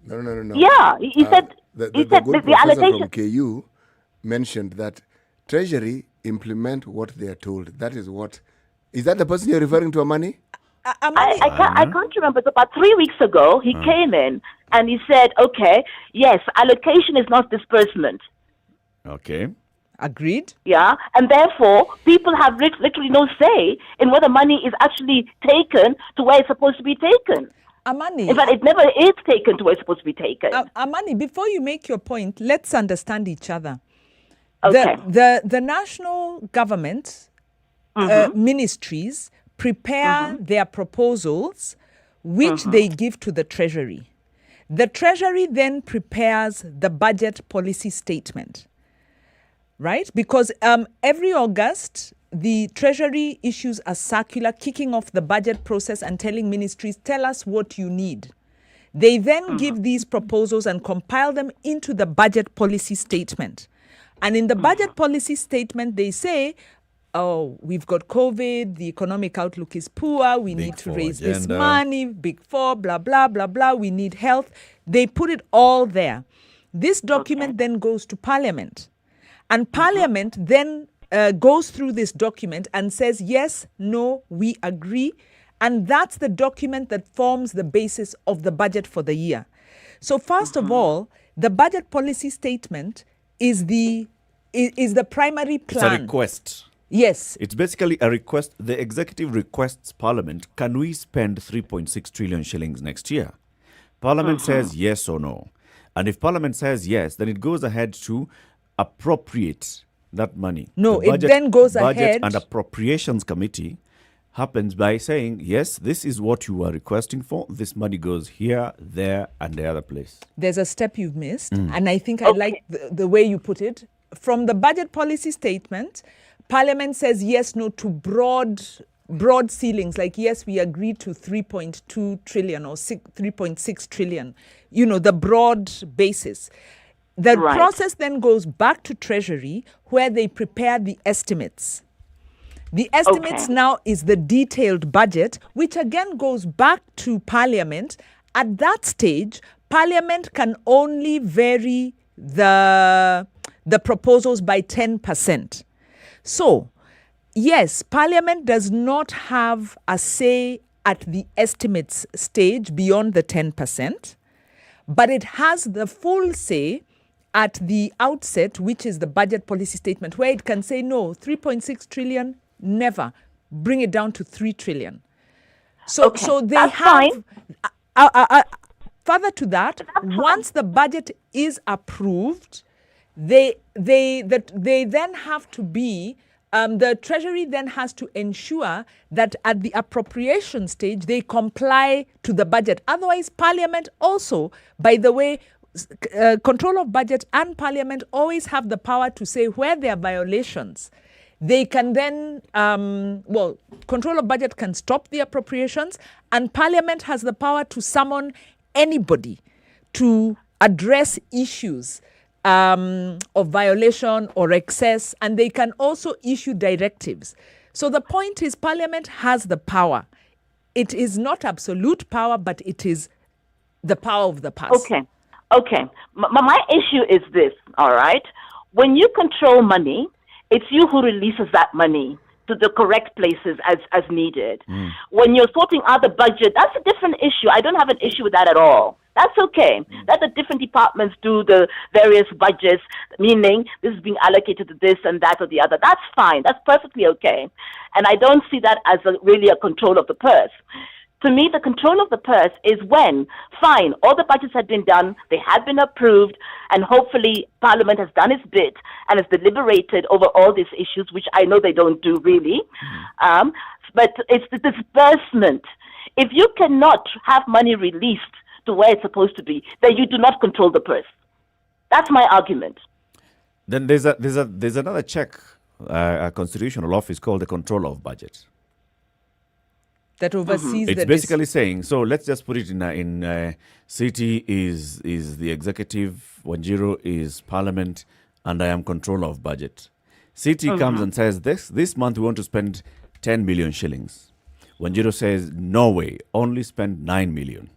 No. Yeah, he said... The he said good the allocation from KU mentioned that Treasury implement what they are told. That is what... Is that the person you're referring to, Amani? I can't remember. But about 3 weeks ago, he came in and he said, okay, yes, allocation is not disbursement. Okay. Agreed. Yeah, and therefore, people have literally no say in whether money is actually taken to where it's supposed to be taken. Amani. In fact, it never is taken to where it's supposed to be taken. Amani, before you make your point, let's understand each other. Okay. The national government ministries prepare their proposals, which they give to the Treasury. The Treasury then prepares the budget policy statement, right? Because every August, the Treasury issues a circular kicking off the budget process and telling ministries, tell us what you need. They then give these proposals and compile them into the budget policy statement. And in the budget policy statement, they say, oh, we've got COVID, the economic outlook is poor, we need to raise this money, big four, blah, blah, blah, blah, we need health. They put it all there. This document then goes to Parliament. And Parliament then goes through this document and says, yes, no, we agree. And that's the document that forms the basis of the budget for the year. So first of all, the budget policy statement is the primary plan. It's a request. Yes. It's basically a request. The executive requests Parliament, can we spend 3.6 trillion shillings next year? Parliament says yes or no. And if Parliament says yes, then it goes ahead to appropriate that money. No, it then goes ahead. ahead. And Appropriations Committee happens by saying, yes, this is what you are requesting for. This money goes here, there, and the other place. There's a step you've missed. And I think I like the way you put it. From the budget policy statement, Parliament says yes, no to broad ceilings. Like, yes, we agreed to 3.2 trillion or 3.6 trillion. You know, the broad basis. The process then goes back to Treasury, where they prepare the estimates. The estimates now is the detailed budget, which again goes back to Parliament. At that stage, Parliament can only vary the proposals by 10%. So, yes, Parliament does not have a say at the estimates stage beyond the 10%, but it has the full say at the outset, which is the budget policy statement, where it can say, no, 3.6 trillion, never. Bring it down to 3 trillion. So they have... further to that, once the budget is approved, they then have to be... the Treasury then has to ensure that at the appropriation stage, they comply to the budget. Otherwise, Parliament also, by the way, control of budget and Parliament always have the power to say where there are violations. They can then, control of budget can stop the appropriations, and Parliament has the power to summon anybody to address issues of violation or excess, and they can also issue directives. So the point is, Parliament has the power. It is not absolute power, but it is the power of the purse. Okay. My issue is this, all right? When you control money, it's you who releases that money to the correct places as needed. When you're sorting out the budget, that's a different issue. I don't have an issue with that at all. That's okay. Let the different departments do the various budgets, meaning this is being allocated to this and that or the other. That's fine. That's perfectly okay. And I don't see that as really a control of the purse. To me, the control of the purse is when, fine, all the budgets had been done, they had been approved, and hopefully Parliament has done its bit and has deliberated over all these issues, which I know they don't do really. But it's the disbursement. If you cannot have money released to where it's supposed to be, then you do not control the purse. That's my argument. Then there's another check, a constitutional office called the Controller of Budget. That oversees It's basically saying, so let's just put it in City is the executive, 10 is Parliament, and I am controller of budget. City comes and says, this month we want to spend 10 million shillings. 10 says, no way, only spend 9 million.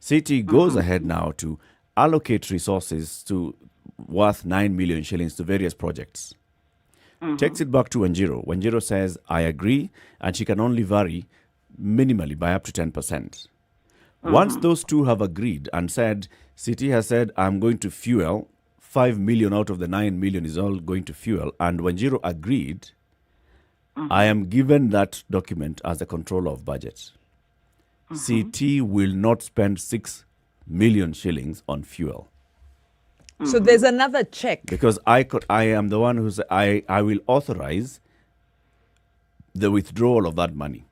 City goes ahead now to allocate resources to worth 9 million shillings to various projects. Takes it back to 10 says, I agree, and she can only vary minimally by up to 10%. Once those two have agreed and said, City has said, I'm going to fuel 5 million out of the 9 million is all going to fuel, and when Jiro agreed, I am given that document as a controller of budget. CT will not spend 6 million shillings on fuel. So there's another check. Because I am the one who's I will authorize the withdrawal of that money.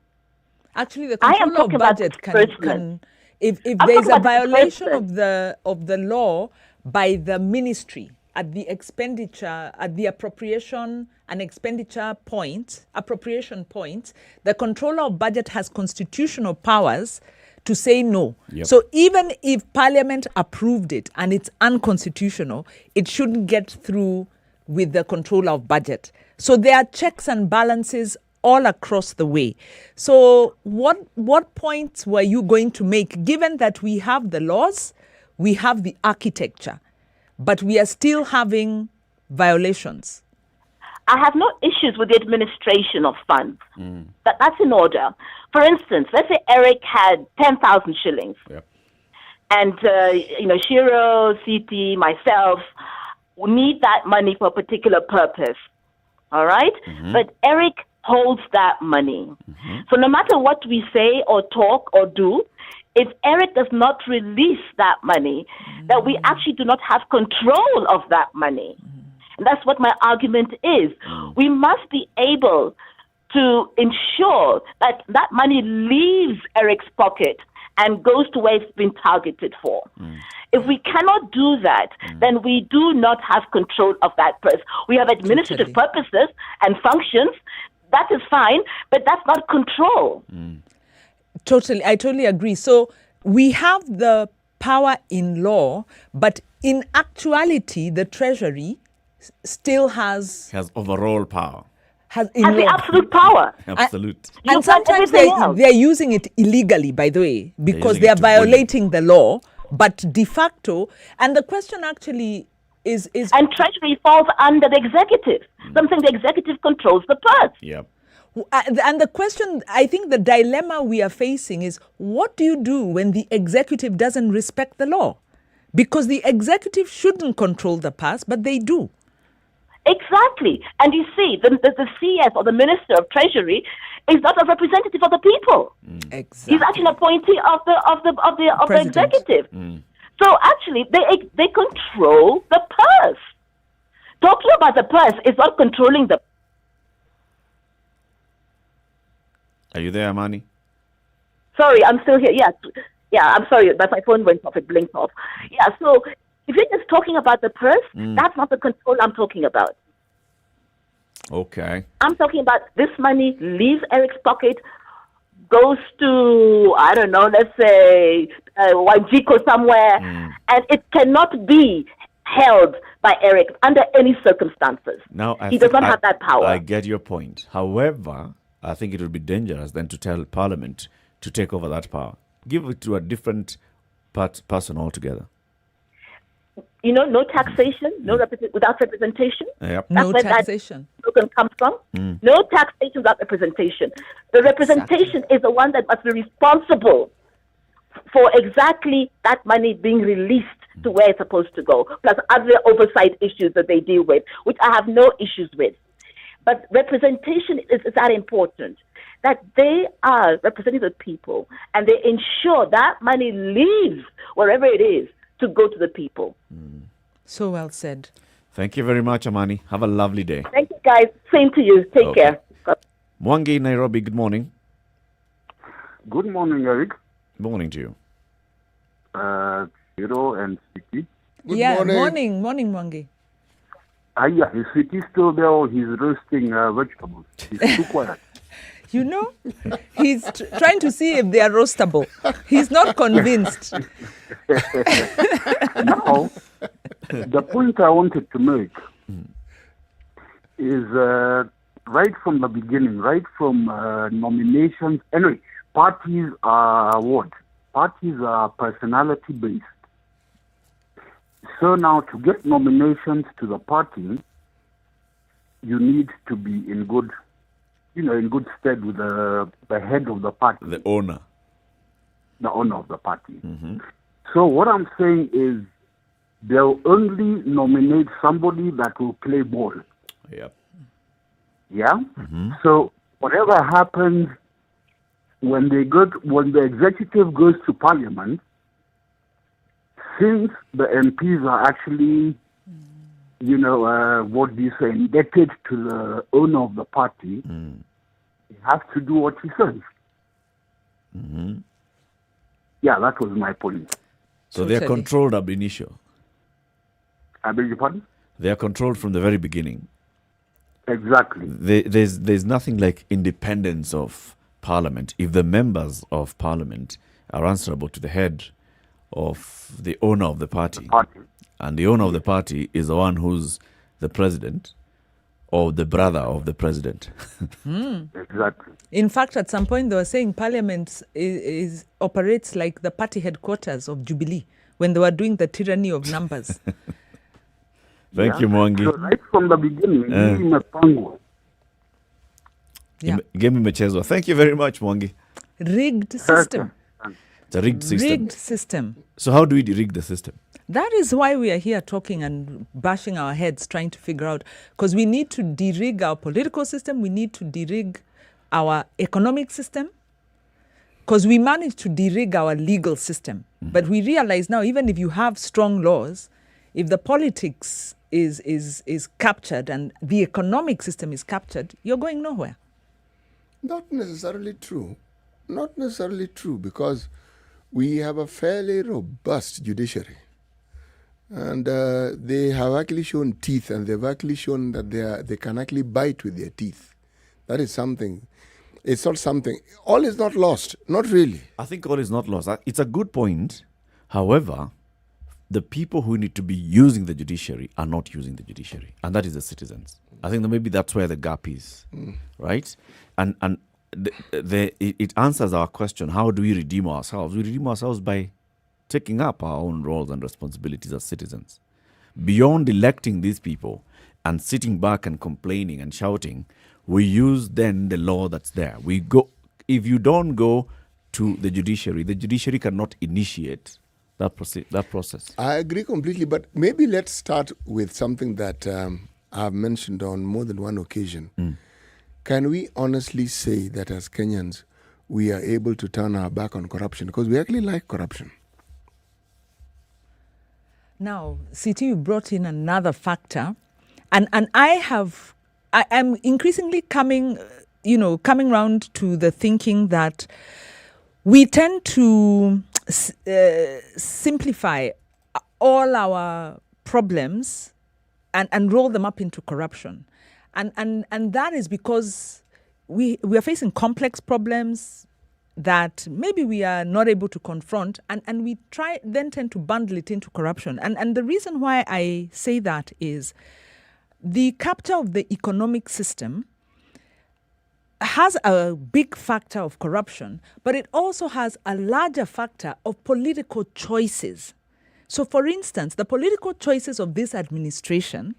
Actually, the controller of budget can if there's a violation of the law by the ministry at the expenditure, at the appropriation point, the controller of budget has constitutional powers to say no. So even if Parliament approved it and it's unconstitutional, it shouldn't get through with the controller of budget. So there are checks and balances all across the way. So what points were you going to make, given that we have the laws, we have the architecture, but we are still having violations? I have no issues with the administration of funds. That's in order. For instance, let's say Eric had 10,000 shillings. And, Shiro, CT, myself need that money for a particular purpose. All right? But Eric holds that money. So no matter what we say or talk or do, if Eric does not release that money, that we actually do not have control of that money. And that's what my argument is. We must be able to ensure that that money leaves Eric's pocket and goes to where it's been targeted for. If we cannot do that, then we do not have control of that purse. We have administrative purposes and functions. That is fine, but that's not control. I totally agree. So we have the power in law, but in actuality, the Treasury still has overall power. Has the absolute power. Absolute. And sometimes they're using it illegally, by the way, because they are violating the law, but de facto. And the question actually is... And Treasury falls under the executive. Something the executive controls the purse. And the question, I think the dilemma we are facing is, what do you do when the executive doesn't respect the law? Because the executive shouldn't control the purse, but they do. Exactly. And you see, the CS or the Minister of Treasury is not a representative of the people. Exactly. He's actually an appointee of the executive. So actually, they control the purse. Talking about the purse is not controlling the. Are you there, Amani? Sorry, I'm still here. Yeah, I'm sorry, but my phone went off. It blinked off. Yeah, so if you're just talking about the purse, that's not the control I'm talking about. Okay. I'm talking about this money leaves Eric's pocket, goes to, I don't know, let's say Wajiko somewhere, and it cannot be held by Eric under any circumstances. Now, he does not have that power. I get your point. However, I think it would be dangerous then to tell Parliament to take over that power. Give it to a different person altogether. You know, no taxation, without representation. Yep. That's No where taxation. that slogan comes from. No taxation without representation. The representation is the one that must be responsible for exactly that money being released to where it's supposed to go, plus other oversight issues that they deal with, which I have no issues with. But representation is that important, that they are representing the people and they ensure that money leaves wherever it is to go to the people. So well said. Thank you very much, Amani. Have a lovely day. Thank you, guys. Same to you. Take care. Mwangi, Nairobi, good morning. Good morning, Eric. Good morning to you. Hero and City. Morning, Mwangi. Yeah, is City still there or he's roasting vegetables? He's too quiet. You know, he's trying to see if they are roastable. He's not convinced. Now, the point I wanted to make is right from the beginning, right from nominations. Anyway, parties are what? Parties are personality-based. So now, to get nominations to the party, you need to be in good stead with the head of the party. The owner. The owner of the party. So what I'm saying is they'll only nominate somebody that will play ball. Yep. Yeah? So whatever happens when the executive goes to Parliament, since the MPs are actually, indebted to the owner of the party, he has to do what he says. Yeah, that was my point. So they're controlled ab initio. I beg your pardon? They are controlled from the very beginning. Exactly. There's nothing like independence of Parliament if the members of Parliament are answerable to the head of the owner of the party. And the owner of the party is the one who's the president or the brother of the president. Exactly. In fact, at some point they were saying Parliament operates like the party headquarters of Jubilee when they were doing the tyranny of numbers. Thank you, Mwangi. So right from the beginning, Game imechezwa. Thank you very much, Mwangi. Rigged system. It's a rigged system. Rigged system. So how do we rig the system? That is why we are here talking and bashing our heads trying to figure out, because we need to de-rig our political system, we need to de-rig our economic system, because we managed to de-rig our legal system. But we realize now, even if you have strong laws, if the politics is captured and the economic system is captured, you're going nowhere. Not necessarily true. Not necessarily true, because we have a fairly robust judiciary. And they have actually shown teeth, and they've actually shown that they can actually bite with their teeth. That is something. It's not something. All is not lost. Not really. I think all is not lost. It's a good point. However, the people who need to be using the judiciary are not using the judiciary, and that is the citizens. I think that maybe that's where the gap is, right? And it answers our question: how do we redeem ourselves? We redeem ourselves by taking up our own roles and responsibilities as citizens. Beyond electing these people and sitting back and complaining and shouting, we use then the law that's there. We go. If you don't go to the judiciary cannot initiate that process. I agree completely, but maybe let's start with something that I've mentioned on more than one occasion. Can we honestly say that as Kenyans, we are able to turn our back on corruption? Because we actually like corruption. Now, CT, you brought in another factor, and I'm increasingly coming round to the thinking that we tend to simplify all our problems and roll them up into corruption. And that is because we are facing complex problems that maybe we are not able to confront, and we tend to bundle it into corruption. And the reason why I say that is the capture of the economic system has a big factor of corruption, but it also has a larger factor of political choices. So, for instance, the political choices of this administration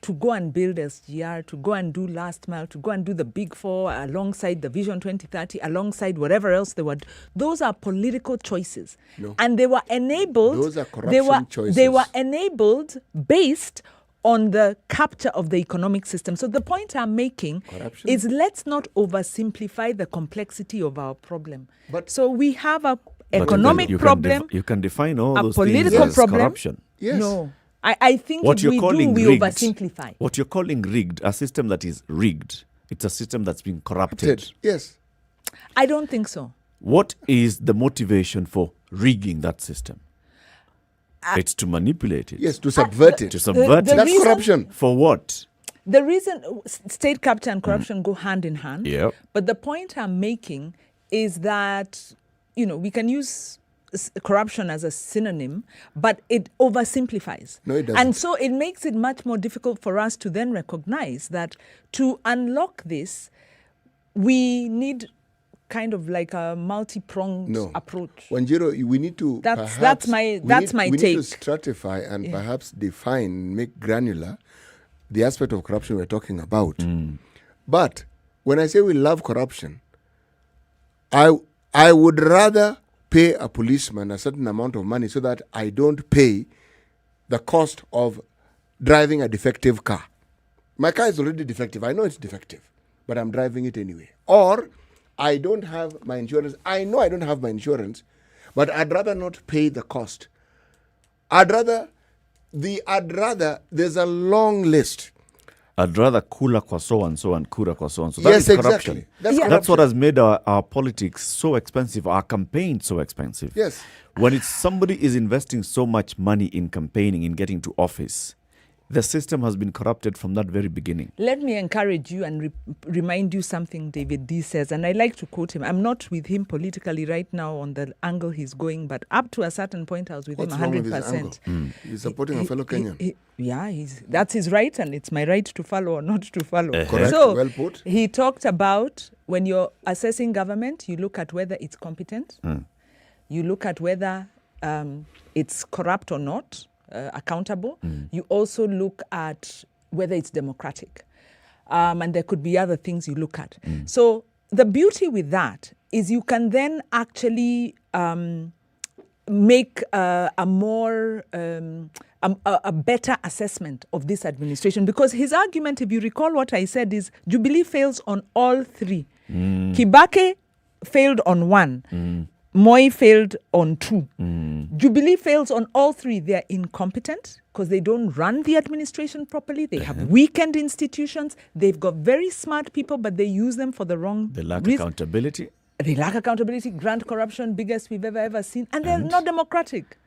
to go and build SGR, to go and do last mile, to go and do the big four alongside the Vision 2030, alongside whatever else they were. Those are political choices. No. And they were enabled. Those are corruption choices. They were enabled based on the capture of the economic system. So the point I'm making is let's not oversimplify the complexity of our problem. So we have a economic problem. You can define all those political things as problem. corruption. Yes. No. I think What if you're we calling do, we rigged, oversimplify. What you're calling rigged, a system that is rigged, it's a system that's been corrupted. Yes. I don't think so. What is the motivation for rigging that system? It's to manipulate it. Yes, to subvert it. To subvert it. That's corruption. For what? The reason state capture and corruption go hand in hand. Yep. But the point I'm making is that, we can use corruption as a synonym, but it oversimplifies. No, it doesn't. And so it makes it much more difficult for us to then recognize that to unlock this, we need kind of like a multi-pronged approach. Wanjiro, we need to that's my take. We need to stratify and perhaps define, make granular the aspect of corruption we're talking about. But when I say we love corruption, I would rather pay a policeman a certain amount of money so that I don't pay the cost of driving a defective car. My car is already defective. I know it's defective, but I'm driving it anyway. Or I don't have my insurance. I know I don't have my insurance, but I'd rather not pay the cost. There's a long list. I'd rather kula kwa so and so and kura kwa so and so. Yes, is corruption. exactly. That's corruption. That's what has made our politics so expensive, our campaign so expensive. Yes. When somebody is investing so much money in campaigning, in getting to office, the system has been corrupted from that very beginning. Let me encourage you and remind you something David D says, and I like to quote him. I'm not with him politically right now on the angle he's going, but up to a certain point I was with What's him 100%. wrong with his angle? He's supporting a fellow Kenyan. That's his right, and it's my right to follow or not to follow. Correct, So well put. he talked about when you're assessing government, you look at whether it's competent, you look at whether it's corrupt or not, accountable. You also look at whether it's democratic. And there could be other things you look at. So the beauty with that is you can then actually make a better assessment of this administration. Because his argument, if you recall what I said, is Jubilee fails on all three. Kibaki failed on one. Moi failed on two. Jubilee fails on all three. They're incompetent because they don't run the administration properly. They have weakened institutions. They've got very smart people, but they use them for the wrong They lack reason. accountability. They lack accountability, grand corruption, biggest we've ever seen, and they're not democratic.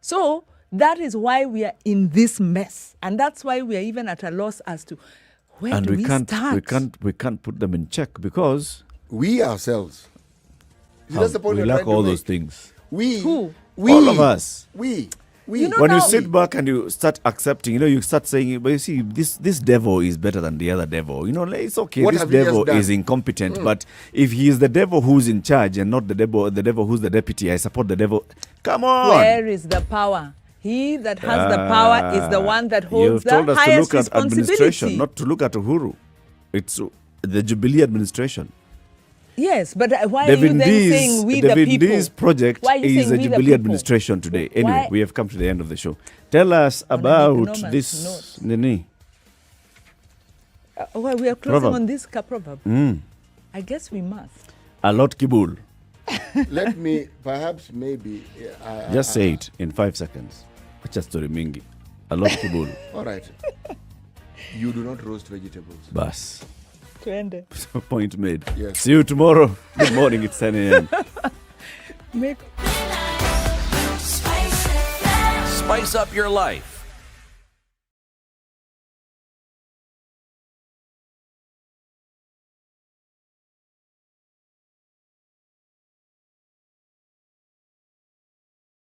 So that is why we are in this mess. And that's why we are even at a loss as to where do we start? We can't put them in check because we ourselves. That's the point we we're lack trying to all make. those things. Who? All of us. We. When you sit back and you start accepting, you start saying, but you see, this devil is better than the other devil. It's okay. What This have you devil just done? is incompetent, but if he is the devil who's in charge and not the devil who's the deputy, I support the devil. Come on. Where is the power? He that has the power is the one that holds You've the told us highest to look at administration, responsibility. not to look at Uhuru. It's the Jubilee administration. Yes, but why are you then saying we the people? This project Why are you is a saying we the Jubilee people? administration today. Anyway, Why? we have come to the end of the show. Tell us about enormous this. Nini. Well, we are closing Proverb. on this proverb. I guess we must. A lot kibul. Let me, perhaps, maybe. Just say it in 5 seconds. Acha story mingi. A lot kibul. All right. You do not roast vegetables. Bas. Twende. Point made. Yes. See you tomorrow. Good morning. It's 10 a.m. Make Spice up your life